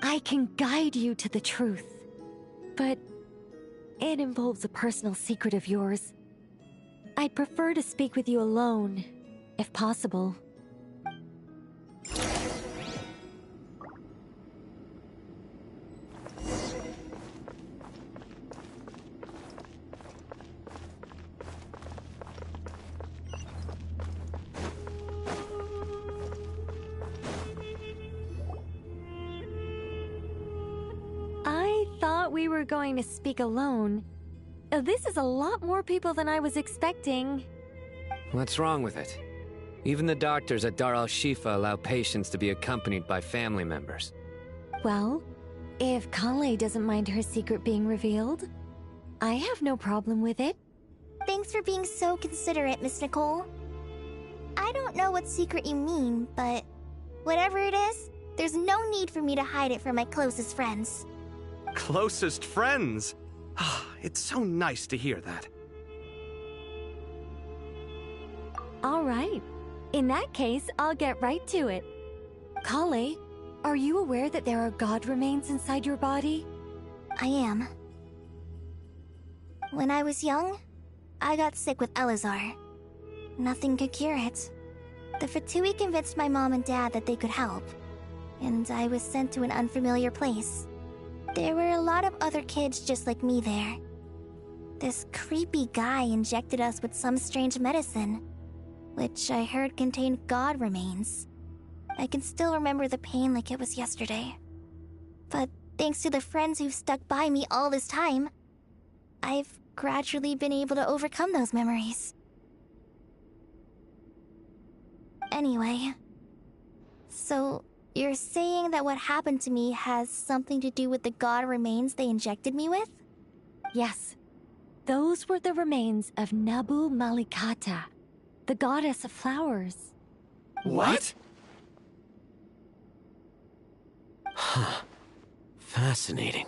I can guide you to the truth, but it involves a personal secret of yours. I'd prefer to speak with you alone, if possible. I thought we were going to speak alone. This is a lot more people than I was expecting. What's wrong with it? Even the doctors at Dar al-Shifa allow patients to be accompanied by family members. Well, if Kale doesn't mind her secret being revealed, I have no problem with it. Thanks for being so considerate, Miss Nicole. I don't know what secret you mean, but whatever it is, there's no need for me to hide it from my closest friends. Closest friends? It's so nice to hear that. All right. In that case, I'll get right to it. Kale, are you aware that there are god remains inside your body? I am. When I was young, I got sick with Elazar. Nothing could cure it. The Fatui convinced my mom and dad that they could help, and I was sent to an unfamiliar place. There were a lot of other kids just like me there. This creepy guy injected us with some strange medicine, which I heard contained god remains. I can still remember the pain like it was yesterday. But thanks to the friends who've stuck by me all this time, I've gradually been able to overcome those memories. Anyway, so you're saying that what happened to me has something to do with the god remains they injected me with? Yes. Those were the remains of Nabu Malikata, the goddess of flowers. What? Huh. Fascinating.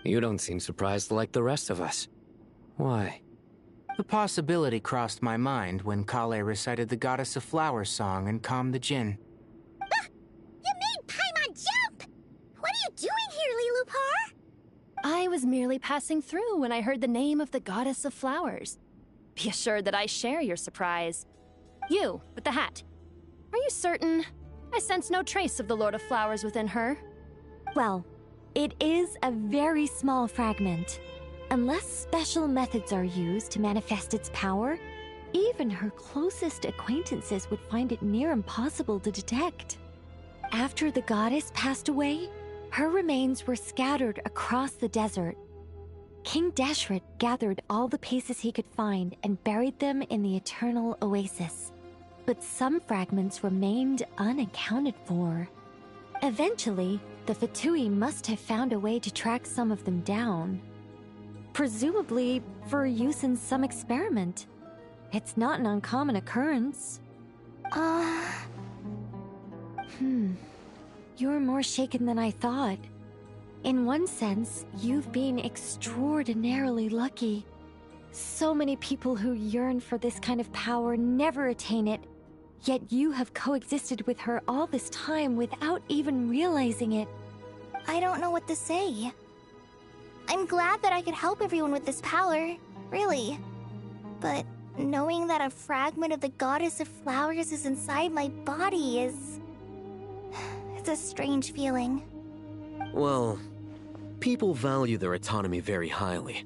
You don't seem surprised like the rest of us. Why? The possibility crossed my mind when Kale recited the Goddess of Flowers song and calmed the Jinn. You made Paimon jump! What are you doing here, Lilupar? I was merely passing through when I heard the name of the Goddess of Flowers. Be assured that I share your surprise. You, with the hat. Are you certain? I sense no trace of the Lord of Flowers within her. Well, it is a very small fragment. Unless special methods are used to manifest its power, even her closest acquaintances would find it near impossible to detect. After the goddess passed away, her remains were scattered across the desert. King Deshret gathered all the pieces he could find and buried them in the Eternal Oasis. But some fragments remained unaccounted for. Eventually, the Fatui must have found a way to track some of them down. Presumably for use in some experiment. It's not an uncommon occurrence. You're more shaken than I thought. In one sense, you've been extraordinarily lucky. So many people who yearn for this kind of power never attain it, yet you have coexisted with her all this time without even realizing it. I don't know what to say. I'm glad that I could help everyone with this power, really. But knowing that a fragment of the Goddess of Flowers is inside my body is... It's a strange feeling. Well, people value their autonomy very highly.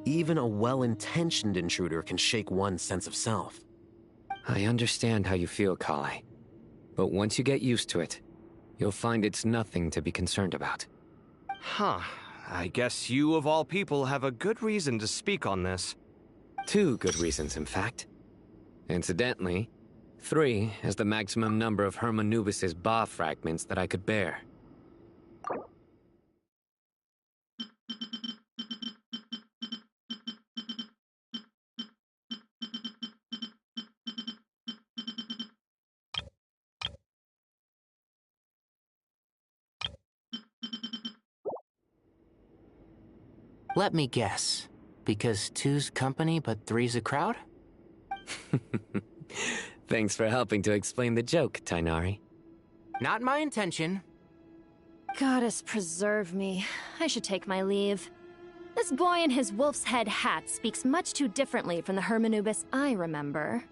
Even a well-intentioned intruder can shake one's sense of self. I understand how you feel, Kale. But once you get used to it, you'll find it's nothing to be concerned about. Huh. I guess you, of all people, have a good reason to speak on this. 2 good reasons, in fact. Incidentally, 3 is the maximum number of Hermanubis' Ba fragments that I could bear. Let me guess. Because 2's company, but 3's a crowd? Thanks for helping to explain the joke, Tainari. Not my intention. Goddess preserve me. I should take my leave. This boy in his wolf's head hat speaks much too differently from the Hermanubis I remember.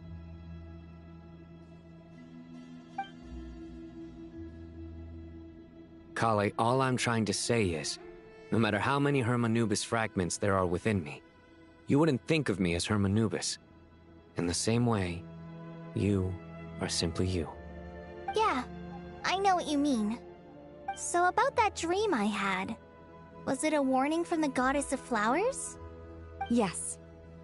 Kale, all I'm trying to say is, no matter how many Hermanubis fragments there are within me, you wouldn't think of me as Hermanubis. In the same way, you are simply you. Yeah, I know what you mean. So about that dream I had, was it a warning from the Goddess of Flowers? Yes.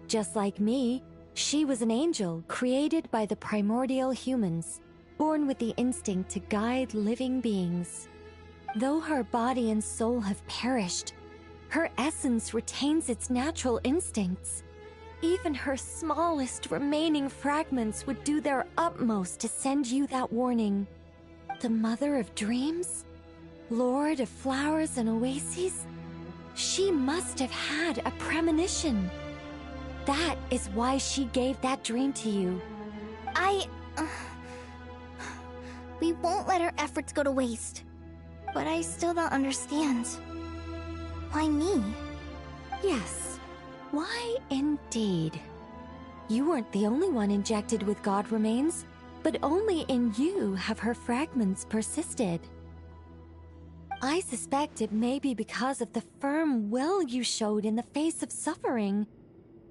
Just like me, she was an angel created by the primordial humans, born with the instinct to guide living beings. Though her body and soul have perished, her essence retains its natural instincts. Even her smallest remaining fragments would do their utmost to send you that warning. The Mother of Dreams? Lord of Flowers and Oases? She must have had a premonition. That is why she gave that dream to you. We won't let our efforts go to waste. But I still don't understand. Why me? Yes. Why indeed? You weren't the only one injected with God remains, but only in you have her fragments persisted. I suspect it may be because of the firm will you showed in the face of suffering.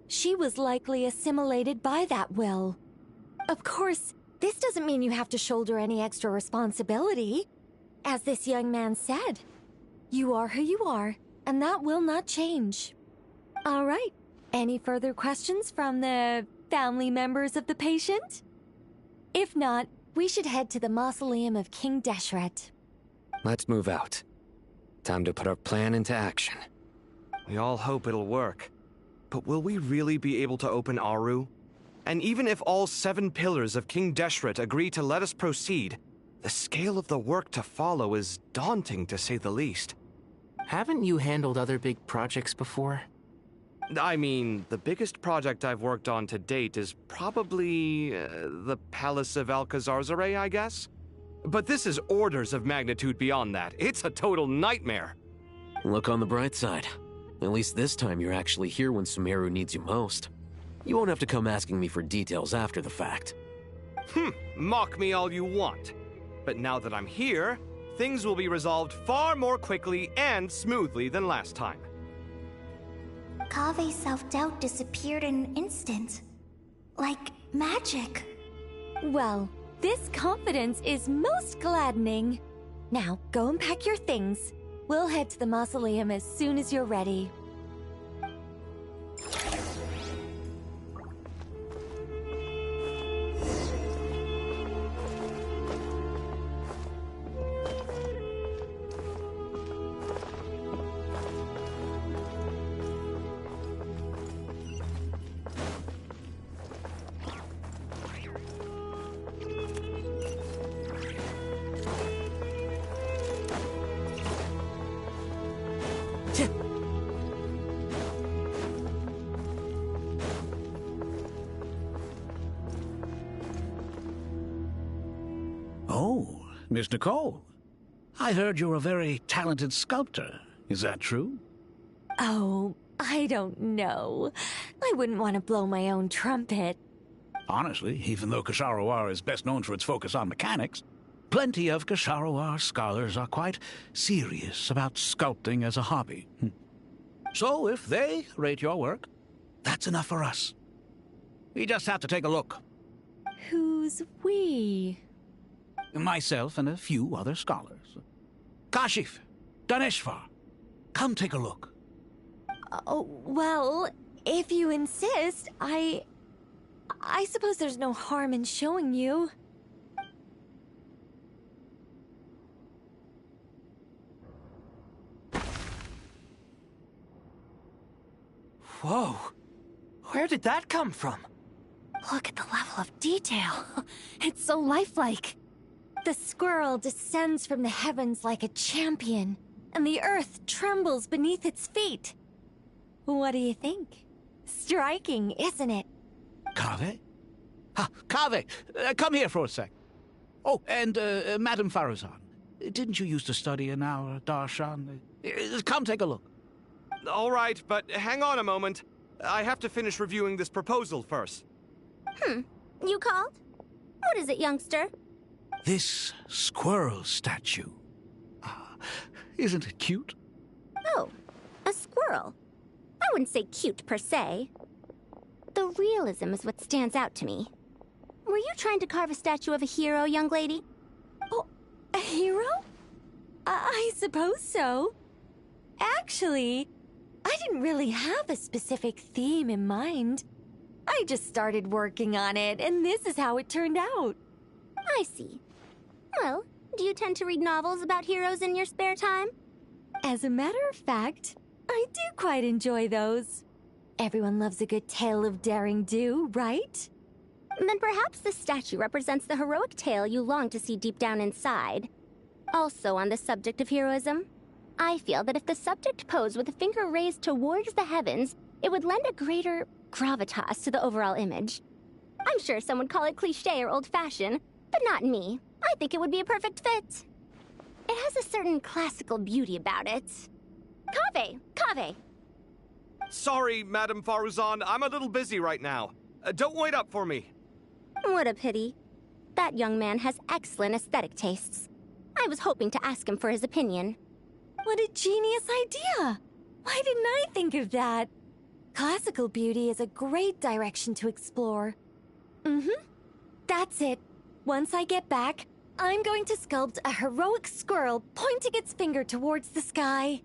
She was likely assimilated by that will. Of course, this doesn't mean you have to shoulder any extra responsibility. As this young man said, you are who you are, and that will not change. All right. Any further questions from the family members of the patient? If not, we should head to the mausoleum of King Deshret. Let's move out. Time to put our plan into action. We all hope it'll work. But will we really be able to open Aru? And even if all 7 pillars of King Deshret agree to let us proceed, the scale of the work to follow is daunting, to say the least. Haven't you handled other big projects before? I mean, the biggest project I've worked on to date is probably the Palace of Alcazarzaray, I guess? But this is orders of magnitude beyond that. It's a total nightmare. Look on the bright side. At least this time you're actually here when Sumeru needs you most. You won't have to come asking me for details after the fact. Mock me all you want. But now that I'm here, things will be resolved far more quickly and smoothly than last time. Kave's self-doubt disappeared in an instant. Like magic. Well, this confidence is most gladdening. Now, go and pack your things. We'll head to the mausoleum as soon as you're ready. Oh, Miss Nicole. I heard you're a very talented sculptor. Is that true? Oh, I don't know. I wouldn't want to blow my own trumpet. Honestly, even though Kasharawar is best known for its focus on mechanics, Plenty of Kasharawar scholars are quite serious about sculpting as a hobby. So if they rate your work, that's enough for us. We just have to take a look. Who's we? Myself and a few other scholars. Kashif, Daneshvar, come take a look. Oh, well, if you insist, I suppose there's no harm in showing you. Whoa! Where did that come from? Look at the level of detail. It's so lifelike. The squirrel descends from the heavens like a champion, and the earth trembles beneath its feet. What do you think? Striking, isn't it? Kaveh? Kaveh, come here for a sec. Oh, and Madame Faruzan, didn't you used to study in our darshan? Come take a look. All right, but hang on a moment. I have to finish reviewing this proposal first. You called? What is it, youngster? This squirrel statue. Isn't it cute? Oh, a squirrel. I wouldn't say cute per se. The realism is what stands out to me. Were you trying to carve a statue of a hero, young lady? Oh, a hero? I suppose so. Actually, I didn't really have a specific theme in mind. I just started working on it, and this is how it turned out. I see. Well, do you tend to read novels about heroes in your spare time? As a matter of fact, I do quite enjoy those. Everyone loves a good tale of daring do, right? Then perhaps this statue represents the heroic tale you long to see deep down inside. Also on the subject of heroism, I feel that if the subject posed with a finger raised towards the heavens, it would lend a greater gravitas to the overall image. I'm sure some would call it cliché or old-fashioned, but not me. I think it would be a perfect fit. It has a certain classical beauty about it. Kaveh! Sorry, Madame Faruzan, I'm a little busy right now. Don't wait up for me. What a pity. That young man has excellent aesthetic tastes. I was hoping to ask him for his opinion. What a genius idea! Why didn't I think of that? Classical beauty is a great direction to explore. That's it. Once I get back, I'm going to sculpt a heroic squirrel pointing its finger towards the sky.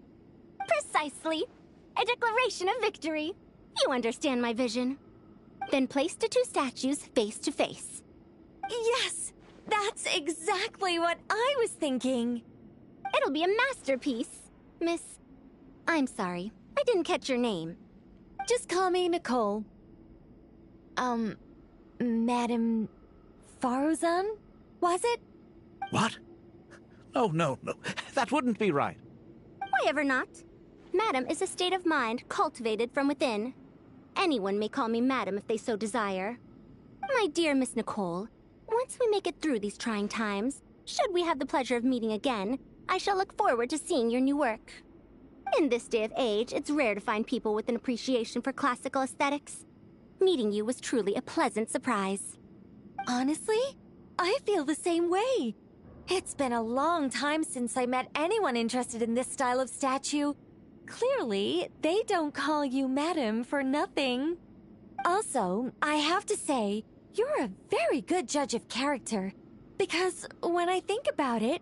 Precisely. A declaration of victory. You understand my vision. Then place the two statues face to face. Yes! That's exactly what I was thinking. It'll be a masterpiece. Miss... I'm sorry. I didn't catch your name. Just call me Nicole. Madame Faruzan? Was it? What? Oh, no. That wouldn't be right. Why ever not? Madam is a state of mind cultivated from within. Anyone may call me Madam if they so desire. My dear Miss Nicole, once we make it through these trying times, should we have the pleasure of meeting again, I shall look forward to seeing your new work. In this day of age, it's rare to find people with an appreciation for classical aesthetics. Meeting you was truly a pleasant surprise. Honestly, I feel the same way. It's been a long time since I met anyone interested in this style of statue. Clearly, they don't call you Madam for nothing. Also, I have to say, you're a very good judge of character. Because when I think about it,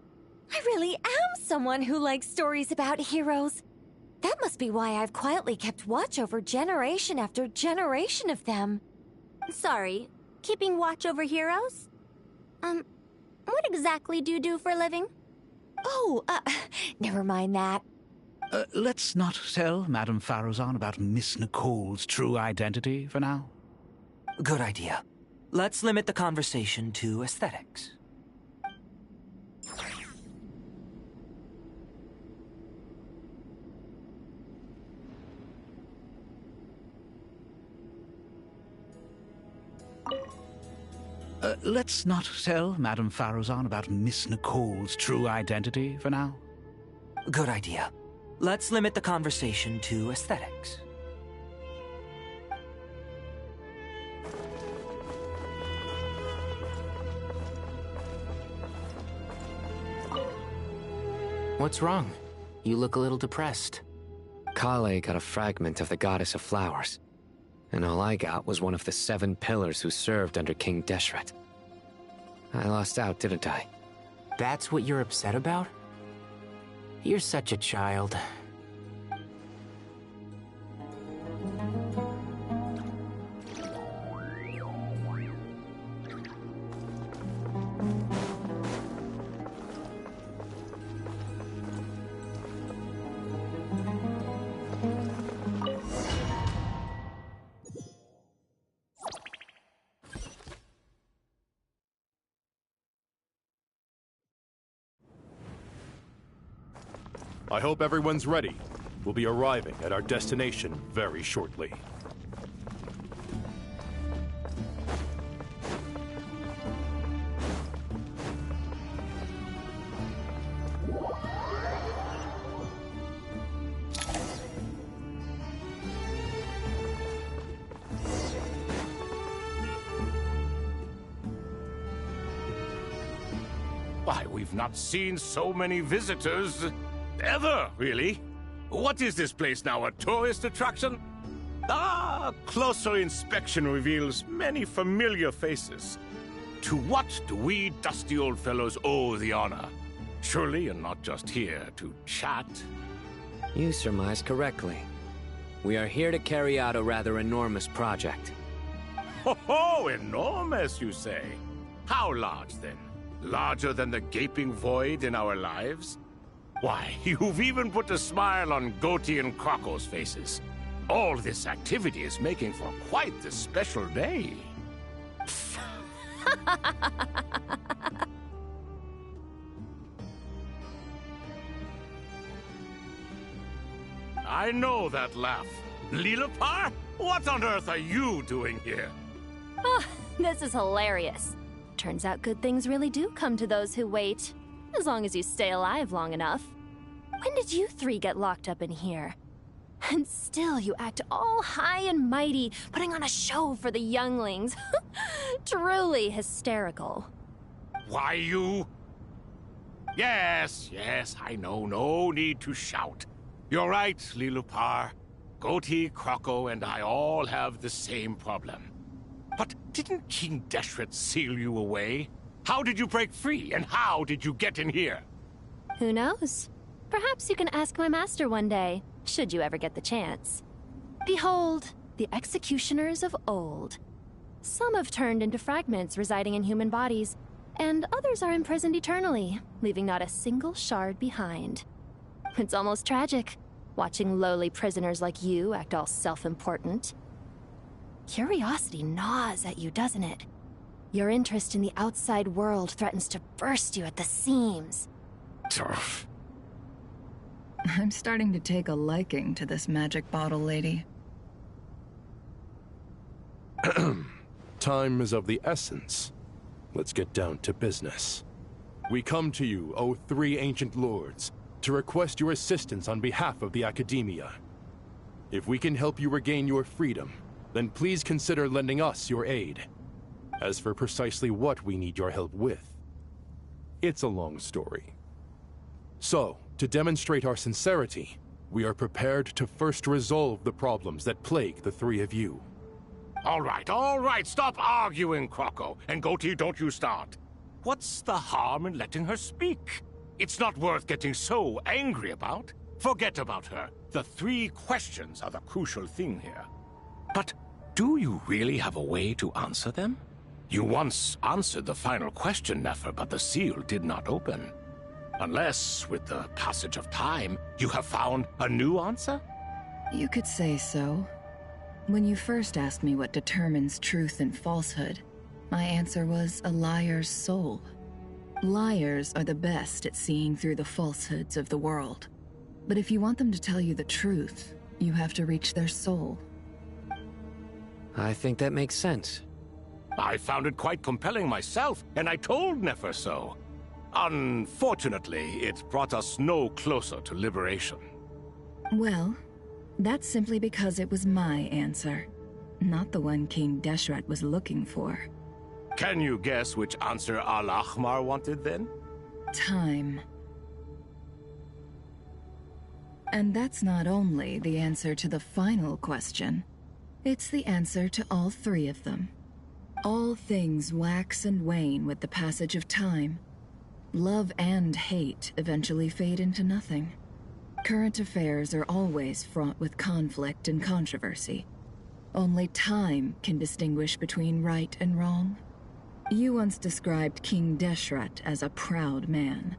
I really am someone who likes stories about heroes. That must be why I've quietly kept watch over generation after generation of them. Sorry, keeping watch over heroes? What exactly do you do for a living? Oh, never mind that. Let's not tell Madame Faruzan about Miss Nicole's true identity for now. Good idea. Let's limit the conversation to aesthetics. Let's not tell Madame Faruzan about Miss Nicole's true identity for now. Good idea. Let's limit the conversation to aesthetics. What's wrong? You look a little depressed. Kale got a fragment of the Goddess of Flowers, and all I got was one of the 7 pillars who served under King Deshret. I lost out, didn't I? That's what you're upset about? You're such a child. I hope everyone's ready. We'll be arriving at our destination very shortly. Why, we've not seen so many visitors ever, really. What is this place now, a tourist attraction? Ah, closer inspection reveals many familiar faces. To what do we dusty old fellows owe the honor? Surely you're not just here to chat. You surmise correctly. We are here to carry out a rather enormous project. Ho, enormous, you say? How large, then? Larger than the gaping void in our lives? Why, you've even put a smile on Goatee and Crocco's faces. All this activity is making for quite the special day. I know that laugh. Lilipar? What on earth are you doing here? Oh, this is hilarious. Turns out good things really do come to those who wait. As long as you stay alive long enough. When did you 3 get locked up in here? And still you act all high and mighty, putting on a show for the younglings. Truly hysterical. Why, you... Yes, I know. No need to shout. You're right, Lilipar. Goatee, Crocco, and I all have the same problem. But didn't King Deshret seal you away? How did you break free, and how did you get in here? Who knows? Perhaps you can ask my master one day, should you ever get the chance. Behold, the executioners of old. Some have turned into fragments residing in human bodies, and others are imprisoned eternally, leaving not a single shard behind. It's almost tragic, watching lowly prisoners like you act all self-important. Curiosity gnaws at you, doesn't it? Your interest in the outside world threatens to burst you at the seams. I'm starting to take a liking to this magic bottle lady. Time is of the essence. Let's get down to business. We come to you, O 3 ancient lords, to request your assistance on behalf of the Academia. If we can help you regain your freedom, then please consider lending us your aid. As for precisely what we need your help with, it's a long story. So, to demonstrate our sincerity, we are prepared to first resolve the problems that plague the 3 of you. All right, stop arguing, Crocco. And Goatee, don't you start. What's the harm in letting her speak? It's not worth getting so angry about. Forget about her. The 3 questions are the crucial thing here. But do you really have a way to answer them? You once answered the final question, Nefer, but the seal did not open. Unless, with the passage of time, you have found a new answer? You could say so. When you first asked me what determines truth and falsehood, my answer was a liar's soul. Liars are the best at seeing through the falsehoods of the world. But if you want them to tell you the truth, you have to reach their soul. I think that makes sense. I found it quite compelling myself, and I told Nefer so. Unfortunately, it brought us no closer to liberation. Well, that's simply because it was my answer, not the one King Deshret was looking for. Can you guess which answer Al-Ahmar wanted then? Time. And that's not only the answer to the final question, it's the answer to all three of them. All things wax and wane with the passage of time. Love and hate eventually fade into nothing. Current affairs are always fraught with conflict and controversy. Only time can distinguish between right and wrong. You once described King Deshret as a proud man.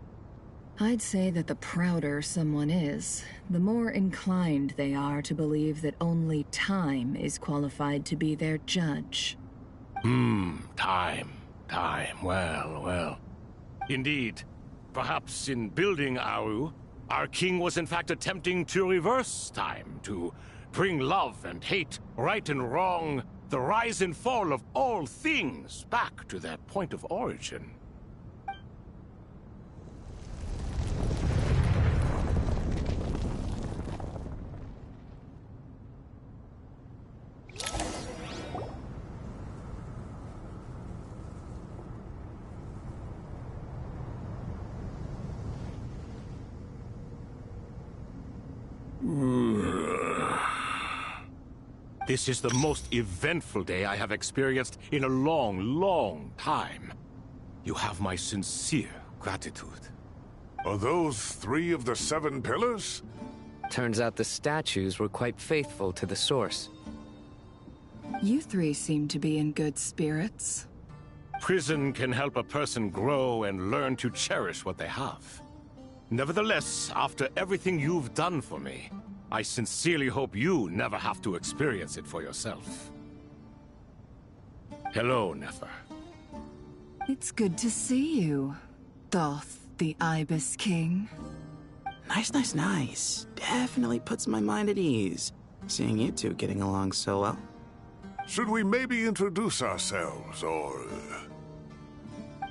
I'd say that the prouder someone is, the more inclined they are to believe that only time is qualified to be their judge. Time. Well. Indeed. Perhaps in building Aru, our king was in fact attempting to reverse time, to bring love and hate, right and wrong, the rise and fall of all things back to their point of origin. This is the most eventful day I have experienced in a long time. You have my sincere gratitude. Are those 3 of the 7 pillars? Turns out the statues were quite faithful to the source. You three seem to be in good spirits. Prison can help a person grow and learn to cherish what they have. Nevertheless, after everything you've done for me, I sincerely hope you never have to experience it for yourself. Hello, Nefer. It's good to see you, Thoth the Ibis King. Nice. Definitely puts my mind at ease, seeing you two getting along so well. Should we maybe introduce ourselves, or...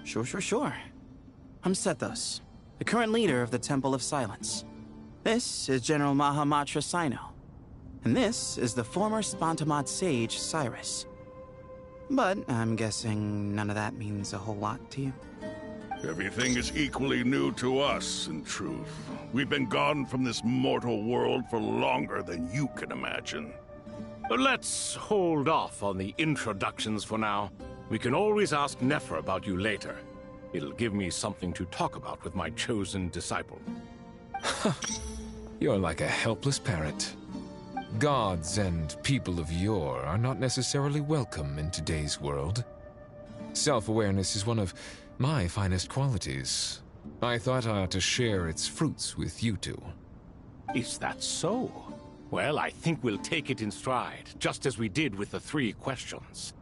Sure. I'm Sethos, the current leader of the Temple of Silence. This is General Mahamatra Sino, and this is the former Spantamot sage, Cyrus. But I'm guessing none of that means a whole lot to you. Everything is equally new to us, in truth. We've been gone from this mortal world for longer than you can imagine. But let's hold off on the introductions for now. We can always ask Nefer about you later. It'll give me something to talk about with my chosen disciple. You're like a helpless parrot. Gods and people of yore are not necessarily welcome in today's world. Self-awareness is one of my finest qualities. I thought I ought to share its fruits with you two. Is that so? Well, I think we'll take it in stride, just as we did with the 3 questions.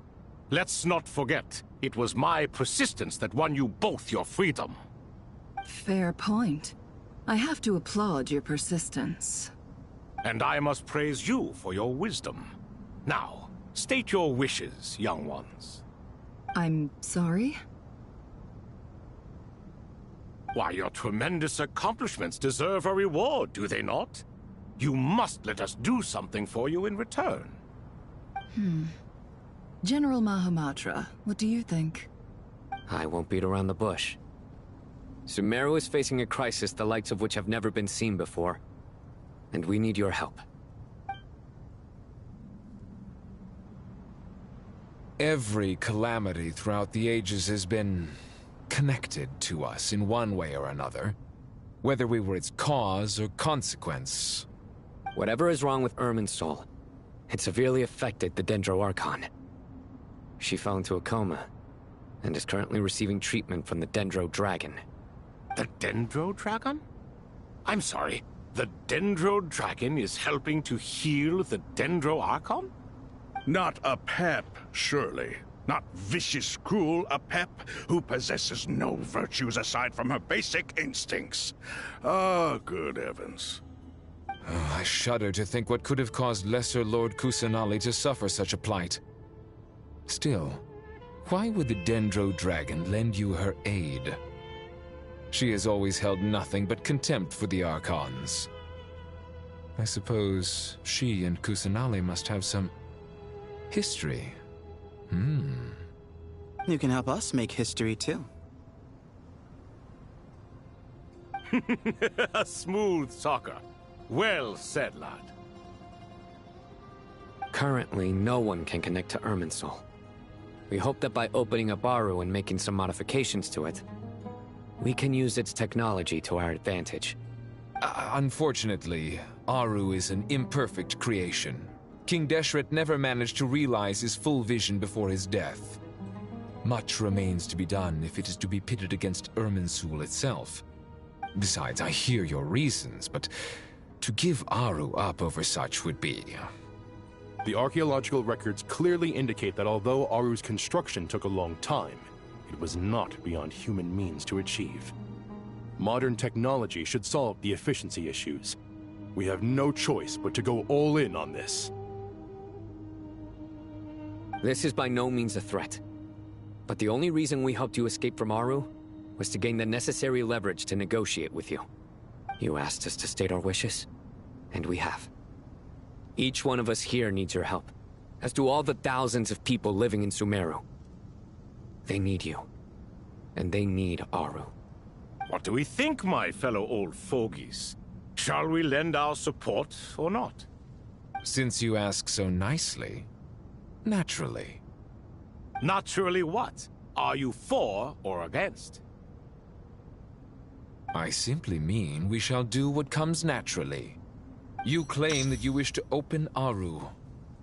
Let's not forget, it was my persistence that won you both your freedom. Fair point. I have to applaud your persistence. And I must praise you for your wisdom. Now, state your wishes, young ones. I'm sorry? Why, your tremendous accomplishments deserve a reward, do they not? You must let us do something for you in return. General Mahamatra, what do you think? I won't beat around the bush. Sumeru is facing a crisis the likes of which have never been seen before. And we need your help. Every calamity throughout the ages has been connected to us in one way or another, whether we were its cause or consequence. Whatever is wrong with Irminsul, it severely affected the Dendro Archon. She fell into a coma, and is currently receiving treatment from the Dendro Dragon. The Dendro Dragon? I'm sorry, the Dendro Dragon is helping to heal the Dendro Archon? Not a pep, surely. Not vicious, cruel a pep who possesses no virtues aside from her basic instincts. Ah, good heavens. Oh, I shudder to think what could have caused Lesser Lord Kusanali to suffer such a plight. Still, why would the Dendro Dragon lend you her aid? She has always held nothing but contempt for the Archons. I suppose she and Kusanali must have some history. You can help us make history, too. A smooth talker. Well said, lad. Currently, no one can connect to Irminsul. We hope that by opening up Aru and making some modifications to it, we can use its technology to our advantage. Unfortunately, Aru is an imperfect creation. King Deshret never managed to realize his full vision before his death. Much remains to be done if it is to be pitted against Irminsul itself. Besides, I hear your reasons, but to give Aru up over such would be... The archaeological records clearly indicate that although Aru's construction took a long time, it was not beyond human means to achieve. Modern technology should solve the efficiency issues. We have no choice but to go all in on this. This is by no means a threat. But the only reason we helped you escape from Aru was to gain the necessary leverage to negotiate with you. You asked us to state our wishes, and we have. Each one of us here needs your help, as do all the thousands of people living in Sumeru. They need you, and they need Aru. What do we think, my fellow old fogies? Shall we lend our support or not? Since you ask so nicely, naturally. Naturally what? Are you for or against? I simply mean we shall do what comes naturally. You claim that you wish to open Aru.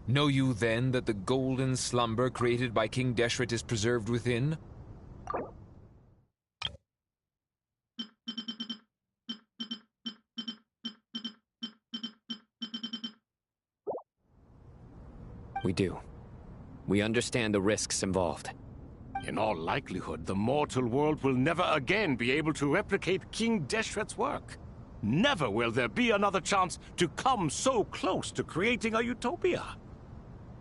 Know you then that the golden slumber created by King Deshret is preserved within? We do. We understand the risks involved. In all likelihood, the mortal world will never again be able to replicate King Deshret's work. Never will there be another chance to come so close to creating a utopia.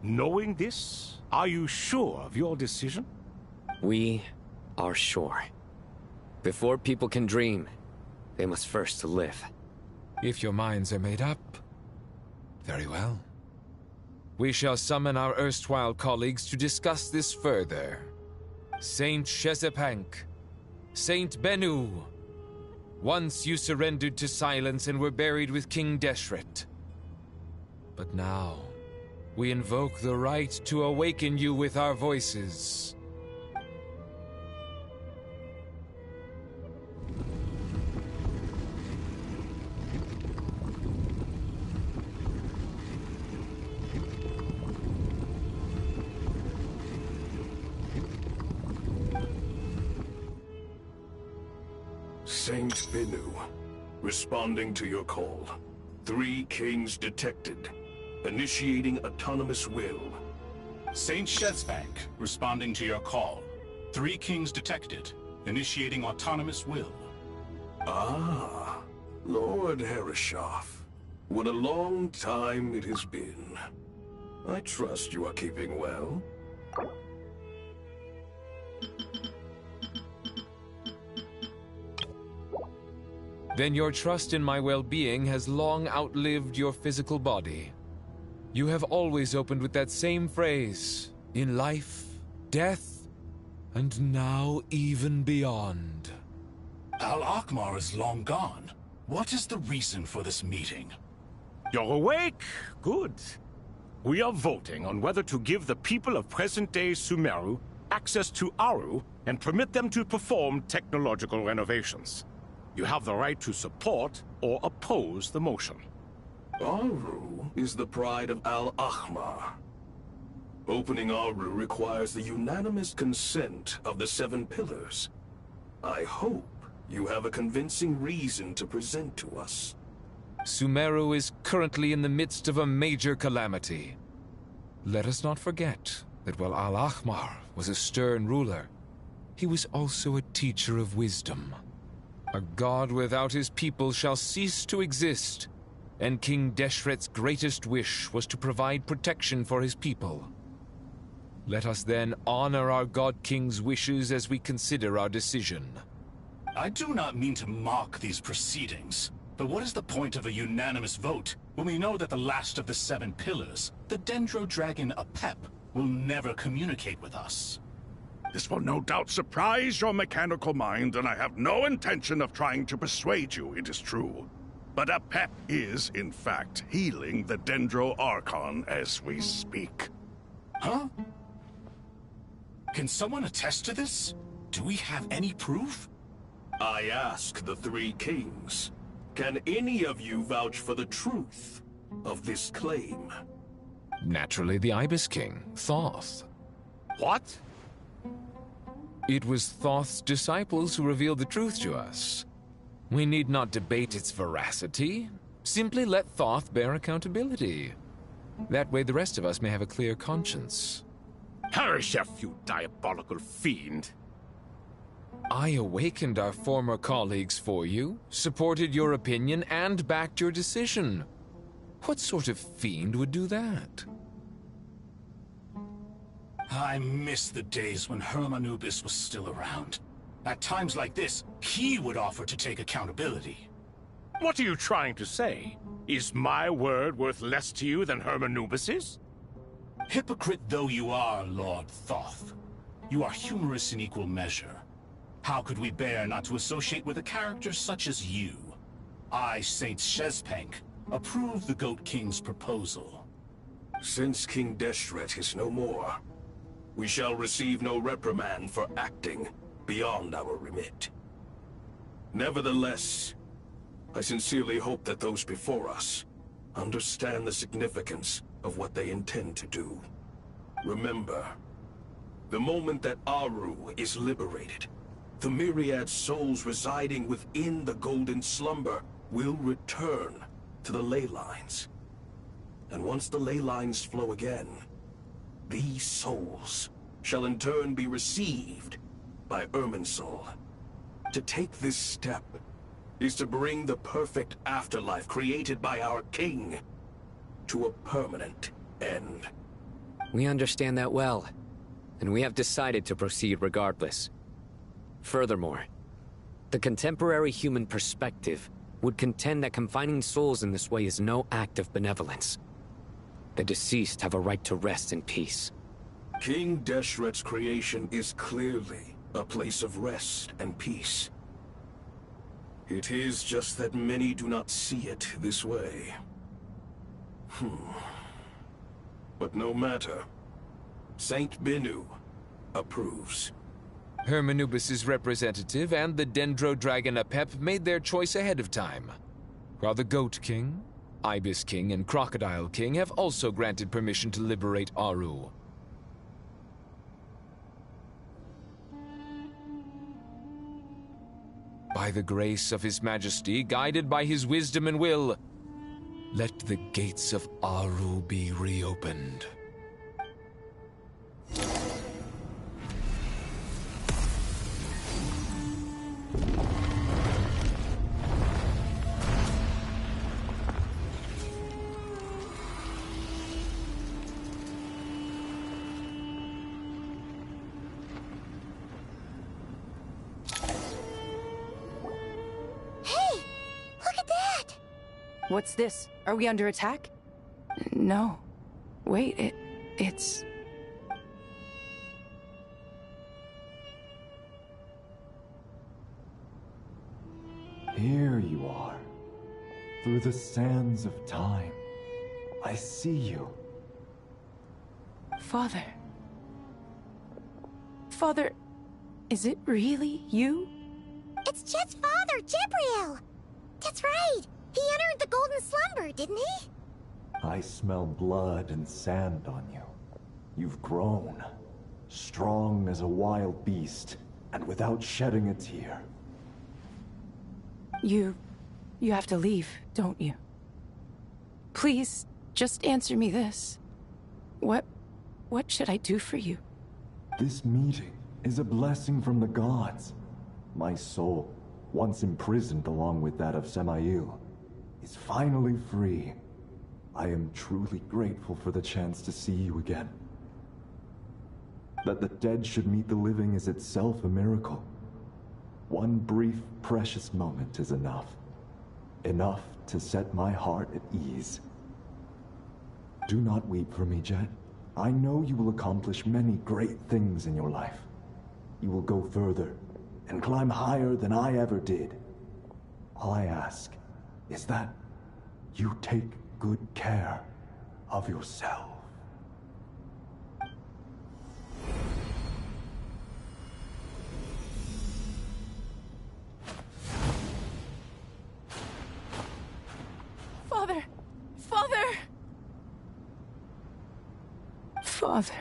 Knowing this, are you sure of your decision? We are sure. Before people can dream, they must first live. If your minds are made up, very well. We shall summon our erstwhile colleagues to discuss this further. Saint Shezepank, Saint Bennu. Once you surrendered to silence and were buried with King Deshret. But now, we invoke the right to awaken you with our voices. Saint Bennu, responding to your call. 3 kings detected. Initiating autonomous will. Saint Shezbank, responding to your call. 3 kings detected. Initiating autonomous will. Ah, Lord Herreshoff. What a long time it has been. I trust you are keeping well. Then your trust in my well-being has long outlived your physical body. You have always opened with that same phrase, in life, death, and now even beyond. Al-Akhmar is long gone. What is the reason for this meeting? You're awake? Good. We are voting on whether to give the people of present-day Sumeru access to Aru and permit them to perform technological renovations. You have the right to support or oppose the motion. Aru is the pride of Al-Akhmar. Opening Aru requires the unanimous consent of the 7 pillars. I hope you have a convincing reason to present to us. Sumeru is currently in the midst of a major calamity. Let us not forget that while Al-Akhmar was a stern ruler, he was also a teacher of wisdom. A god without his people shall cease to exist, and King Deshret's greatest wish was to provide protection for his people. Let us then honor our God King's wishes as we consider our decision. I do not mean to mock these proceedings, but what is the point of a unanimous vote when we know that the last of the 7 pillars, the Dendro Dragon Apep, will never communicate with us? This will no doubt surprise your mechanical mind, and I have no intention of trying to persuade you it is true. But APEP is, in fact, healing the Dendro Archon as we speak. Huh? Can someone attest to this? Do we have any proof? I ask the three kings, can any of you vouch for the truth of this claim? Naturally, the Ibis King, Thoth. What? It was Thoth's disciples who revealed the truth to us. We need not debate its veracity. Simply let Thoth bear accountability. That way the rest of us may have a clear conscience. Hershef, you diabolical fiend! I awakened our former colleagues for you, supported your opinion, and backed your decision. What sort of fiend would do that? I miss the days when Hermanubis was still around. At times like this, he would offer to take accountability. What are you trying to say? Is my word worth less to you than Hermanubis's? Hypocrite though you are, Lord Thoth, you are humorous in equal measure. How could we bear not to associate with a character such as you? I, Saint Shezpenk, approve the Goat King's proposal. Since King Deshret is no more, we shall receive no reprimand for acting beyond our remit. Nevertheless, I sincerely hope that those before us understand the significance of what they intend to do. Remember, the moment that Aru is liberated, the myriad souls residing within the Golden Slumber will return to the ley lines. And once the ley lines flow again, these souls shall in turn be received by Irminsul. To take this step is to bring the perfect afterlife created by our king to a permanent end. We understand that well, and we have decided to proceed regardless. Furthermore, the contemporary human perspective would contend that confining souls in this way is no act of benevolence. The deceased have a right to rest in peace. King Deshret's creation is clearly a place of rest and peace. It is just that many do not see it this way. But no matter. Saint Binu approves. Hermanubis' representative and the Dendro Dragon Apep made their choice ahead of time, while the Goat King, Ibis King, and Crocodile King have also granted permission to liberate Aru. By the grace of His Majesty, guided by his wisdom and will, let the gates of Aru be reopened. What's this? Are we under attack? No. Wait, it's... Here you are. Through the sands of time. I see you. Father. Father, is it really you? It's Jet's father, Jibriel! That's right! He entered the Golden Slumber, didn't he? I smell blood and sand on you. You've grown. Strong as a wild beast, and without shedding a tear. You have to leave, don't you? Please, just answer me this. What should I do for you? This meeting is a blessing from the gods. My soul, once imprisoned along with that of Samael, is finally free. I am truly grateful for the chance to see you again. That the dead should meet the living is itself a miracle. One brief, precious moment is enough. Enough to set my heart at ease. Do not weep for me, Jet. I know you will accomplish many great things in your life. You will go further and climb higher than I ever did. All I ask is that you take good care of yourself. Father! Father! Father.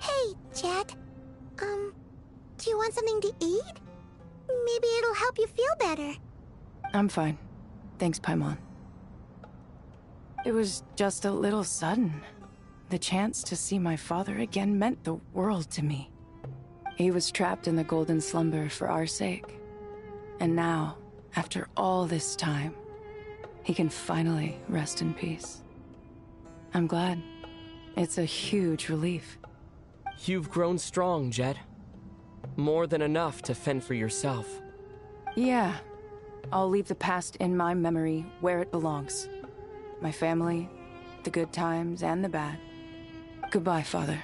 Hey, Jet. Do you want something to eat? Maybe it'll help you feel better. I'm fine. Thanks, Paimon. It was just a little sudden. The chance to see my father again meant the world to me. He was trapped in the golden slumber for our sake. And now, after all this time, he can finally rest in peace. I'm glad. It's a huge relief. You've grown strong, Jet. More than enough to fend for yourself. Yeah. I'll leave the past in my memory where it belongs. My family, the good times and the bad. Goodbye, Father.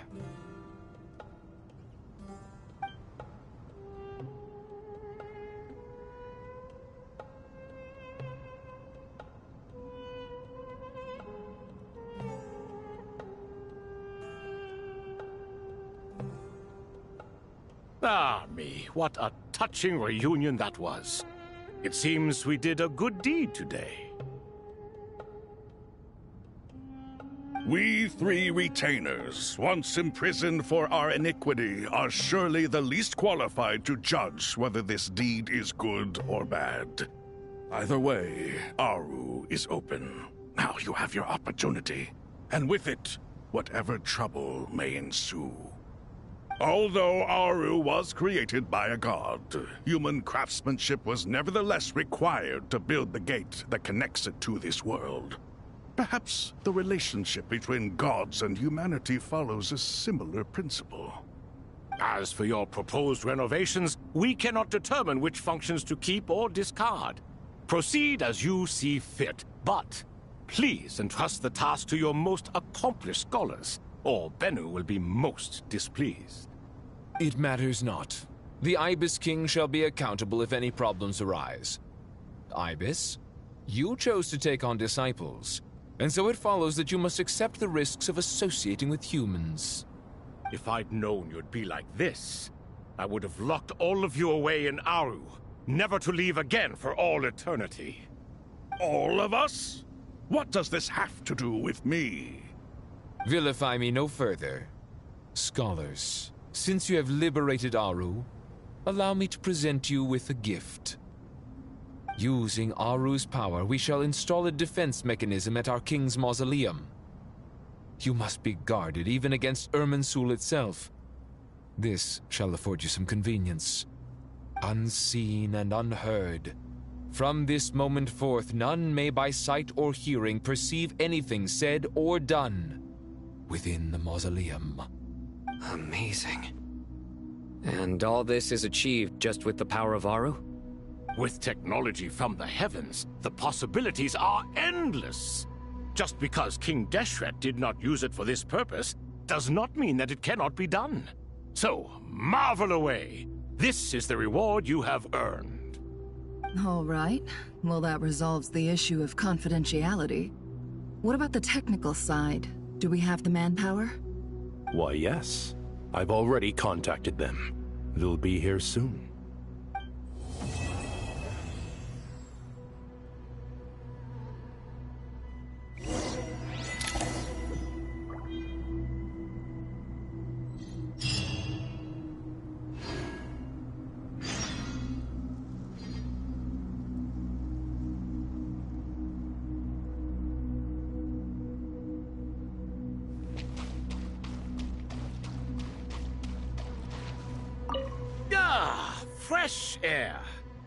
Ah, me, what a touching reunion that was. It seems we did a good deed today. We three retainers, once imprisoned for our iniquity, are surely the least qualified to judge whether this deed is good or bad. Either way, Aru is open. Now you have your opportunity, and with it, whatever trouble may ensue. Although Aru was created by a god, human craftsmanship was nevertheless required to build the gate that connects it to this world. Perhaps the relationship between gods and humanity follows a similar principle. As for your proposed renovations, we cannot determine which functions to keep or discard. Proceed as you see fit, but please entrust the task to your most accomplished scholars, or Bennu will be most displeased. It matters not. The Ibis King shall be accountable if any problems arise. Ibis, you chose to take on disciples, and so it follows that you must accept the risks of associating with humans. If I'd known you'd be like this, I would have locked all of you away in Aru, never to leave again for all eternity. All of us? What does this have to do with me? Vilify me no further. Scholars, since you have liberated Aru, allow me to present you with a gift. Using Aru's power, we shall install a defense mechanism at our king's mausoleum. You must be guarded even against Irminsul itself. This shall afford you some convenience. Unseen and unheard. From this moment forth, none may by sight or hearing perceive anything said or done within the mausoleum. Amazing. And all this is achieved just with the power of Aru? With technology from the heavens, the possibilities are endless. Just because King Deshret did not use it for this purpose does not mean that it cannot be done. So, marvel away. This is the reward you have earned. All right. Well, that resolves the issue of confidentiality. What about the technical side? Do we have the manpower? Why, yes. I've already contacted them. They'll be here soon. Fresh air.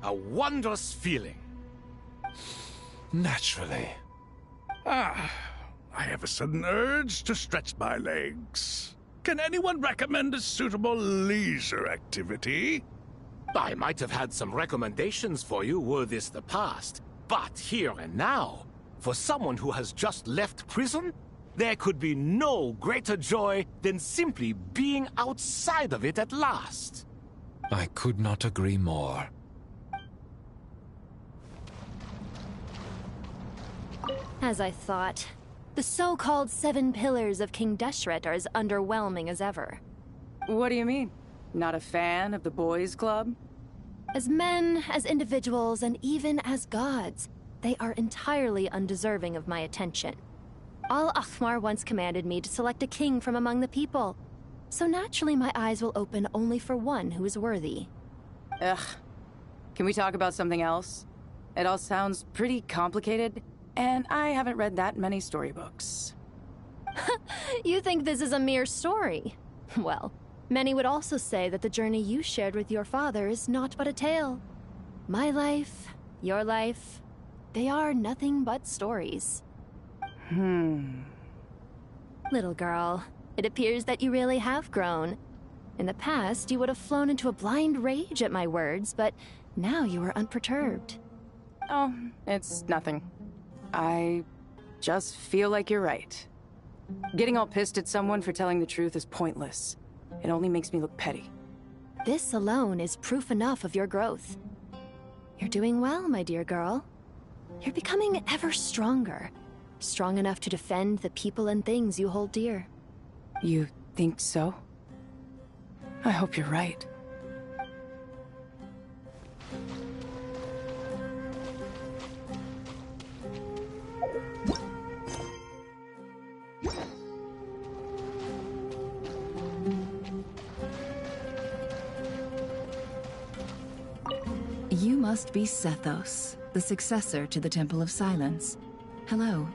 A wondrous feeling. Naturally. I have a sudden urge to stretch my legs. Can anyone recommend a suitable leisure activity? I might have had some recommendations for you were this the past, but here and now, for someone who has just left prison, there could be no greater joy than simply being outside of it at last. I could not agree more. As I thought. The so-called 7 pillars of King Deshret are as underwhelming as ever. What do you mean? Not a fan of the boys' club? As men, as individuals, and even as gods, they are entirely undeserving of my attention. Al-Ahmar once commanded me to select a king from among the people, so naturally my eyes will open only for one who is worthy. Ugh. Can we talk about something else? It all sounds pretty complicated, and I haven't read that many storybooks. You think this is a mere story? Well, many would also say that the journey you shared with your father is not but a tale. My life, your life, they are nothing but stories. Little girl, it appears that you really have grown. In the past, you would have flown into a blind rage at my words, but now you are unperturbed. Oh, it's nothing. I just feel like you're right. Getting all pissed at someone for telling the truth is pointless. It only makes me look petty. This alone is proof enough of your growth. You're doing well, my dear girl. You're becoming ever stronger. Strong enough to defend the people and things you hold dear. You think so? I hope you're right. You must be Sethos, the successor to the Temple of Silence. Hello.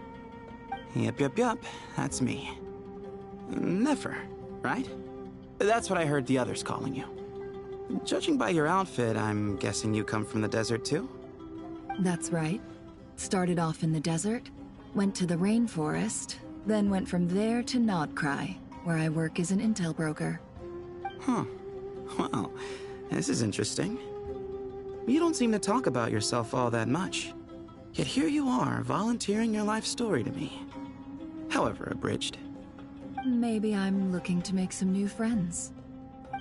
Yup. That's me. Nefer, right? That's what I heard the others calling you. Judging by your outfit, I'm guessing you come from the desert too? That's right. Started off in the desert, went to the rainforest, then went from there to Nodcry, where I work as an intel broker. Huh. Well, this is interesting. You don't seem to talk about yourself all that much. Yet here you are, volunteering your life story to me. However abridged. Maybe I'm looking to make some new friends.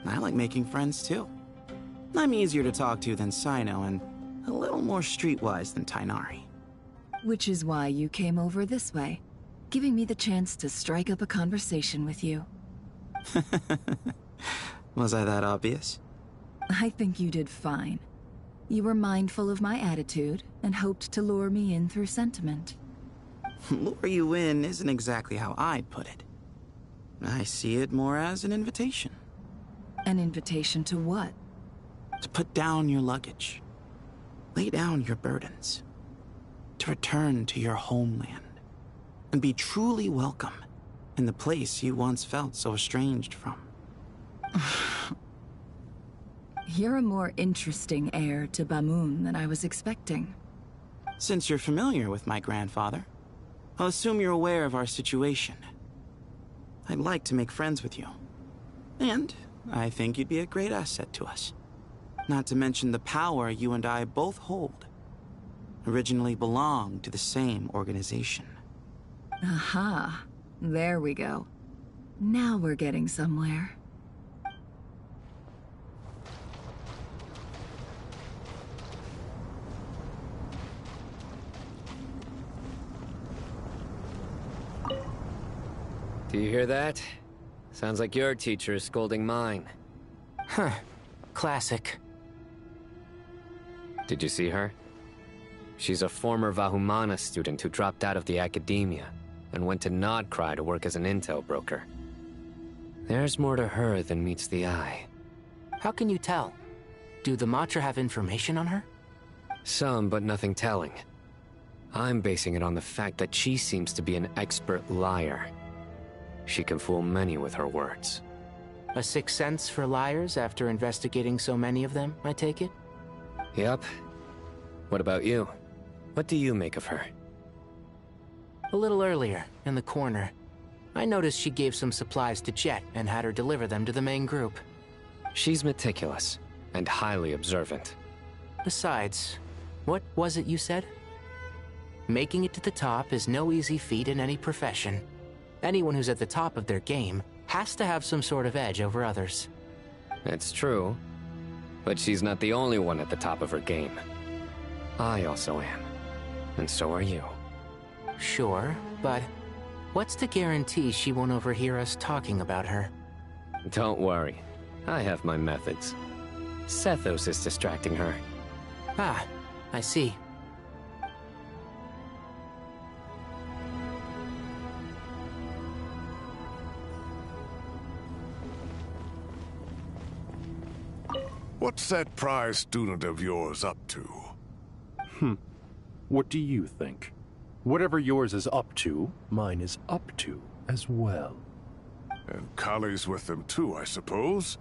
I like making friends too. I'm easier to talk to than Sino and a little more streetwise than Tainari. Which is why you came over this way, giving me the chance to strike up a conversation with you. Was I that obvious? I think you did fine. You were mindful of my attitude and hoped to lure me in through sentiment. Lure you in isn't exactly how I'd put it. I see it more as an invitation. An invitation to what? To put down your luggage. Lay down your burdens. To return to your homeland. And be truly welcome in the place you once felt so estranged from. You're a more interesting heir to Bamun than I was expecting. Since you're familiar with my grandfather, I'll assume you're aware of our situation. I'd like to make friends with you. And I think you'd be a great asset to us. Not to mention the power you and I both hold. Originally belonged to the same organization. Aha. There we go. Now we're getting somewhere. Do you hear that? Sounds like your teacher is scolding mine. Huh. Classic. Did you see her? She's a former Vahumana student who dropped out of the academia and went to Nodcry to work as an intel broker. There's more to her than meets the eye. How can you tell? Do the Matra have information on her? Some, but nothing telling. I'm basing it on the fact that she seems to be an expert liar. She can fool many with her words. A sixth sense for liars after investigating so many of them, I take it? Yep. What about you? What do you make of her? A little earlier, in the corner, I noticed she gave some supplies to Jet and had her deliver them to the main group. She's meticulous and highly observant. Besides, what was it you said? Making it to the top is no easy feat in any profession. Anyone who's at the top of their game has to have some sort of edge over others. It's true, but she's not the only one at the top of her game. I also am, and so are you. sure, but what's to guarantee she won't overhear us talking about her? Don't worry. I have my methods. Sethos is distracting her. Ah, I see. What's that prize student of yours up to? What do you think? Whatever yours is up to, mine is up to as well. And Kali's with them too, I suppose?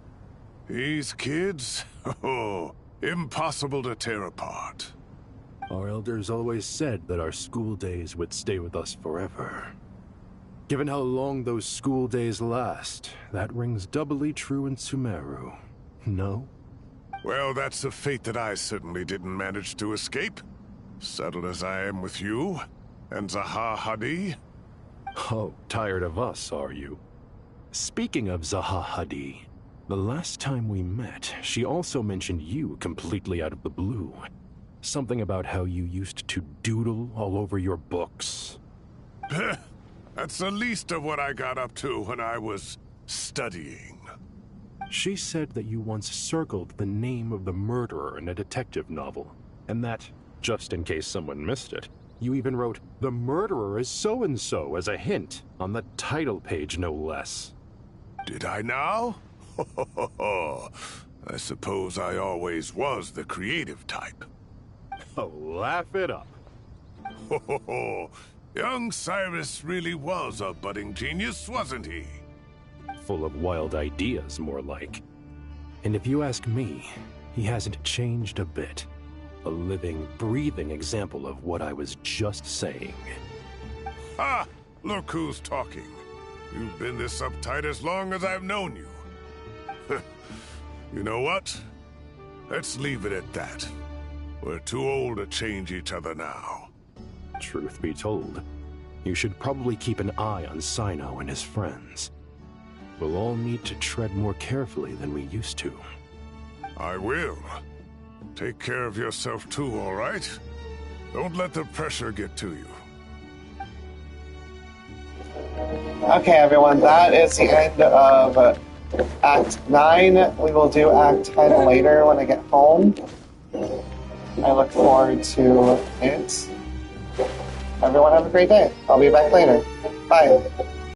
These kids? Oh, impossible to tear apart. Our elders always said that our school days would stay with us forever. Given how long those school days last, that rings doubly true in Sumeru. No? Well, that's a fate that I certainly didn't manage to escape. Settled as I am with you, and Zaha Hadi. Oh, tired of us, are you? Speaking of Zaha Hadi, the last time we met, she also mentioned you completely out of the blue. Something about how you used to doodle all over your books. That's the least of what I got up to when I was studying. She said that you once circled the name of the murderer in a detective novel, and that, just in case someone missed it, you even wrote, "The murderer is so-and-so" as a hint on the title page, no less. Did I now? I suppose I always was the creative type. Oh, laugh it up. Young Cyrus really was a budding genius, wasn't he? Full of wild ideas, more like. And if you ask me, he hasn't changed a bit. A living, breathing example of what I was just saying. Ha! Look who's talking. You've been this uptight as long as I've known you. You know what? Let's leave it at that. We're too old to change each other now. Truth be told, you should probably keep an eye on Sino and his friends. We'll all need to tread more carefully than we used to. I will. Take care of yourself too, all right? Don't let the pressure get to you. Okay, everyone, that is the end of Act 9. We will do Act 10 later when I get home. I look forward to it. Everyone have a great day. I'll be back later. Bye.